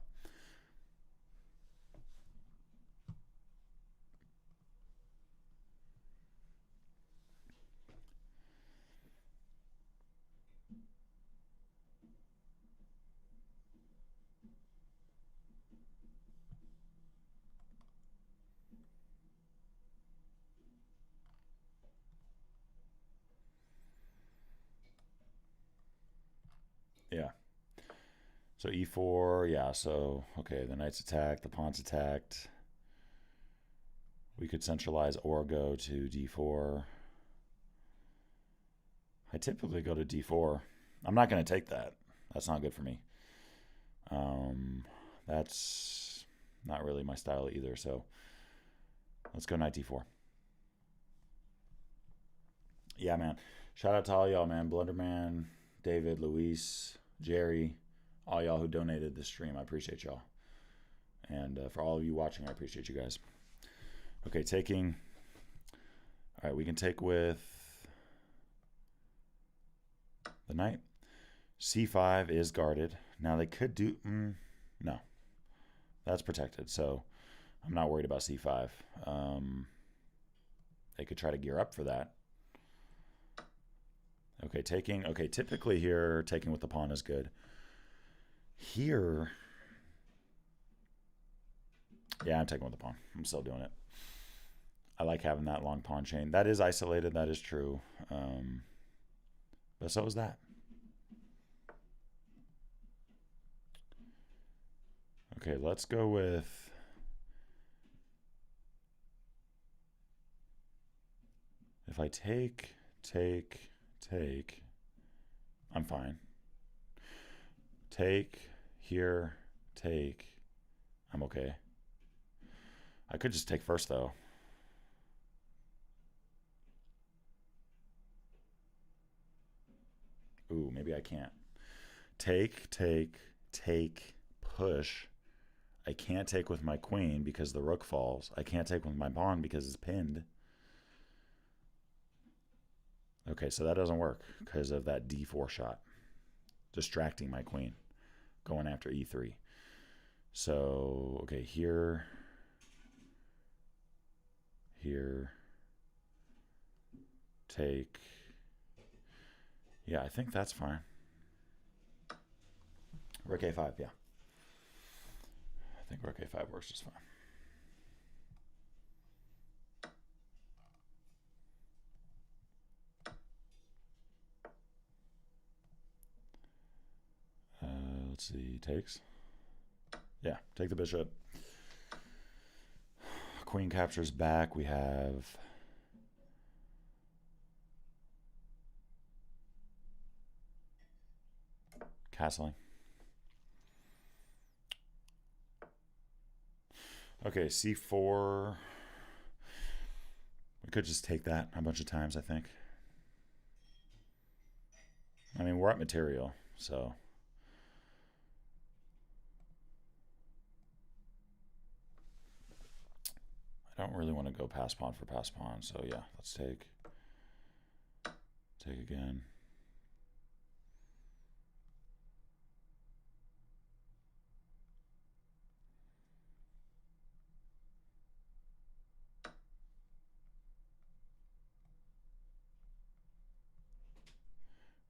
Yeah. So e4, yeah, so, okay, the knight's attacked, the pawn's attacked. We could centralize or go to d4. I typically go to d4. I'm not going to take that. That's not good for me. That's not really my style either, so let's go knight d4. Yeah, man. Shout out to all y'all, man. Blunderman, David, Luis, Jerry, all y'all who donated this stream. I appreciate y'all. And for all of you watching, I appreciate you guys. Okay, taking. All right, we can take with the knight. c5 is guarded. Now they could do. No. That's protected, so I'm not worried about c5. They could try to gear up for that. Okay, taking. Okay, typically here, taking with the pawn is good. Here, yeah, I'm taking with the pawn. I'm still doing it. I like having that long pawn chain. That is isolated. That is true. But so is that. Okay, let's go with... If I take, I'm fine. Take, here, take, I'm okay. I could just take first, though. Ooh, maybe I can't. Take, push. I can't take with my queen because the rook falls. I can't take with my pawn because it's pinned. Okay, so that doesn't work because of that d4 shot. Distracting my queen. Going after e3. So, okay, here. Take. Yeah, I think that's fine. Rook a5, yeah. I think rook a5 works just fine. Let's see, takes. Yeah, take the bishop. Queen captures back. We have castling. Okay, c4. We could just take that a bunch of times, I think. I mean, we're at material, so... I don't really want to go pass pawn for pass pawn, so yeah, let's take. Take again.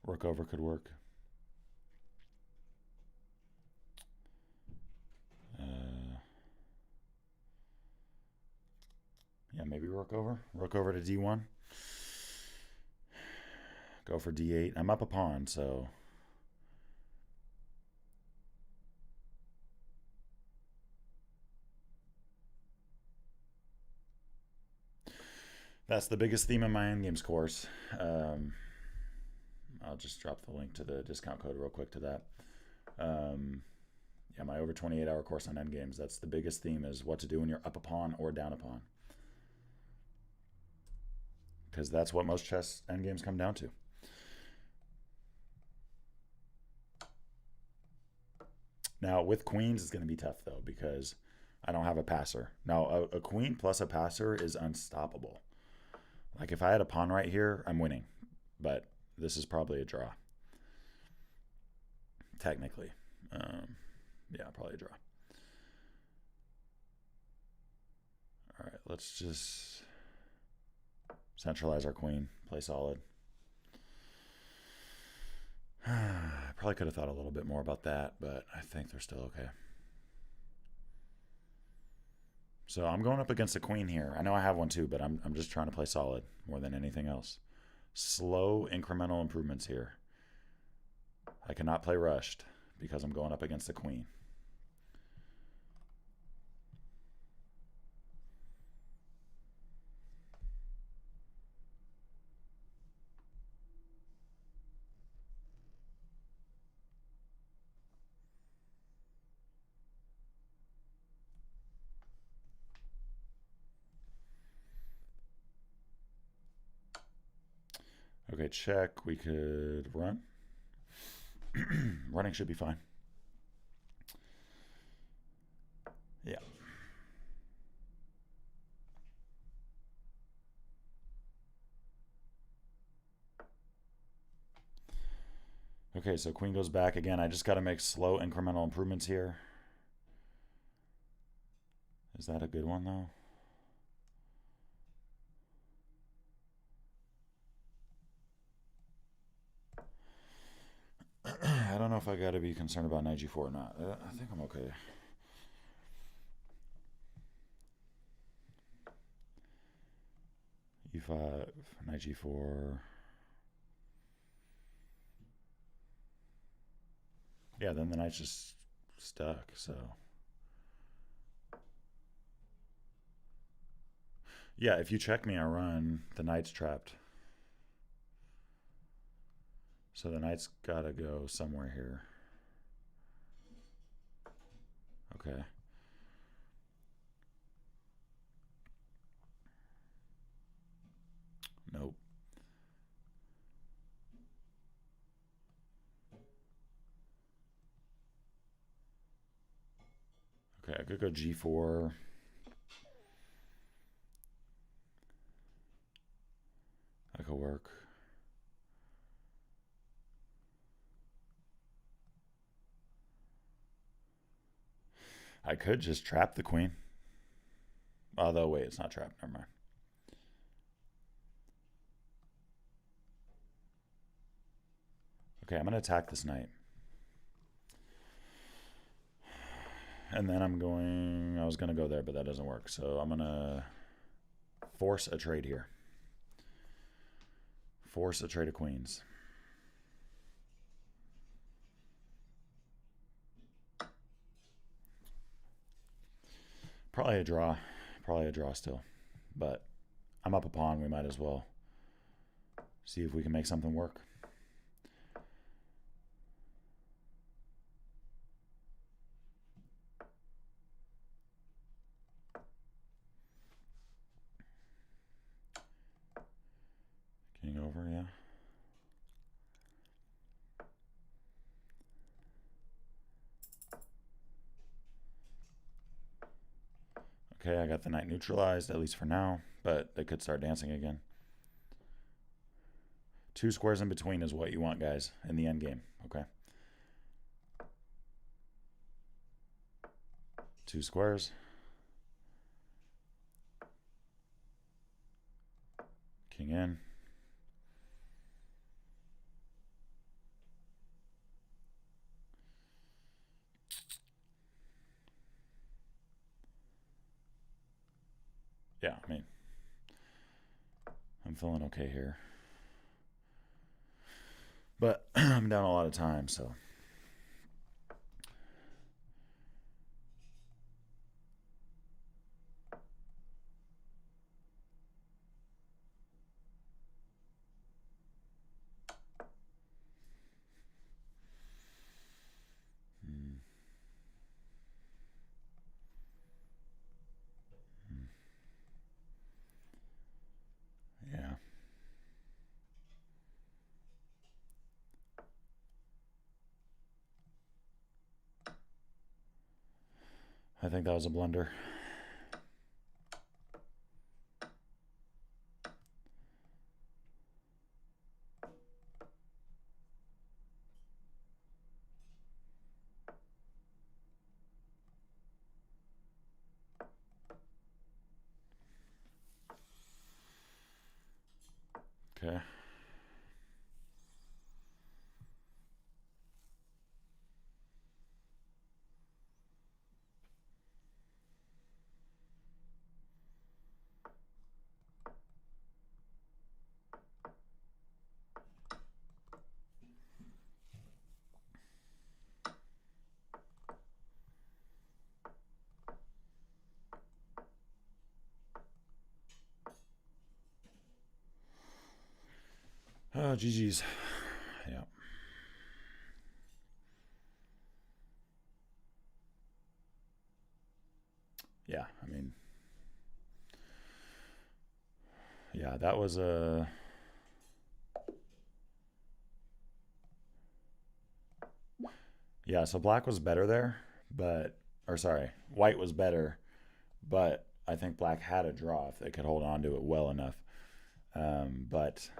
Rook over could work. Yeah, maybe rook over. Rook over to d1. Go for d8. I'm up a pawn, so... That's the biggest theme in my endgames course. I'll just drop the link to the discount code real quick to that. Yeah, my over 28-hour course on endgames. That's the biggest theme, is what to do when you're up a pawn or down a pawn. Because that's what most chess endgames come down to. Now, with queens, it's going to be tough, though, because I don't have a passer. Now, a queen plus a passer is unstoppable. Like, if I had a pawn right here, I'm winning. But this is probably a draw. Technically. Yeah, probably a draw. All right, let's just... centralize our queen, play solid. I probably could have thought a little bit more about that, but I think they're still okay. So I'm going up against a queen here. I know I have one too, but I'm just trying to play solid more than anything else. Slow incremental improvements here. I cannot play rushed because I'm going up against the queen. Okay, check. We could run. Running should be fine. Yeah. Okay, so queen goes back again. I just got to make slow incremental improvements here. Is that a good one, though? I don't know if I got to be concerned about knight g4 or not. I think I'm okay. e5, knight g4. Yeah, then the knight's just stuck, so. Yeah, if you check me, I run. The knight's trapped. So the knight's got to go somewhere here. Okay. Nope. Okay, I could go g4. That could work. I could just trap the queen. Although, wait, it's not trapped. Never mind. Okay, I'm going to attack this knight. And then I was going to go there, but that doesn't work. So I'm going to force a trade here. Force a trade of queens. Probably a draw. Probably a draw still. But I'm up a pawn. We might as well see if we can make something work. King over, yeah. Okay, I got the knight neutralized, at least for now, but they could start dancing again. 2 squares in between is what you want, guys, in the end game. Okay. 2 squares. King in. Yeah, I mean, I'm feeling okay here. But I'm down a lot of time, so. Yeah. I think that was a blunder. Okay. GG's. Yeah. Yeah, I mean, yeah, that was a... Yeah, so black was better there, but... Or sorry, white was better, but I think black had a draw if they could hold on to it well enough. But...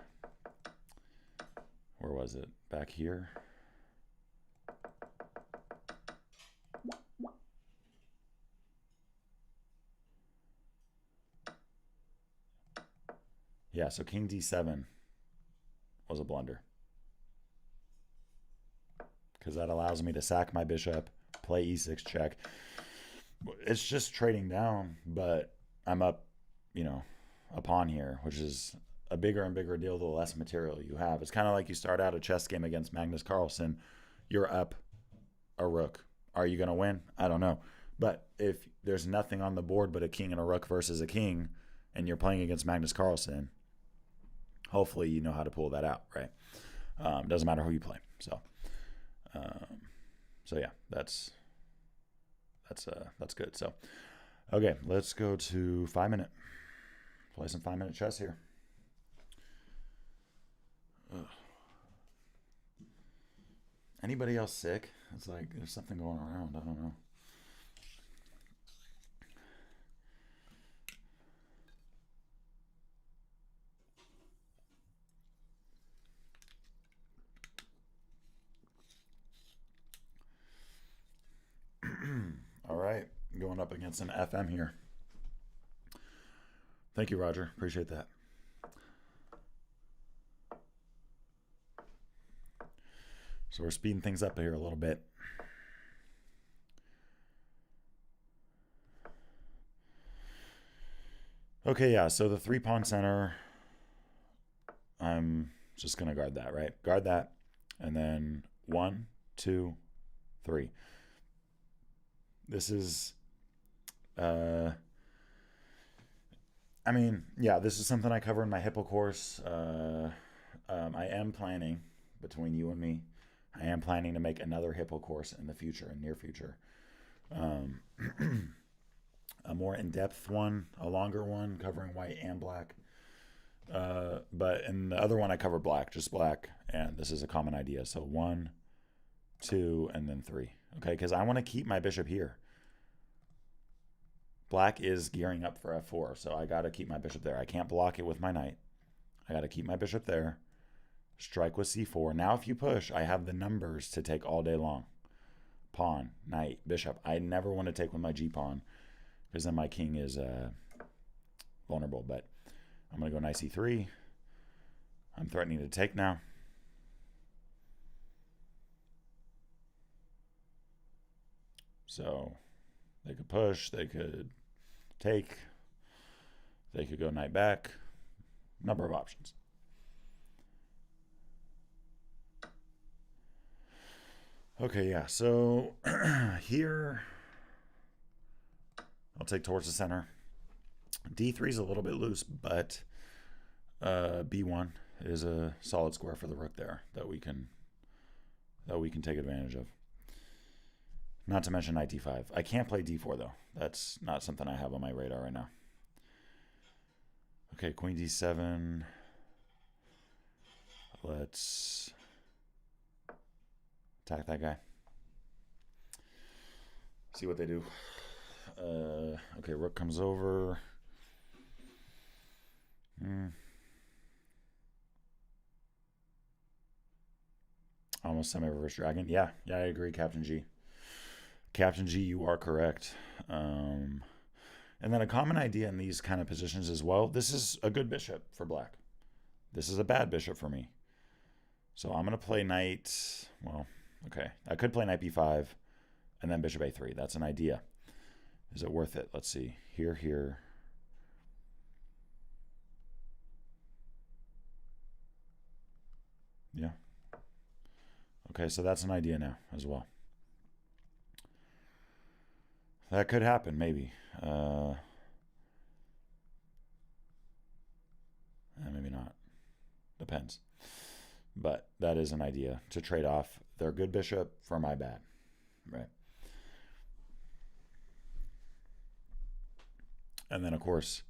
Where was it? Back here? Yeah, so king d7 was a blunder. Because that allows me to sack my bishop, play e6 check. It's just trading down, but I'm up, you know, a pawn here, which is a bigger and bigger deal the less material you have. It's kind of like you start out a chess game against Magnus Carlsen. You're up a rook. Are you going to win? I don't know. But if there's nothing on the board but a king and a rook versus a king, and you're playing against Magnus Carlsen, hopefully you know how to pull that out, right? Doesn't matter who you play. So yeah, that's good. So, okay, let's go to 5 minute. Play some 5 minute chess here. Ugh. Anybody else sick? It's like there's something going around. I don't know. All right, going up against an FM here. Thank you, Roger. Appreciate that. So we're speeding things up here a little bit. Okay, yeah, so the 3-pawn center, I'm just going to guard that, right? Guard that, and then 1, 2, 3. This is, I mean, yeah, this is something I cover in my Hippo course. I am planning, between you and me, I am planning to make another Hippo course in the future, in near future. A more in-depth one, a longer one, covering white and black. But in the other one, I cover black, just black, and this is a common idea. So 1, 2, and then 3. Okay, because I want to keep my bishop here. Black is gearing up for f4, so I got to keep my bishop there. I can't block it with my knight. I got to keep my bishop there. Strike with c4. Now if you push, I have the numbers to take all day long. Pawn, knight, bishop. I never want to take with my g-pawn, because then my king is vulnerable. But I'm going to go knight c3. I'm threatening to take now. So they could push, they could take, they could go knight back. Number of options. Okay, yeah, so here I'll take towards the center. D3 is a little bit loose, but B1 is a solid square for the rook there that we can take advantage of. Not to mention knight d5. I can't play d4 though. That's not something I have on my radar right now. Okay, queen d7. Let's attack that guy. See what they do. Okay, rook comes over. Almost semi-reverse dragon. Yeah, I agree, Captain G. Captain G, you are correct. And then a common idea in these kind of positions as well. This is a good bishop for black. This is a bad bishop for me. So I'm going to play knight. Well, okay. I could play knight b5 and then bishop a3. That's an idea. Is it worth it? Let's see. Here. Yeah. Okay, so that's an idea now as well. That could happen, maybe. Maybe not. Depends. But that is an idea to trade off their good bishop for my bad, right? And then, of course,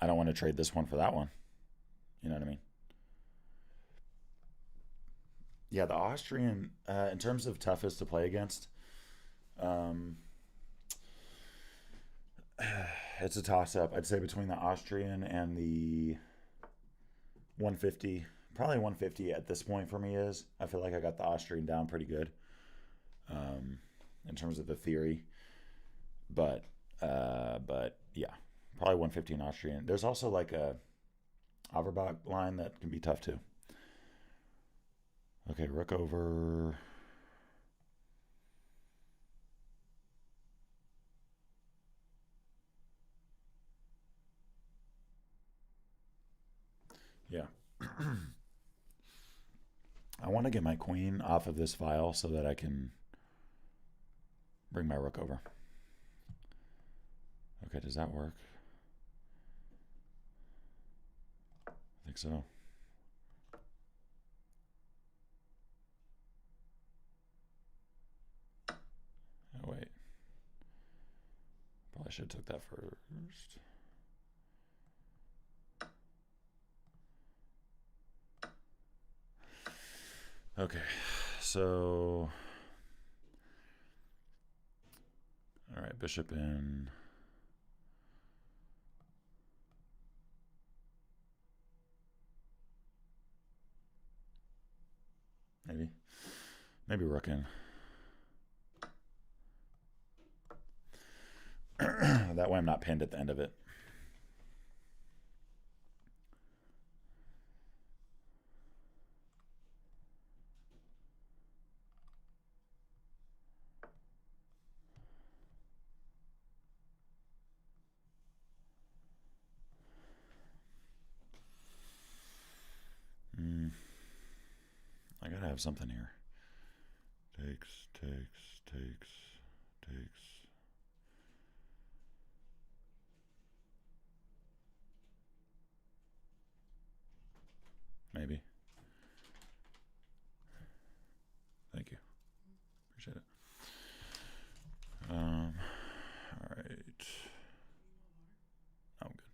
I don't want to trade this one for that one. You know what I mean? Yeah, the Austrian, in terms of toughest to play against, um, it's a toss-up. I'd say between the Austrian and the 150. Probably 150 at this point for me is. I feel like I got the Austrian down pretty good in terms of the theory. But yeah, probably 150 in Austrian. There's also like a Averbach line that can be tough too. Okay, rook over. Yeah. I want to get my queen off of this file so that I can bring my rook over. Okay, does that work? I think so. Oh, wait. Probably should have took that first. Okay, so... All right, bishop in. Maybe rook in. That way I'm not pinned at the end of it. I gotta have something here. Takes. Maybe. Thank you. Appreciate it. All right. I'm good.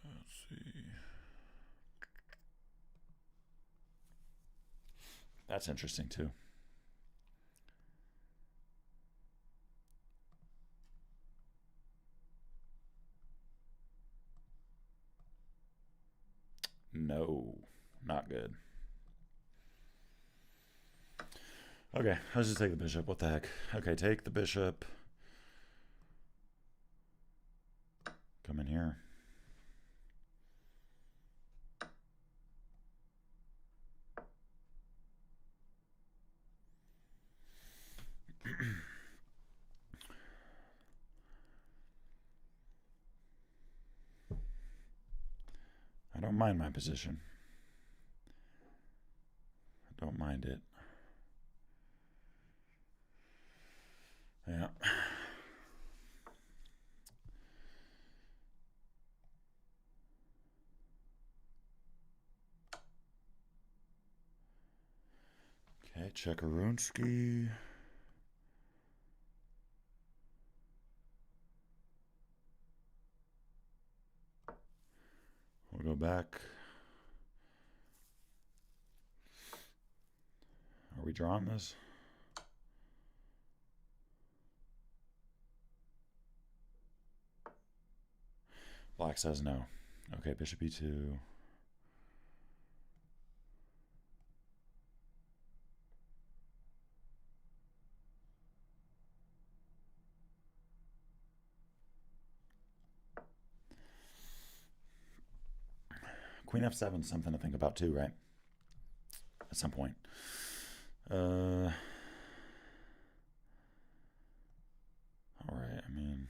Let's see. That's interesting too. No, not good. Okay, let's just take the bishop. What the heck? Okay, take the bishop. Come in here. I don't mind my position. I don't mind it. Yeah. Okay, Chekarunski. We'll go back. Are we drawing this? Black says no. Okay, bishop e2. Queen f7 is something to think about too, right? At some point. All right, I mean...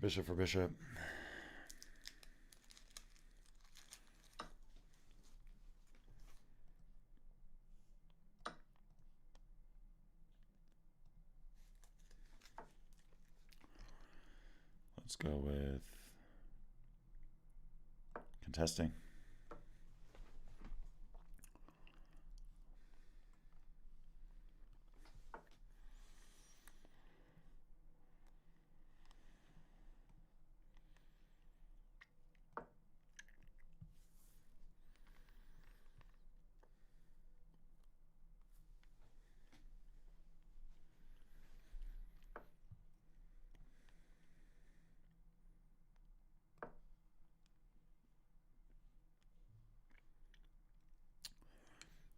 Bishop for bishop. Let's go with contesting.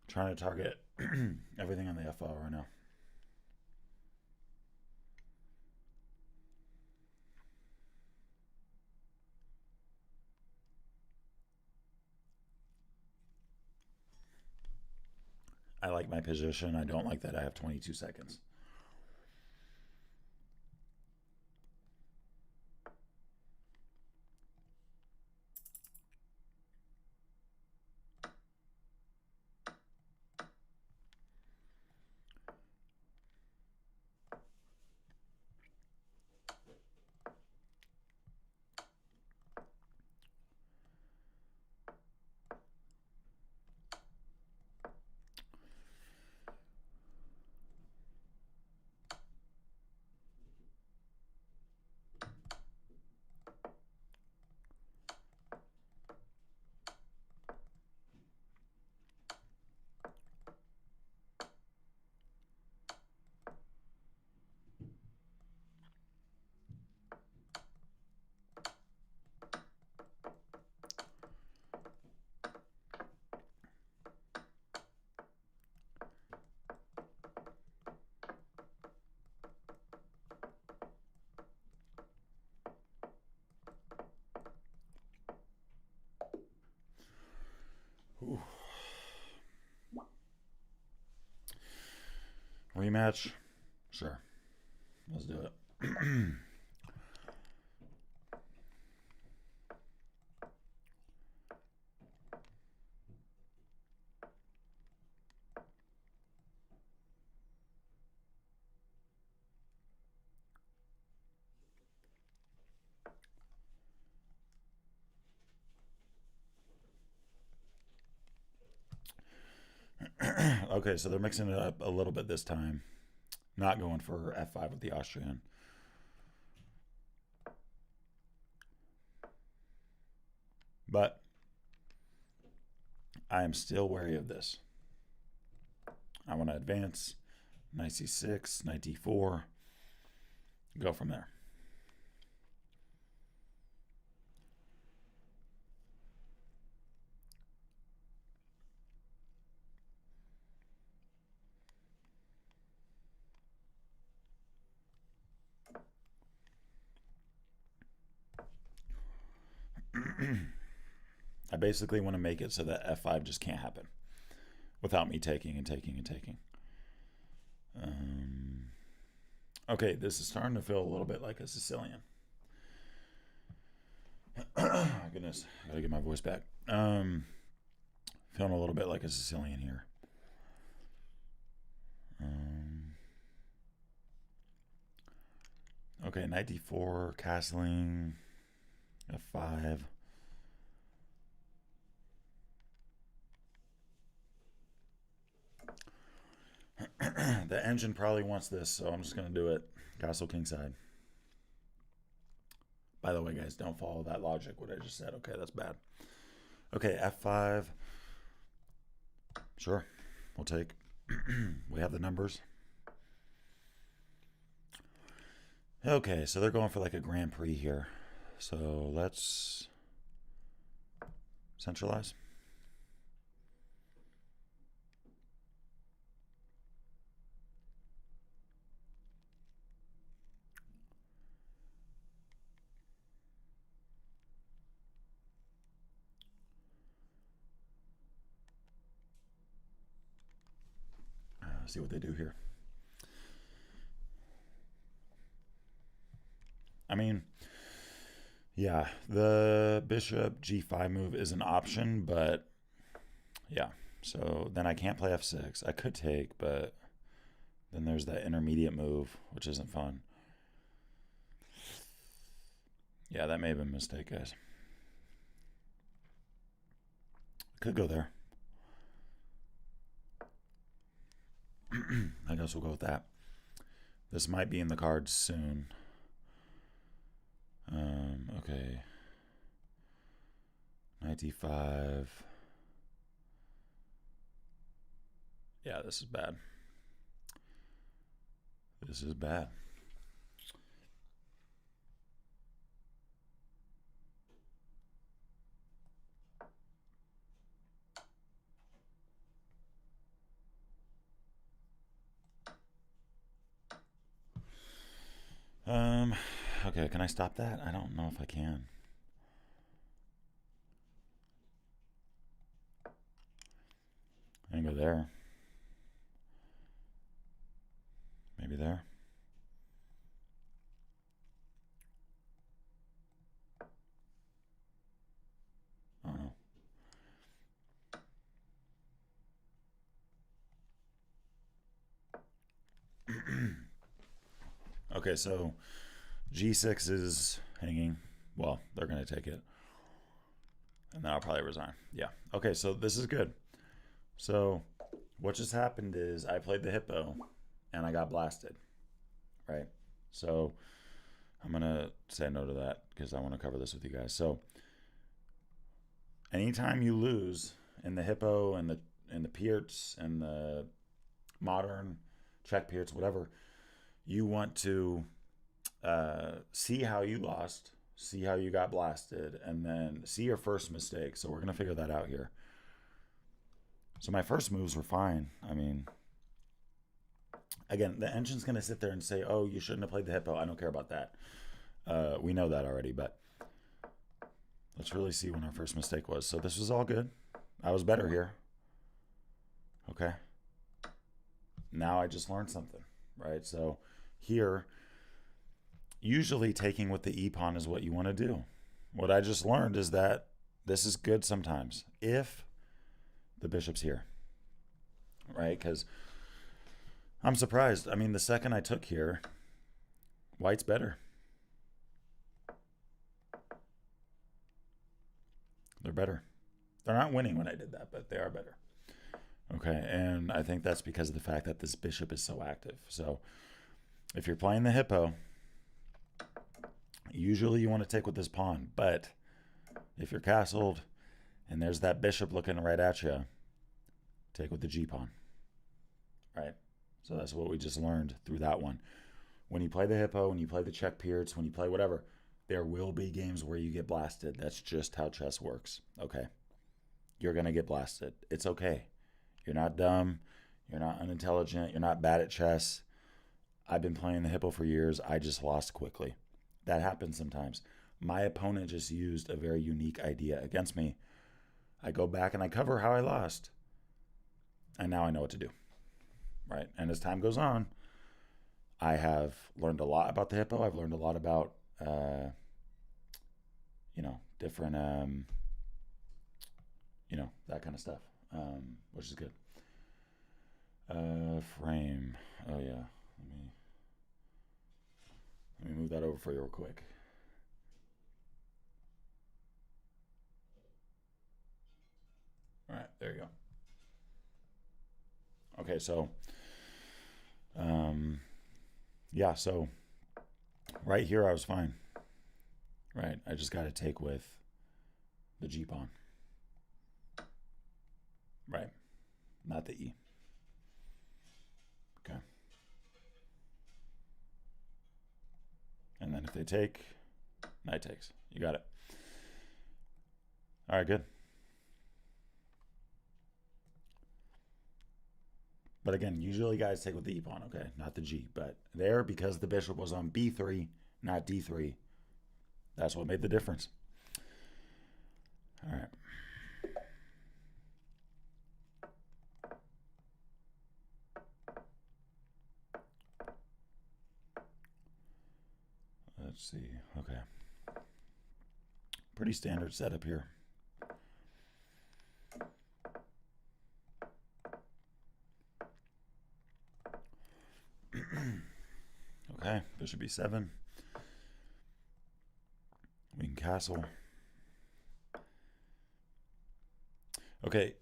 Trying to target everything on the FO right now. I like my position. I don't like that I have 22 seconds. Ooh. Rematch? Sure. Let's do it. Okay, so they're mixing it up a little bit this time. Not going for F5 with the Austrian. But I am still wary of this. I want to advance. Knight c6, knight d4. Go from there. I basically want to make it so that F5 just can't happen without me taking and taking and taking. Okay, this is starting to feel a little bit like a Sicilian. Goodness, I gotta get my voice back. Feeling a little bit like a Sicilian here. Okay, knight d4, castling, f5. The engine probably wants this, so I'm just going to do it. Castle kingside. By the way, guys, don't follow that logic, what I just said. Okay, that's bad. Okay, f5. Sure, we'll take. We have the numbers. Okay, so they're going for like a Grand Prix here. So let's centralize. See what they do here. I mean, yeah, the bishop g5 move is an option, but yeah. So then I can't play f6. I could take, but then there's that intermediate move, which isn't fun. Yeah, that may have been a mistake, guys. Could go there. I guess we'll go with that. This might be in the cards soon. Okay. 95. Yeah, this is bad. This is bad. Okay, can I stop that? I don't know if I can. I can go there. Maybe there. I don't know. Okay, so G6 is hanging. Well, they're going to take it. And then I'll probably resign. Yeah. Okay, so this is good. So what just happened is I played the Hippo and I got blasted. Right? So I'm going to say no to that because I want to cover this with you guys. So anytime you lose in the Hippo and the PIRCs and the modern check PIRCs, whatever, you want to see how you lost, see how you got blasted, and then see your first mistake. So we're going to figure that out here. So my first moves were fine. I mean, again, the engine's going to sit there and say, oh, you shouldn't have played the Hippo. I don't care about that. We know that already, but let's really see when our first mistake was. So this was all good. I was better here. Okay. Now I just learned something, right? So here, usually taking with the e-pawn is what you want to do. What I just learned is that this is good sometimes if the bishop's here, right? Because I'm surprised. I mean, the second I took here, white's better. They're better. They're not winning when I did that, but they are better. Okay, and I think that's because of the fact that this bishop is so active. So if you're playing the Hippo, usually you want to take with this pawn. But if you're castled and there's that bishop looking right at you, take with the g-pawn. Right? So that's what we just learned through that one. When you play the Hippo, when you play the check PIRCs, when you play whatever, there will be games where you get blasted. That's just how chess works. Okay? You're going to get blasted. It's okay. You're not dumb. You're not unintelligent. You're not bad at chess. I've been playing the Hippo for years. I just lost quickly. That happens sometimes. My opponent just used a very unique idea against me. I go back and I cover how I lost. And now I know what to do. Right? And as time goes on, I have learned a lot about the Hippo. I've learned a lot about, different, that kind of stuff, which is good. Frame. Oh, yeah. Let me move that over for you real quick. All right, there you go. Okay, so, yeah, so right here I was fine. Right, I just got to take with the g-pawn. Right, not the e. Okay. And then if they take, knight takes. You got it. All right, good. But again, usually guys take with the e-pawn, okay? Not the g. But there, because the bishop was on b3, not d3, that's what made the difference. All right. Let's see. Okay. Pretty standard setup here. Okay, bishop b7. castle. Okay,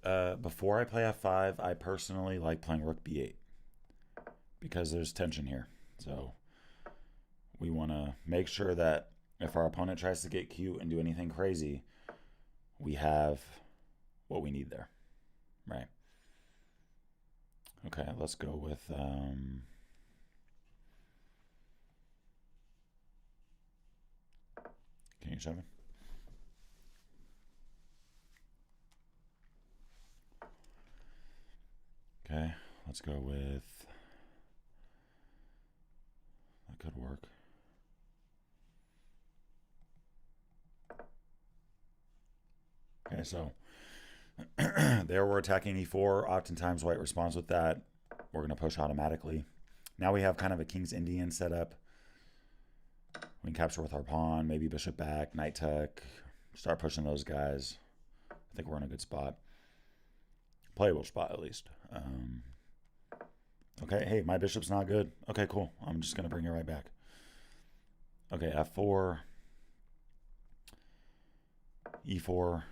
before I play f5, I personally like playing rook b8 because there's tension here. So we want to make sure that if our opponent tries to get cute and do anything crazy, we have what we need there, right? Okay, let's go with king e7. Okay, let's go with, that could work. Okay, so there we're attacking e4. Oftentimes white responds with that. We're going to push automatically. Now we have kind of a King's Indian setup. We can capture with our pawn, maybe bishop back, knight tuck, start pushing those guys. I think we're in a good spot. Playable spot, at least. Okay, hey, my bishop's not good. Okay, cool. I'm just going to bring it right back. Okay, f4, e4.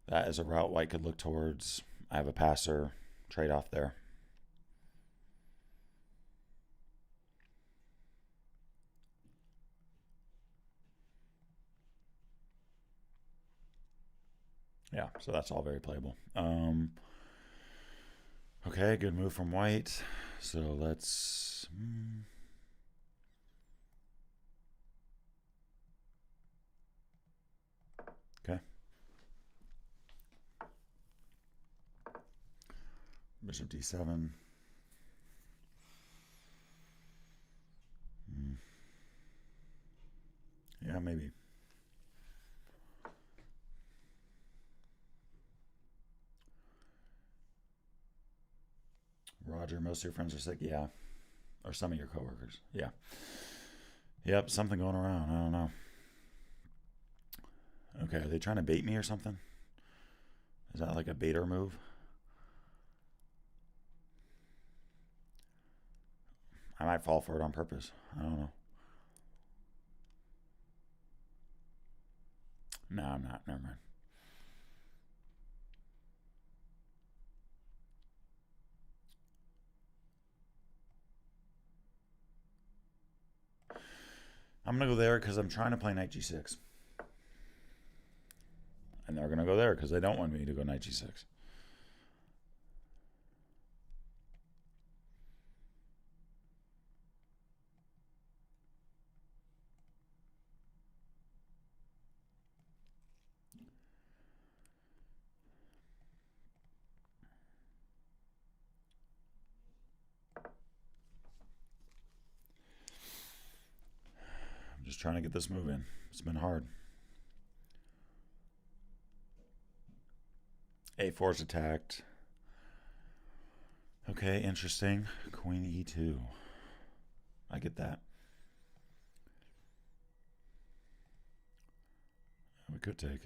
That is a route white could look towards. I have a passer, trade-off there. Yeah, so that's all very playable. Okay, good move from white. So let's... Okay. Bishop d7. Yeah, maybe. Roger, most of your friends are sick. Yeah. Or some of your coworkers. Yeah. Yep, something going around. I don't know. Okay, are they trying to bait me or something? Is that like a baiter move? I might fall for it on purpose. I don't know. No, I'm not. Never mind. I'm going to go there because I'm trying to play knight g6. And they're going to go there because they don't want me to go knight g6. I'm just trying to get this move in. It's been hard. a4 is attacked. Okay, interesting. Queen e2. I get that. We could take.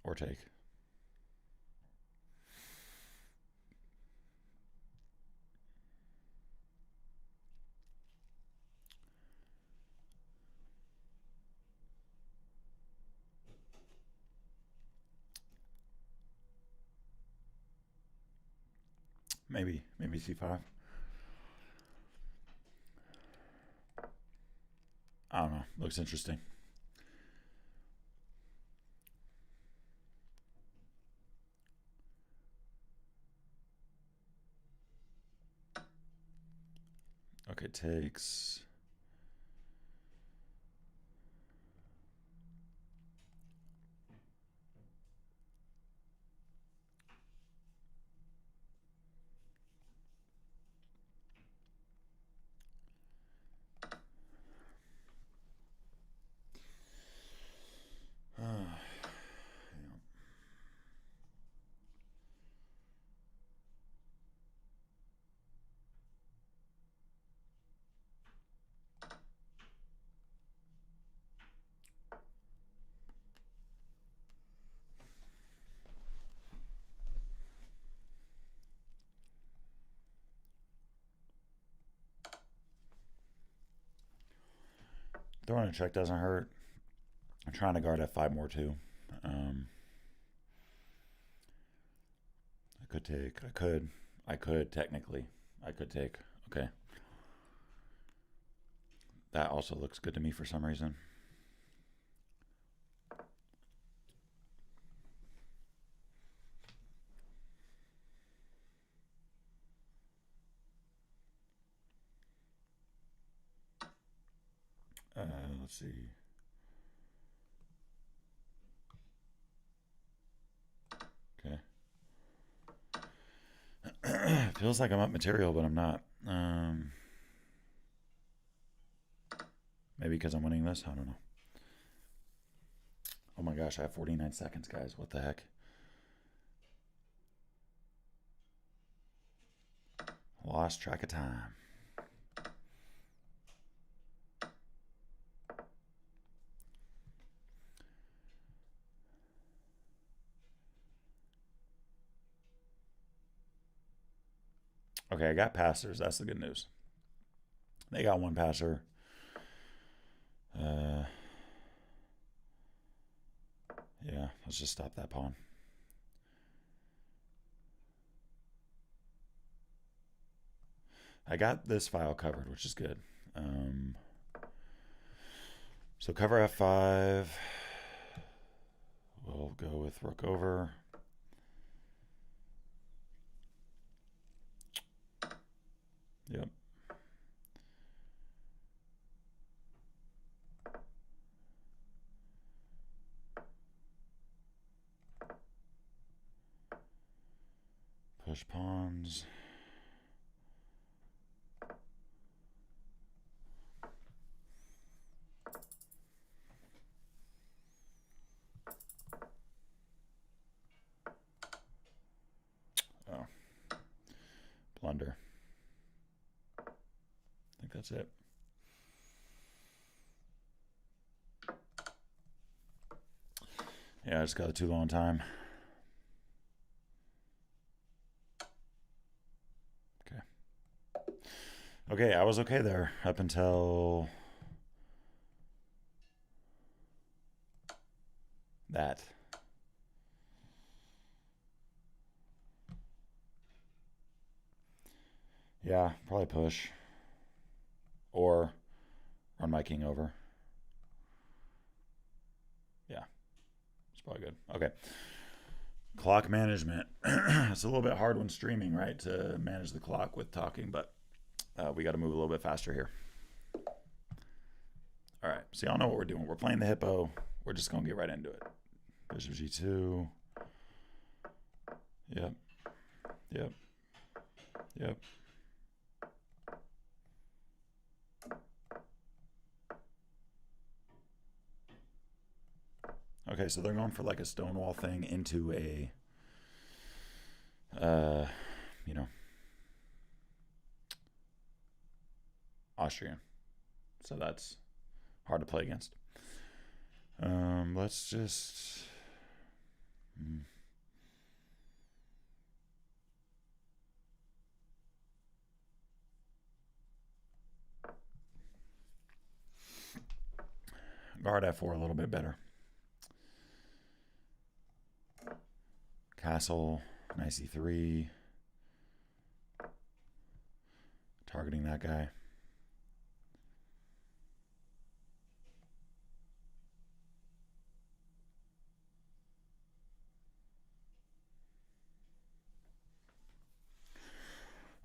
Or take. Maybe c5. I don't know. Looks interesting. Okay, takes. Throwing a check doesn't hurt. I'm trying to guard F5 more too. I could take. I could technically. I could take. Okay. That also looks good to me for some reason. Let's see. Okay. Feels like I'm up material, but I'm not. Maybe because I'm winning this? I don't know. Oh my gosh, I have 49 seconds, guys. What the heck? Lost track of time. Okay, I got passers. That's the good news. They got one passer. Yeah, let's just stop that pawn. I got this file covered, which is good. So cover F5. We'll go with rook over. Yep. Push pawns. Oh. Blunder. I think that's it. Yeah, I just got too long time. Okay, I was okay there up until that. Yeah, probably push. Or run my king over. Yeah, it's probably good. Okay. Clock management. It's a little bit hard when streaming, right, to manage the clock with talking, but we got to move a little bit faster here. All right, so y'all know what we're doing. We're playing the hippo. We're just going to get right into it. Bishop G2. Yep. Yep. Yep. Okay, so they're going for like a stonewall thing into a, you know, Austrian. So that's hard to play against. Let's just... guard F4 a little bit better. Castle, nice E3. Targeting that guy.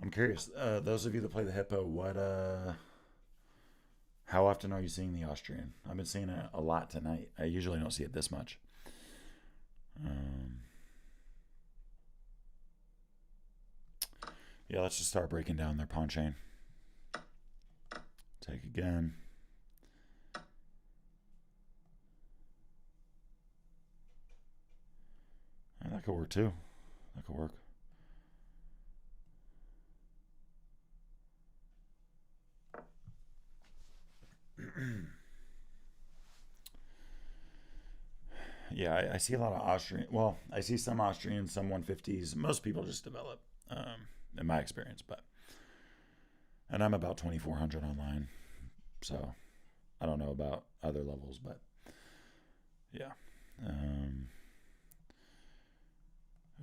I'm curious, those of you that play the hippo, how often are you seeing the Austrian? I've been seeing it a lot tonight. I usually don't see it this much. Yeah, let's just start breaking down their pawn chain. Take again. And that could work too. That could work. Yeah, I see a lot of Austrian. Well, I see some Austrians, some 150s. Most people just develop, in my experience. And I'm about 2,400 online, so I don't know about other levels, but yeah.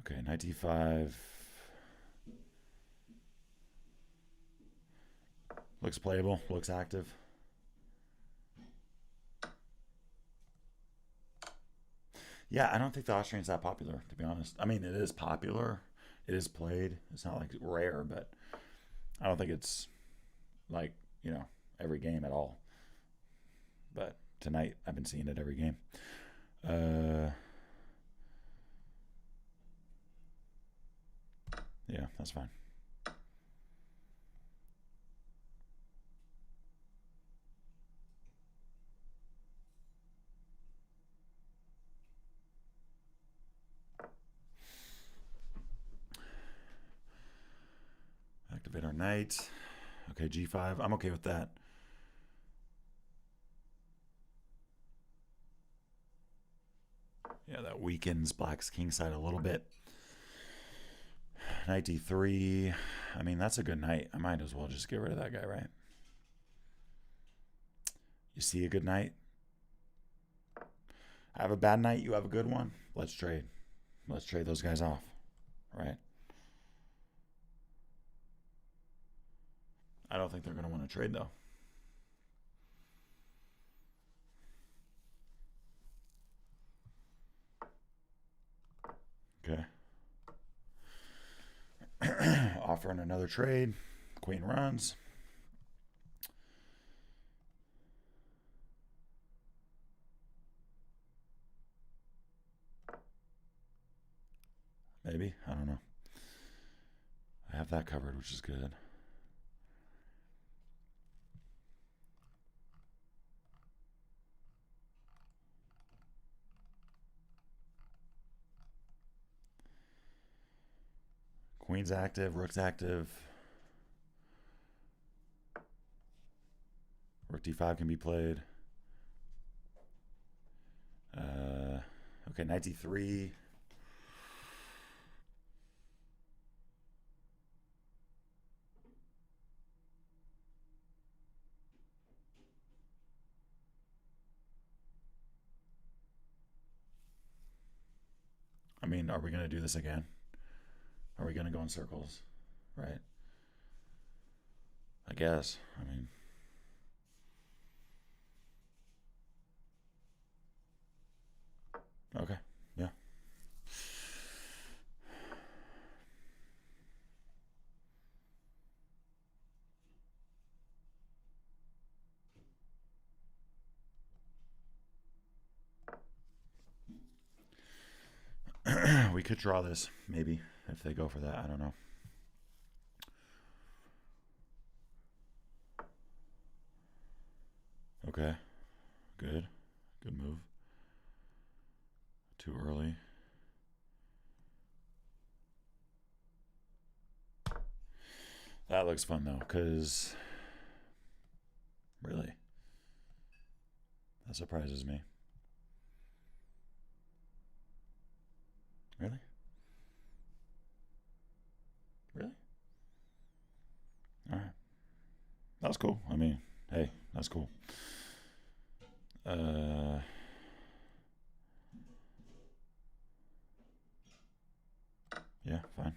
Okay, knight d5. Looks playable, looks active. Yeah, I don't think the Austrian's that popular, to be honest. I mean, it is popular. It is played. It's not like rare, but I don't think it's like, you know, every game at all. But tonight, I've been seeing it every game. Yeah, that's fine. Activate our knight. Okay, g5. I'm okay with that. Yeah, that weakens black's king side a little bit. Knight d3. I mean, that's a good knight. I might as well just get rid of that guy, right? You see a good knight? I have a bad knight. You have a good one. Let's trade. Let's trade those guys off, right? I don't think they're going to want to trade, though. Okay. Offering another trade. Queen runs. Maybe. I don't know. I have that covered, which is good. Queen's active. Rook's active. Rook d5 can be played. Okay, knight d3. I mean, are we going to do this again? Are we going to go in circles? Right? I guess. I mean... Okay, yeah. We could draw this, maybe, if they go for that. I don't know. Okay, good. Good move. Too early. That looks fun, though, because... Really? That surprises me. Really? Really? All right. That was cool. I mean, hey, that's cool. Yeah, fine.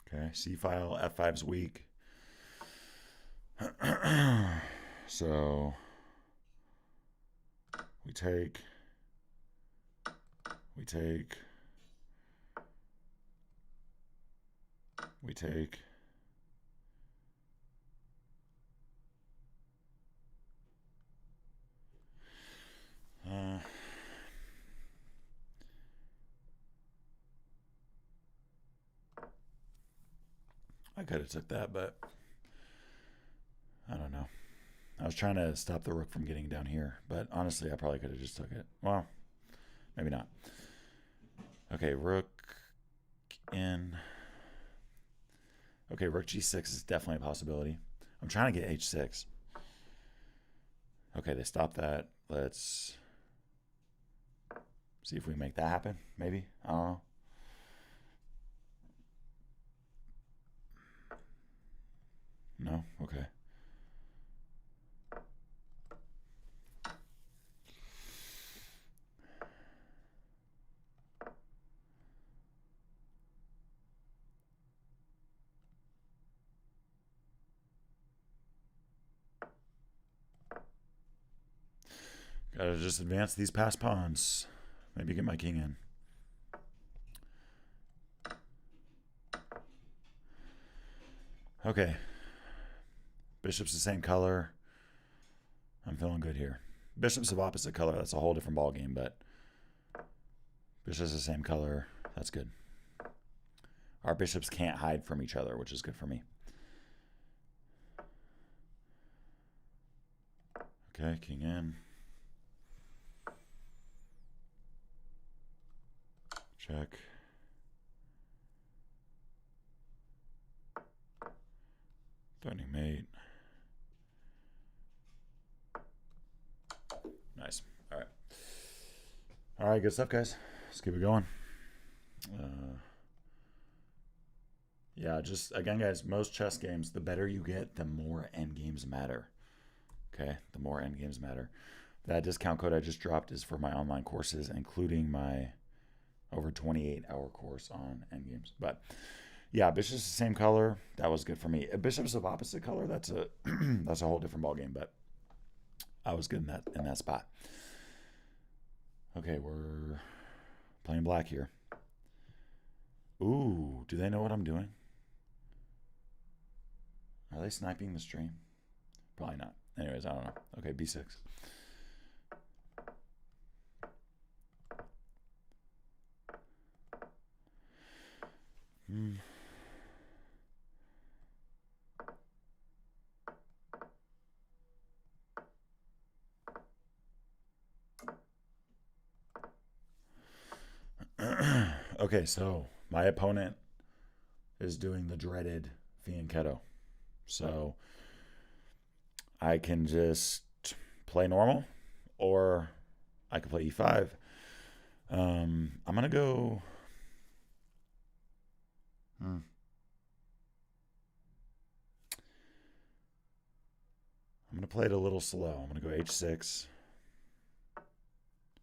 Okay, C file, F5's weak. So we take. I could have took that, but I don't know. I was trying to stop the rook from getting down here, but honestly, I probably could have just took it. Well, maybe not. Okay, rook in. Okay, rook g6 is definitely a possibility. I'm trying to get h6. Okay, they stopped that. Let's see if we make that happen. Maybe. I don't know. No? Okay. Gotta just advance these past pawns. Maybe get my king in. Okay. Bishop's the same color. I'm feeling good here. Bishop's of opposite color. That's a whole different ballgame, but bishop's the same color. That's good. Our bishops can't hide from each other, which is good for me. Okay, king in. Check. Threatening mate. Nice. All right. All right, good stuff, guys. Let's keep it going. Yeah, just, again, guys, most chess games, the better you get, the more end games matter. Okay, the more end games matter. That discount code I just dropped is for my online courses, including my over 28-hour course on end games. But yeah, bishop's the same color. That was good for me. Bishop's of opposite color. That's a that's a whole different ball game. But I was good in that spot. Okay, we're playing black here. Ooh, do they know what I'm doing? Are they sniping the stream? Probably not. Anyways, I don't know. Okay, b6. Okay, so my opponent is doing the dreaded fianchetto. So I can just play normal, or I can play e5. I'm going to go... I'm going to play it a little slow. I'm going to go h6.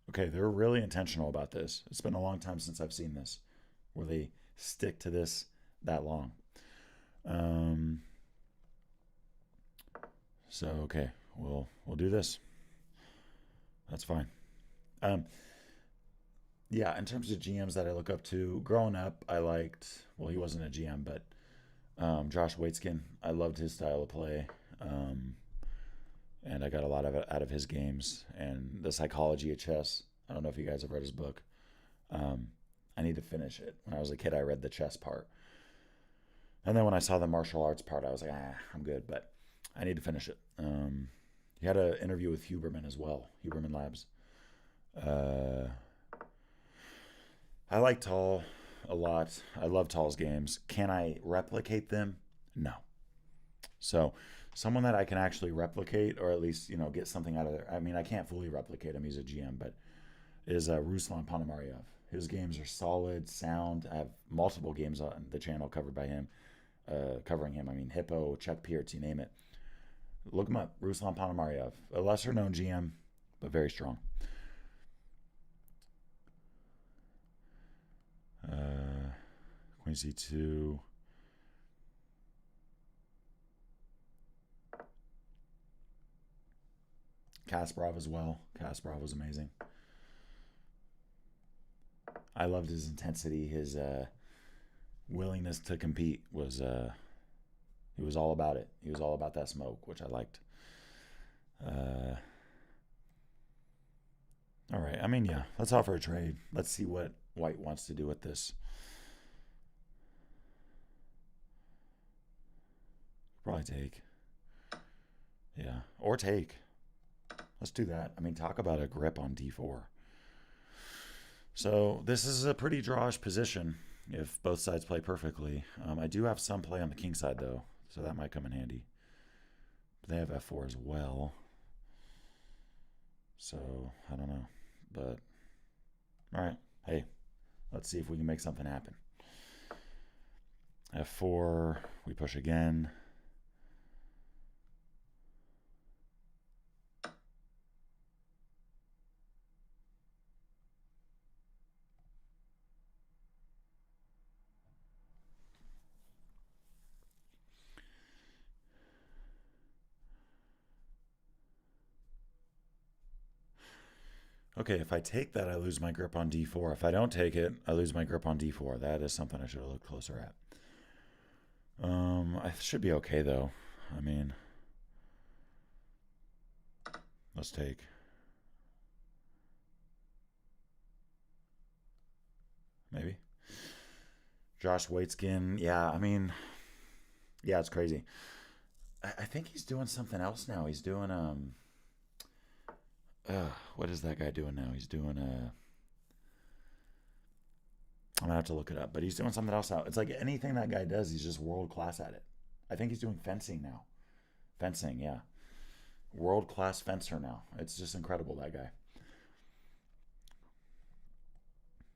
Okay, they're really intentional about this. It's been a long time since I've seen this, where they stick to this that long. So, okay, we'll do this. That's fine. Yeah, in terms of GMs that I look up to, growing up, I liked, well, he wasn't a GM, but Josh Waitzkin. I loved his style of play. And I got a lot of it out of his games and the psychology of chess. I don't know if you guys have read his book. I need to finish it. When I was a kid, I read the chess part. And then when I saw the martial arts part, I was like, I'm good, but I need to finish it. He had an interview with Huberman as well, Huberman Labs. I like Tal a lot. I love Tal's games. Can I replicate them? No. So someone that I can actually replicate, or at least, get something out of there. I mean, I can't fully replicate him. He's a GM, but is Ruslan Ponomarev. His games are solid, sound. I have multiple games on the channel covered by him, covering him. I mean, Hippo, Czech PIRC, you name it. Look him up, Ruslan Ponomarev. A lesser-known GM, but very strong. Queen C2. Kasparov as well. Kasparov was amazing. I loved his intensity, his willingness to compete was he was all about it. He was all about that smoke, which I liked. All right. I mean, yeah, let's offer a trade. Let's see what White wants to do with this. Probably take. Yeah, or take. Let's do that. I mean, talk about a grip on d4. So this is a pretty drawish position if both sides play perfectly. I do have some play on the king side, though, so that might come in handy. But they have f4 as well. So, I don't know. But, all right. Hey, let's see if we can make something happen. f4, we push again. Okay, if I take that, I lose my grip on d4. If I don't take it, I lose my grip on d4. That is something I should have looked closer at. I should be okay, though. I mean, let's take. Maybe. Josh Waitskin. Yeah, I mean, yeah, it's crazy. I think he's doing something else now. He's doing, what is that guy doing now? He's doing, I'm gonna have to look it up, but he's doing something else now. It's like anything that guy does, he's just world class at it. I think he's doing fencing now. Fencing, yeah. World class fencer now. It's just incredible, that guy.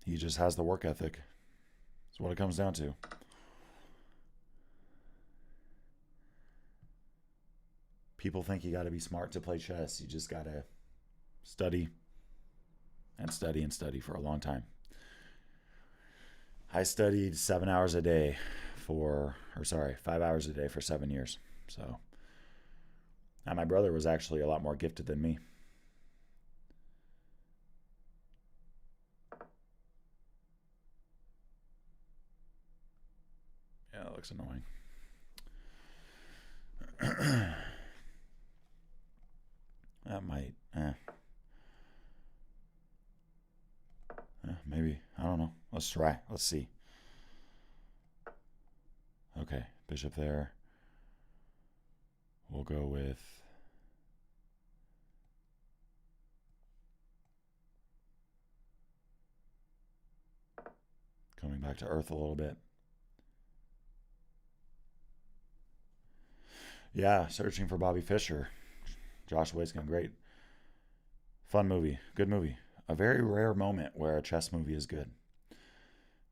He just has the work ethic. That's what it comes down to. People think you got to be smart to play chess. You just got to study and study and study for a long time. I studied 7 hours a day for, 5 hours a day for 7 years. So, and my brother was actually a lot more gifted than me. Yeah, that looks annoying. That might, maybe. I don't know. Let's try. Let's see. Okay, bishop there. We'll go with coming back to earth a little bit. Yeah, Searching for Bobby Fischer. Josh Waitskin, great. Fun movie. Good movie. A very rare moment where a chess movie is good.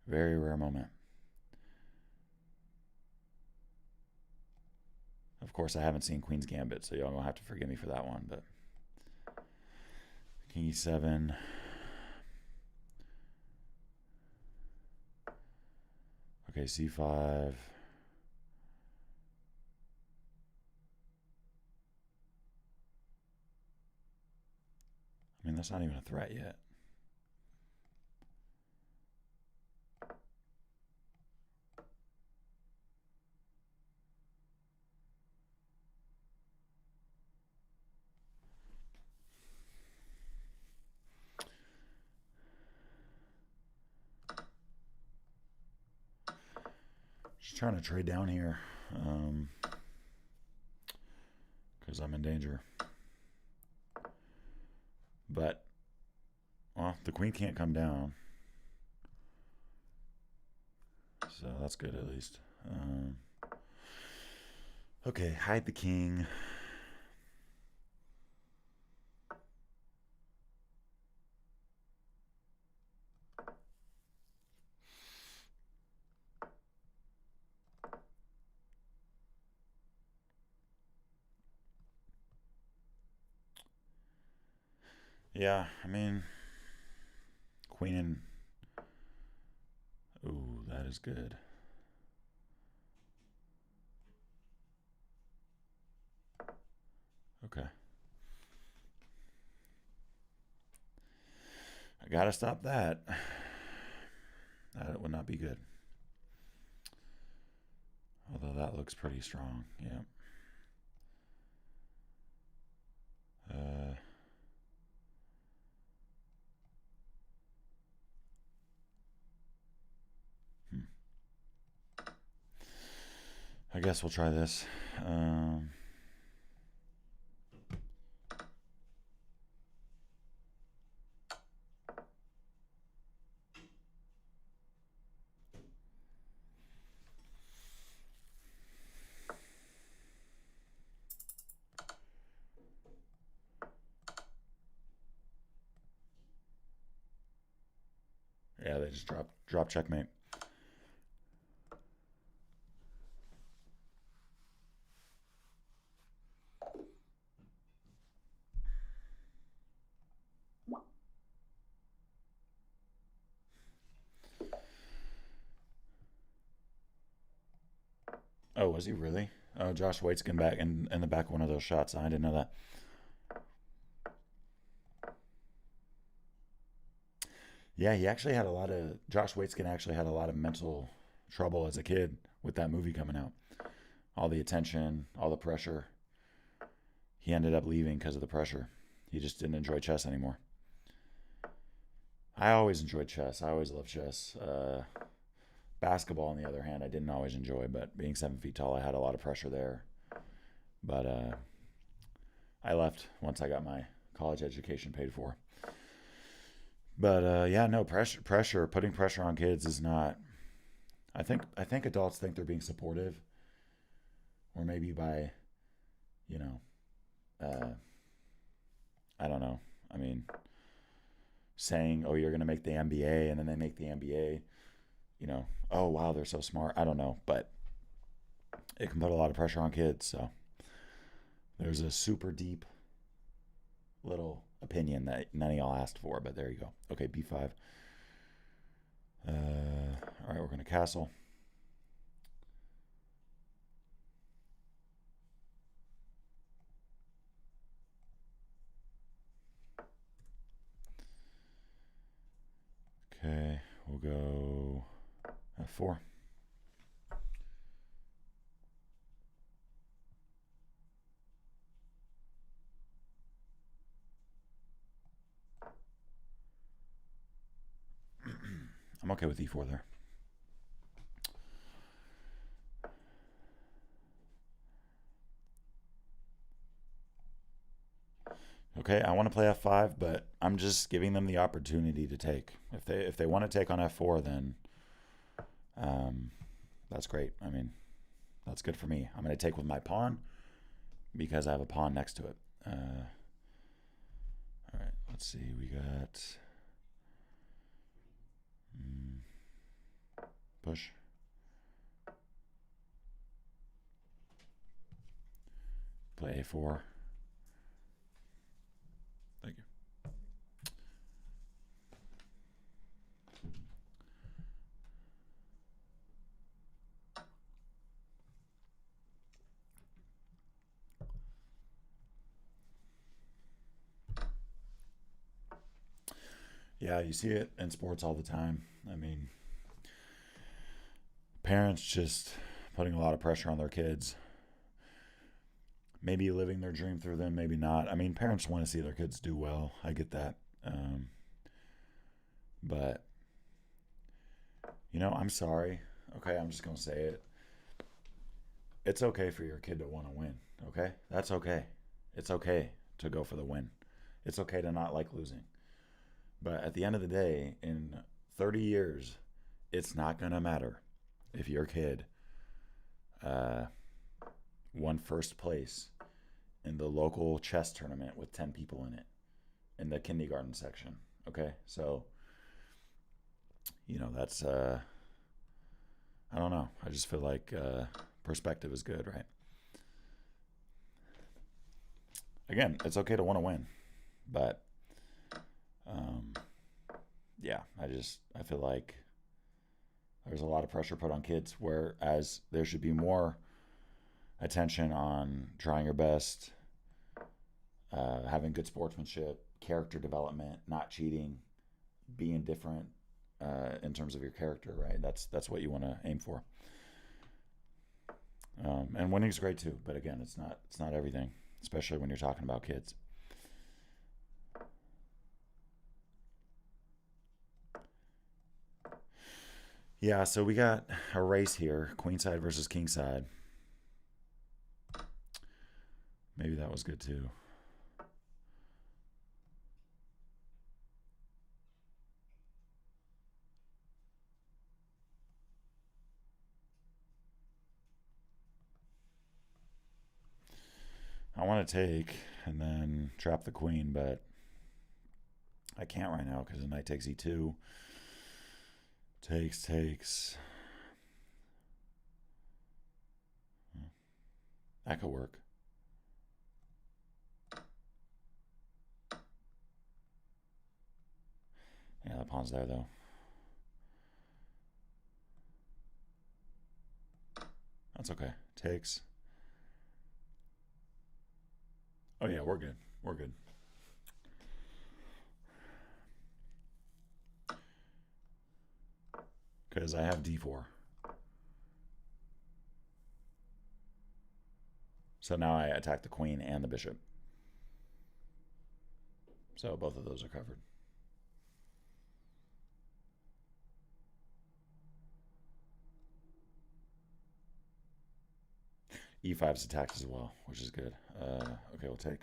Very rare moment. Of course, I haven't seen Queen's Gambit, so y'all gonna have to forgive me for that one. But King E7. Okay, C5. I mean, that's not even a threat yet. Just trying to trade down here because I'm in danger. But, well, the queen can't come down. So that's good at least. Okay, hide the king. Yeah, I mean, queen and... Ooh, that is good. Okay. I gotta stop that. That would not be good. Although that looks pretty strong. Yeah. I guess we'll try this. Yeah, they just drop checkmate. Oh, was he really? Oh, Josh Waitskin back in the back one of those shots. I didn't know that. Yeah, he actually had a lot of Josh Waitzkin actually had a lot of mental trouble as a kid with that movie coming out. All the attention, all the pressure. He ended up leaving because of the pressure. He just didn't enjoy chess anymore. I always enjoyed chess. I always loved chess. Basketball, on the other hand, I didn't always enjoy, but being 7 feet tall, I had a lot of pressure there. But I left once I got my college education paid for. But yeah, no pressure. Putting pressure on kids is not. I think adults think they're being supportive, or maybe by, you know, I don't know. I mean, saying, "Oh, you're gonna make the NBA," and then they make the NBA. Oh wow, they're so smart. I don't know, but it can put a lot of pressure on kids. So there's a super deep little opinion that none of y'all asked for, but there you go. Okay, b5. All right, we're gonna castle. Okay, we'll go f4. I'm okay with e4 there. Okay, I want to play f5, but I'm just giving them the opportunity to take. If they want to take on f4, then that's great. I mean, that's good for me. I'm going to take with my pawn because I have a pawn next to it. All right, let's see. We got push. Play a4. Thank you. Yeah, you see it in sports all the time. I mean, parents just putting a lot of pressure on their kids. Maybe living their dream through them, maybe not. I mean, parents want to see their kids do well. I get that. But, I'm sorry. Okay, I'm just going to say it. It's okay for your kid to want to win. Okay? That's okay. It's okay to go for the win. It's okay to not like losing. But at the end of the day, in 30 years, it's not going to matter if your kid won first place in the local chess tournament with 10 people in it in the kindergarten section. Okay? So, that's, I don't know. I just feel like perspective is good, right? Again, it's okay to want to win. But, yeah, I feel like there's a lot of pressure put on kids, whereas there should be more attention on trying your best, having good sportsmanship, character development, not cheating, being different in terms of your character, right? That's what you want to aim for. And winning's great too, but again, it's not everything, especially when you're talking about kids. Yeah, so we got a race here, queenside versus kingside. Maybe that was good too. I want to take and then trap the queen, but I can't right now because the knight takes e2. Takes. That could work. Yeah, the pawn's there though. That's okay. Takes. Oh yeah, we're good. We're good. because I have d4. So now I attack the queen and the bishop. So both of those are covered. E5's attacked as well, which is good. Okay, we'll take.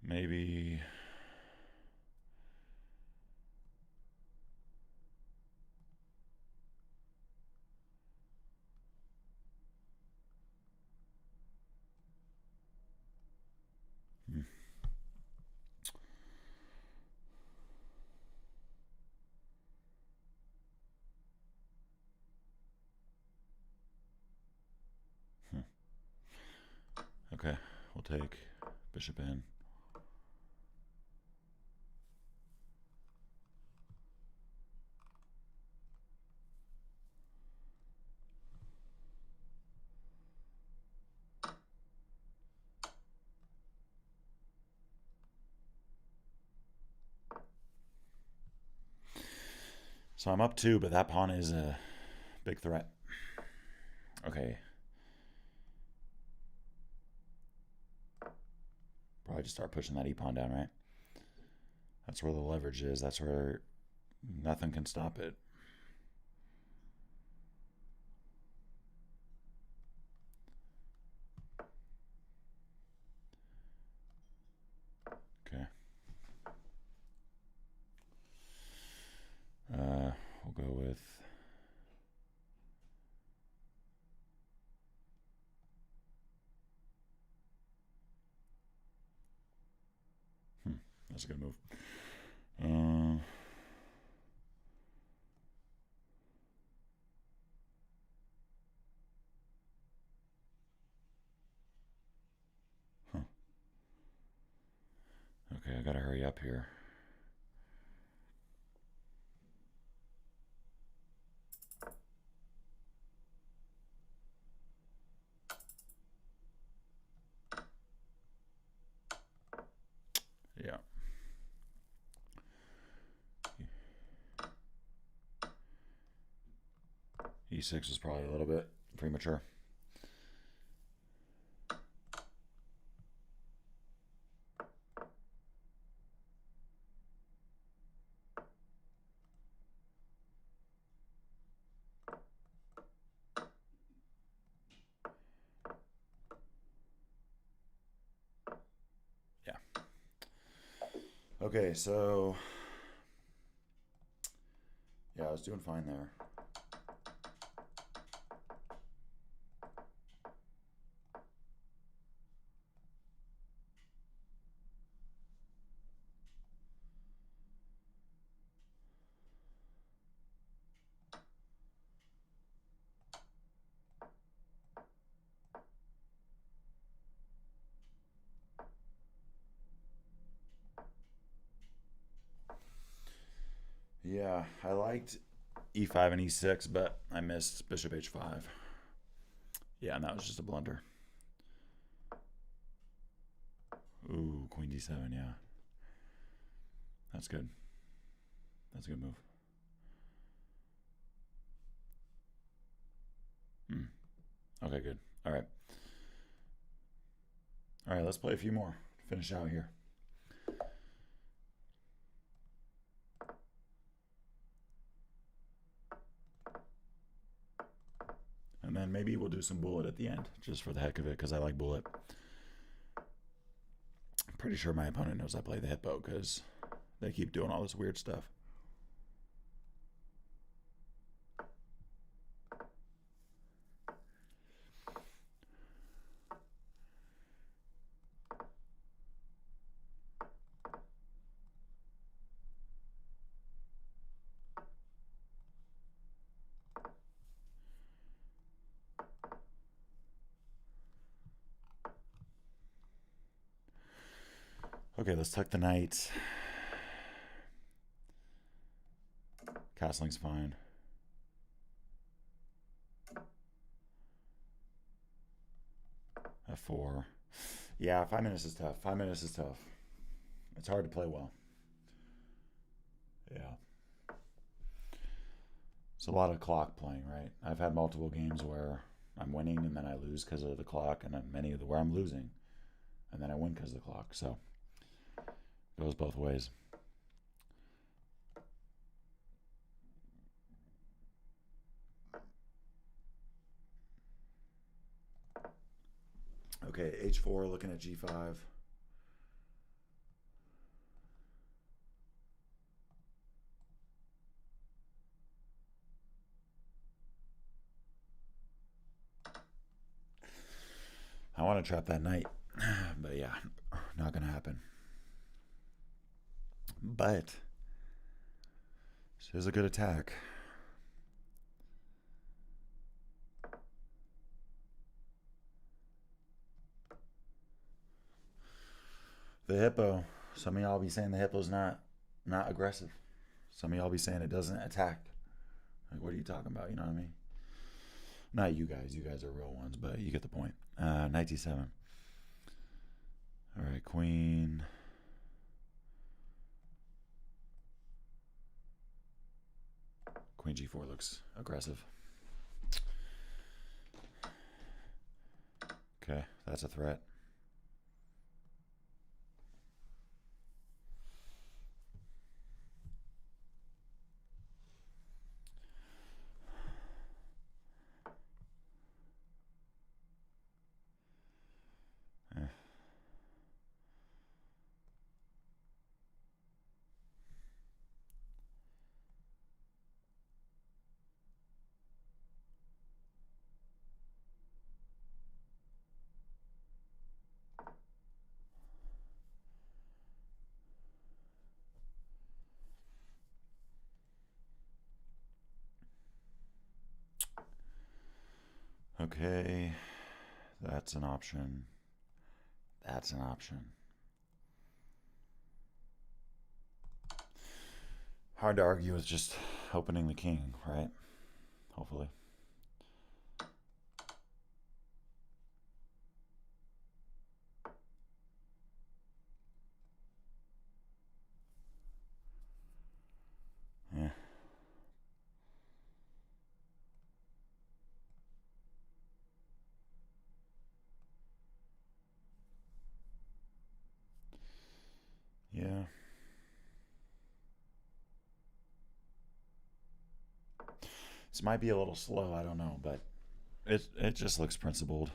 Maybe. Okay, we'll take bishop in. So I'm up 2, but that pawn is a big threat. Okay. Probably just start pushing that e-pawn down, right? That's where the leverage is. That's where nothing can stop it. Okay. We'll go with... That's a good move. Okay, I gotta hurry up here. Yeah. E6 is probably a little bit premature. Yeah. Okay, so... Yeah, I was doing fine there. Yeah, I liked e5 and e6, but I missed bishop h5. Yeah, and that was just a blunder. Ooh, queen d7, yeah. That's good. That's a good move. Okay, good. All right. All right, let's play a few more to finish out here. And then maybe we'll do some bullet at the end, just for the heck of it, because I like bullet. I'm pretty sure my opponent knows I play the Hippo, because they keep doing all this weird stuff. Okay, let's tuck the knight. Castling's fine. F4. Yeah, 5 minutes is tough. 5 minutes is tough. It's hard to play well. Yeah. It's a lot of clock playing, right? I've had multiple games where I'm winning and then I lose because of the clock, and then many of the where I'm losing and then I win because of the clock. So it goes both ways. Okay, H4 looking at G5. I want to trap that knight, but yeah, not going to happen. But this is a good attack. The hippo. Some of y'all be saying the hippo's not aggressive. Some of y'all be saying it doesn't attack. Like, what are you talking about? You know what I mean? Not you guys. You guys are real ones, but you get the point. Knight d7. All right, queen. Queen g4 looks aggressive. Okay, that's a threat. Okay, that's an option. That's an option. Hard to argue with just opening the king, right? Hopefully. Yeah. Yeah. This might be a little slow, I don't know, but it just looks principled.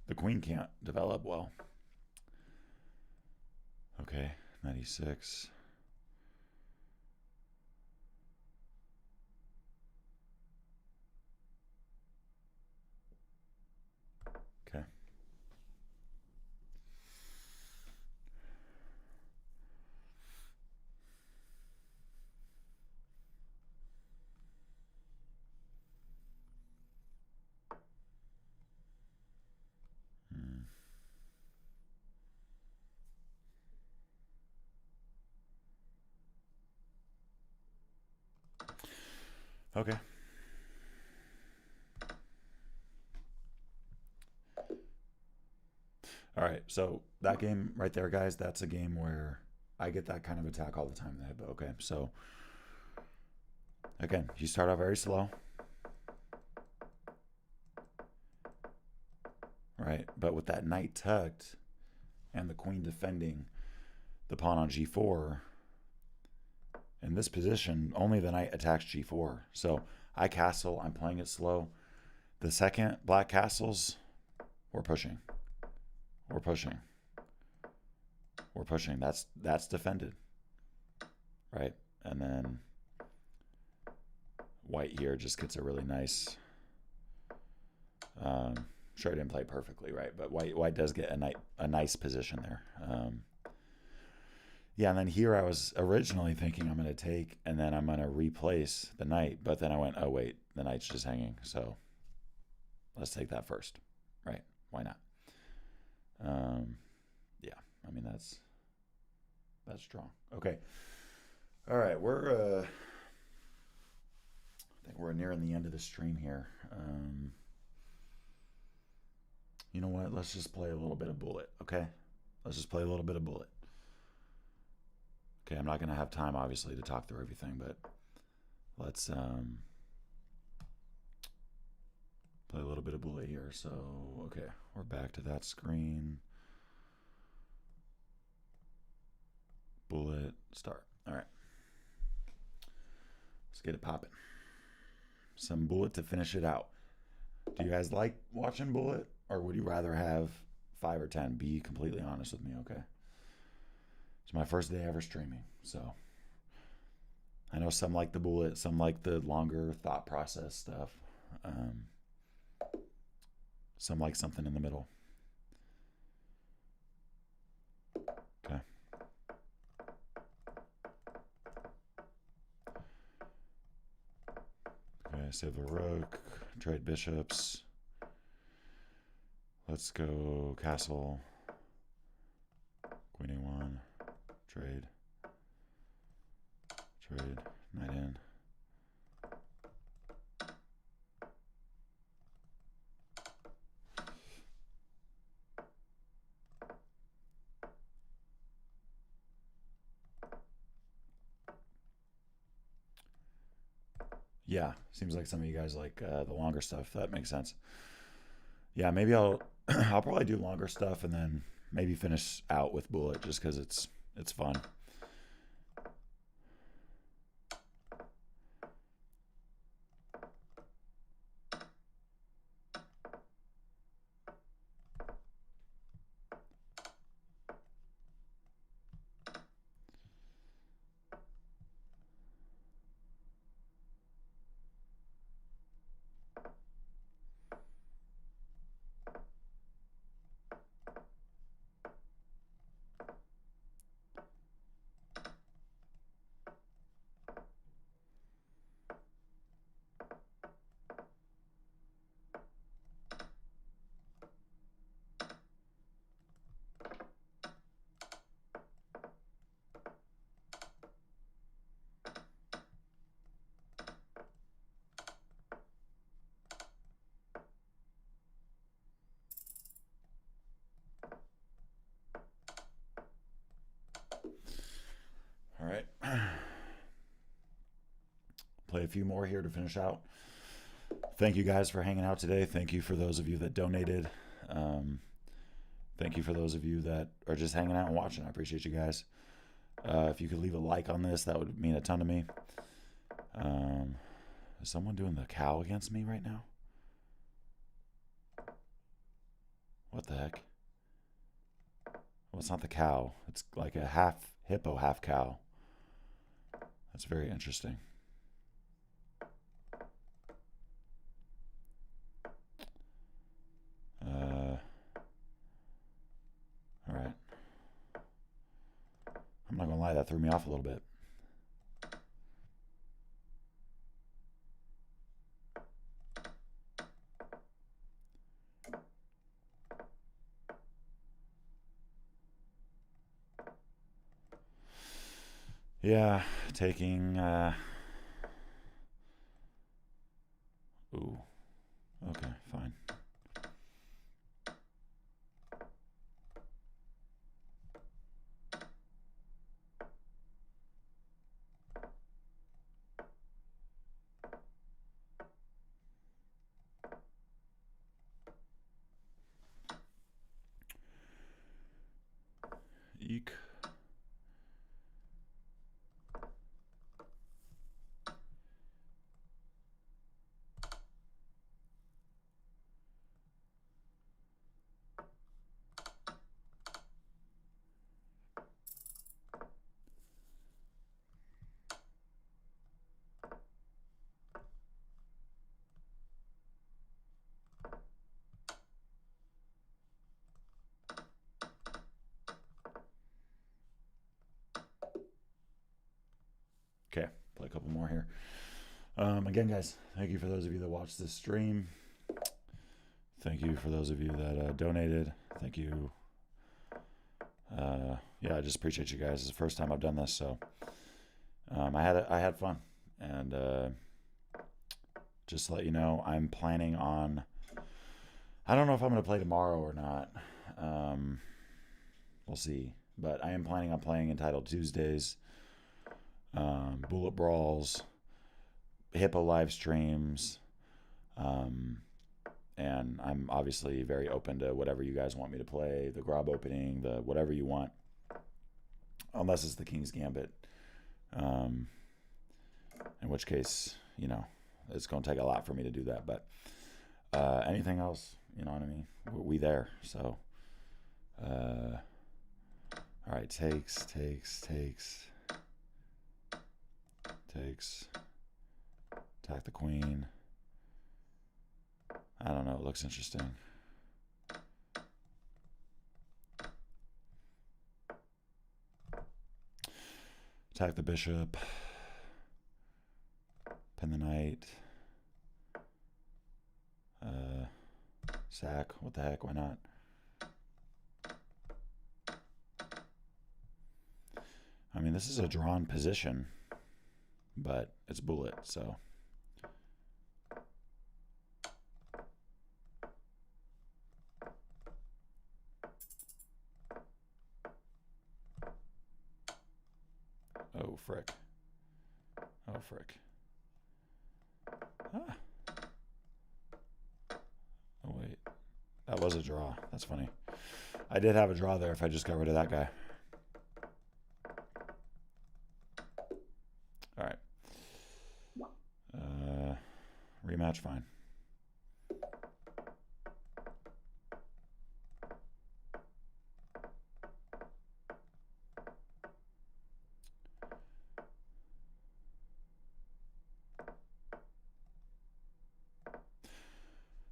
The queen can't develop well. Okay, 96. Okay. Okay. All right. So that game right there, guys, that's a game where I get that kind of attack all the time in the hippo. Okay. So again, you start off very slow. Right. But with that knight tucked and the queen defending the pawn on g4, in this position, only the knight attacks g4. So I castle, I'm playing it slow. The second black castles, we're pushing. We're pushing. We're pushing. That's defended. Right? And then white here just gets a really nice sure I didn't play perfectly, right? But white does get a nice position there. Yeah, and then here I was originally thinking I'm going to take and then I'm going to replace the knight, but then I went, oh wait, the knight's just hanging, so let's take that first, right? Why not? Yeah, I mean that's strong. Okay, all right, I think we're nearing the end of the stream here. You know what? Let's just play a little bit of bullet, okay? Let's just play a little bit of bullet. Okay, I'm not going to have time, obviously, to talk through everything, but let's play a little bit of bullet here. So, okay, we're back to that screen. Bullet, start. All right. Let's get it popping. Some bullet to finish it out. Do you guys like watching bullet, or would you rather have 5 or 10? Be completely honest with me, okay? It's my first day ever streaming, so I know some like the bullet, some like the longer thought process stuff. Some like something in the middle. Okay. Okay, save the rook, trade bishops. Let's go castle. Queen a1. Trade. Trade. Knight in. Yeah, seems like some of you guys like the longer stuff. That makes sense. Yeah, maybe I'll I'll probably do longer stuff and then maybe finish out with bullet just because it's fun. All right. Play a few more here to finish out. Thank you guys for hanging out today. Thank you for those of you that donated. Thank you for those of you that are just hanging out and watching. I appreciate you guys. If you could leave a like on this, that would mean a ton to me. Is someone doing the cow against me right now? What the heck? Well, it's not the cow. It's like a half hippo, half cow. That's very interesting. All right. I'm not gonna lie, that threw me off a little bit. Yeah, taking ooh. Okay, fine. Eek. Okay, play a couple more here. Again, guys, thank you for those of you that watched this stream. Thank you for those of you that donated. Thank you. Yeah, I just appreciate you guys. It's the first time I've done this, so I had fun, and just to let you know, I'm planning on I don't know if I'm going to play tomorrow or not. We'll see. But I am planning on playing Entitled Tuesdays, Bullet Brawls, Hippo live streams, and I'm obviously very open to whatever you guys want me to play, the Grob opening, the whatever you want, unless it's the King's Gambit, in which case, it's going to take a lot for me to do that. But anything else, you know what I mean? We there. So, all right, takes. Attack the queen. I don't know. It looks interesting. Attack the bishop. Pin the knight. Sack. What the heck? Why not? I mean, this is a drawn position, but it's bullet, so. Oh, frick. Oh, frick. Ah. Oh, wait. That was a draw. That's funny. I did have a draw there if I just got rid of that guy. All right. Rematch, fine.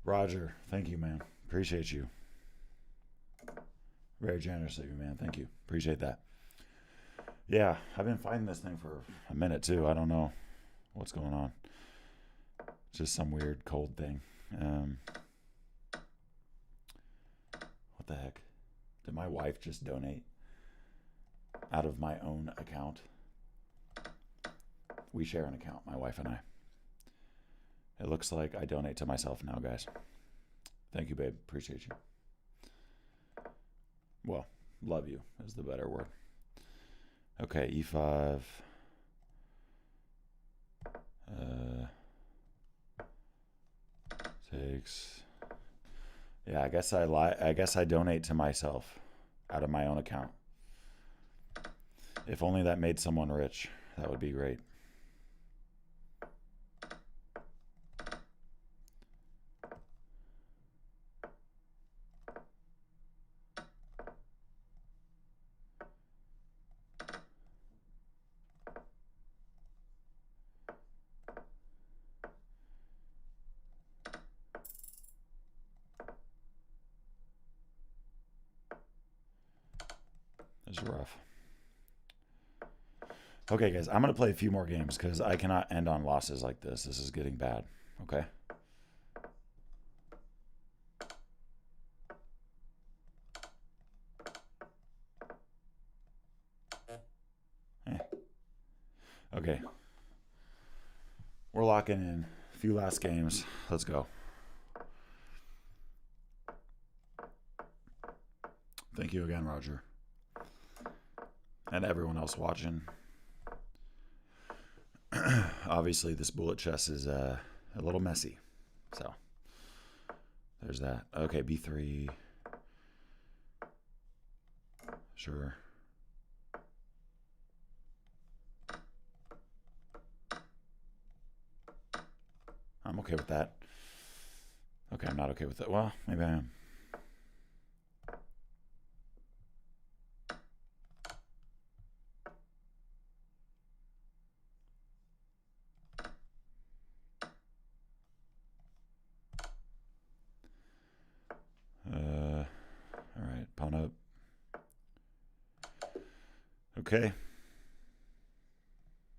Roger, thank you, man. Appreciate you. Very generous of you, man. Thank you. Appreciate that. Yeah, I've been fighting this thing for a minute, too. I don't know what's going on. Just some weird cold thing. What the heck? Did my wife just donate out of my own account? We share an account, my wife and I. It looks like I donate to myself now, guys. Thank you, babe. Appreciate you. Well, love you is the better word. Okay, e5. Takes. Yeah, I guess I guess I donate to myself out of my own account. If only that made someone rich, that would be great. It's rough. Okay, guys, I'm going to play a few more games because I cannot end on losses like this. This is getting bad. Okay? Okay. We're locking in. A few last games. Let's go. Thank you again, Roger. And everyone else watching. Obviously, this bullet chess is a little messy. So, there's that. Okay, B3. Sure. I'm okay with that. Okay, I'm not okay with it. Well, maybe I am. All right, pawn up. Okay.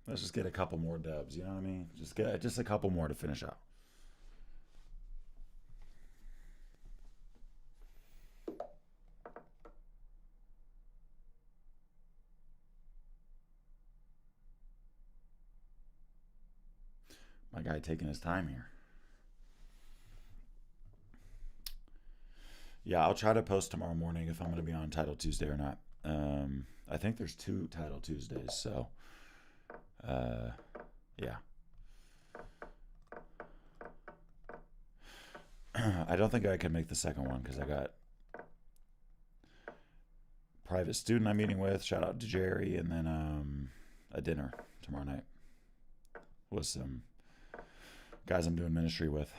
Let's just get a couple more dubs, you know what I mean? Just get just a couple more to finish out. My guy taking his time here. Yeah, I'll try to post tomorrow morning if I'm going to be on Title Tuesday or not. I think there's 2 Title Tuesdays, so yeah. I don't think I can make the second one because I got private student I'm meeting with. Shout out to Jerry, and then a dinner tomorrow night with some guys I'm doing ministry with.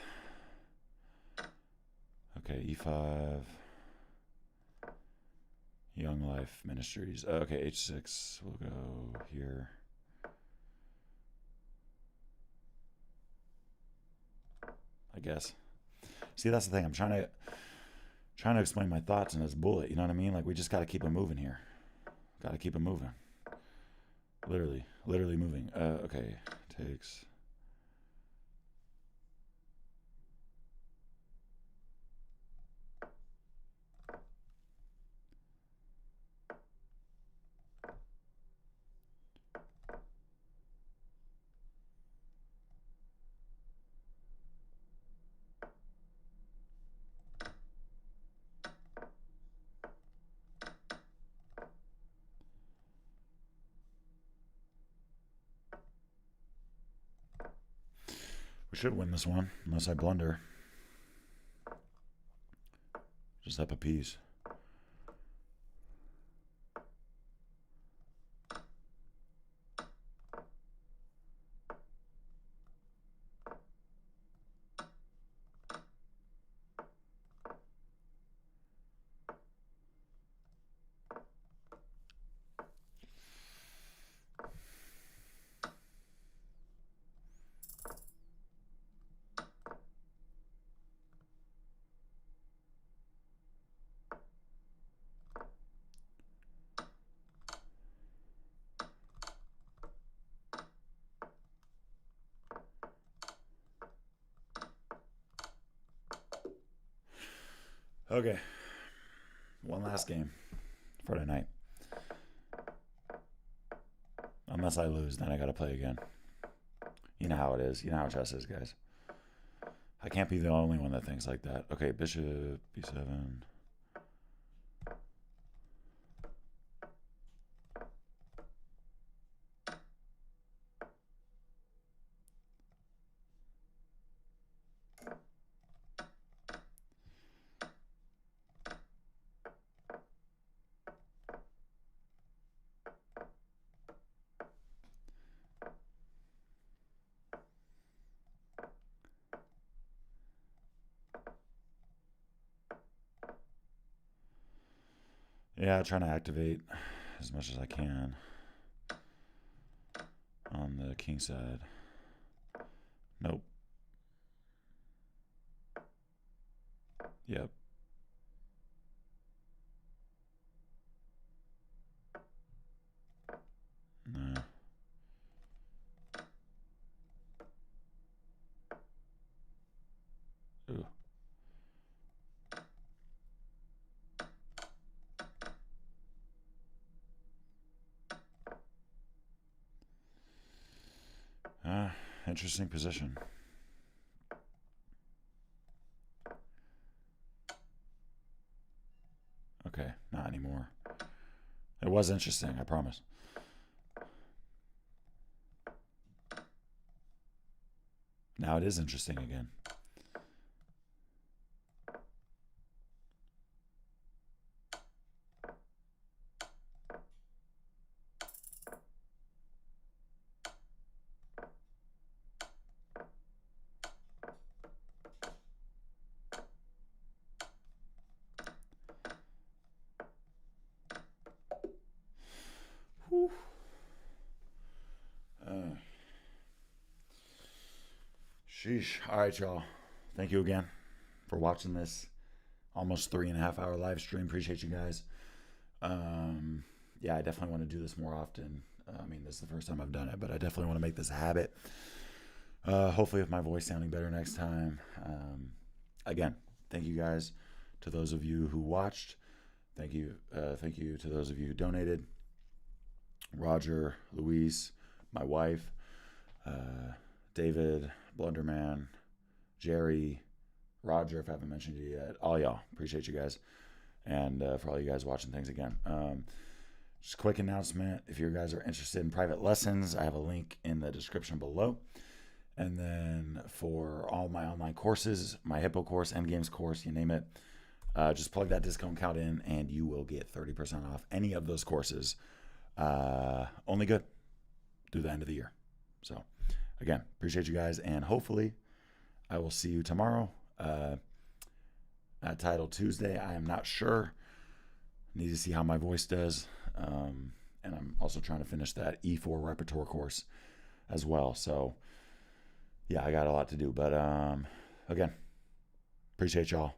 Okay, E5. Young Life Ministries. Okay, H6. We'll go here. I guess. See, that's the thing. I'm trying to explain my thoughts in this bullet. You know what I mean? Like, we just got to keep it moving here. Got to keep it moving. Literally moving. Okay, takes. We should win this one, unless I blunder. Just up a piece. Okay. One last game for tonight. Unless I lose, then I gotta play again. You know how it is. You know how chess is, guys. I can't be the only one that thinks like that. Okay, bishop, b7. Yeah, trying to activate as much as I can on the king side. Nope. Yep. No. Ooh. Interesting position. Okay, not anymore. It was interesting, I promise. Now it is interesting again. Whew. Sheesh. All right, y'all. Thank you again for watching this almost 3.5 hour live stream. Appreciate you guys. Yeah, I definitely want to do this more often. I mean, this is the first time I've done it, but I definitely want to make this a habit. Hopefully with my voice sounding better next time. Again, thank you guys to those of you who watched. Thank you to those of you who donated. Roger, Luis, my wife, David, Blunderman, Jerry, Roger, if I haven't mentioned you yet. All y'all. Appreciate you guys. And for all you guys watching things again. Just a quick announcement. If you guys are interested in private lessons, I have a link in the description below. And then for all my online courses, my Hippo course, Endgames course, you name it, just plug that discount code in and you will get 30% off any of those courses. Only good through the end of the year. So again, appreciate you guys. And hopefully I will see you tomorrow. At Title Tuesday, I am not sure. Need to see how my voice does. And I'm also trying to finish that E4 repertoire course as well. So yeah, I got a lot to do, but again, appreciate y'all.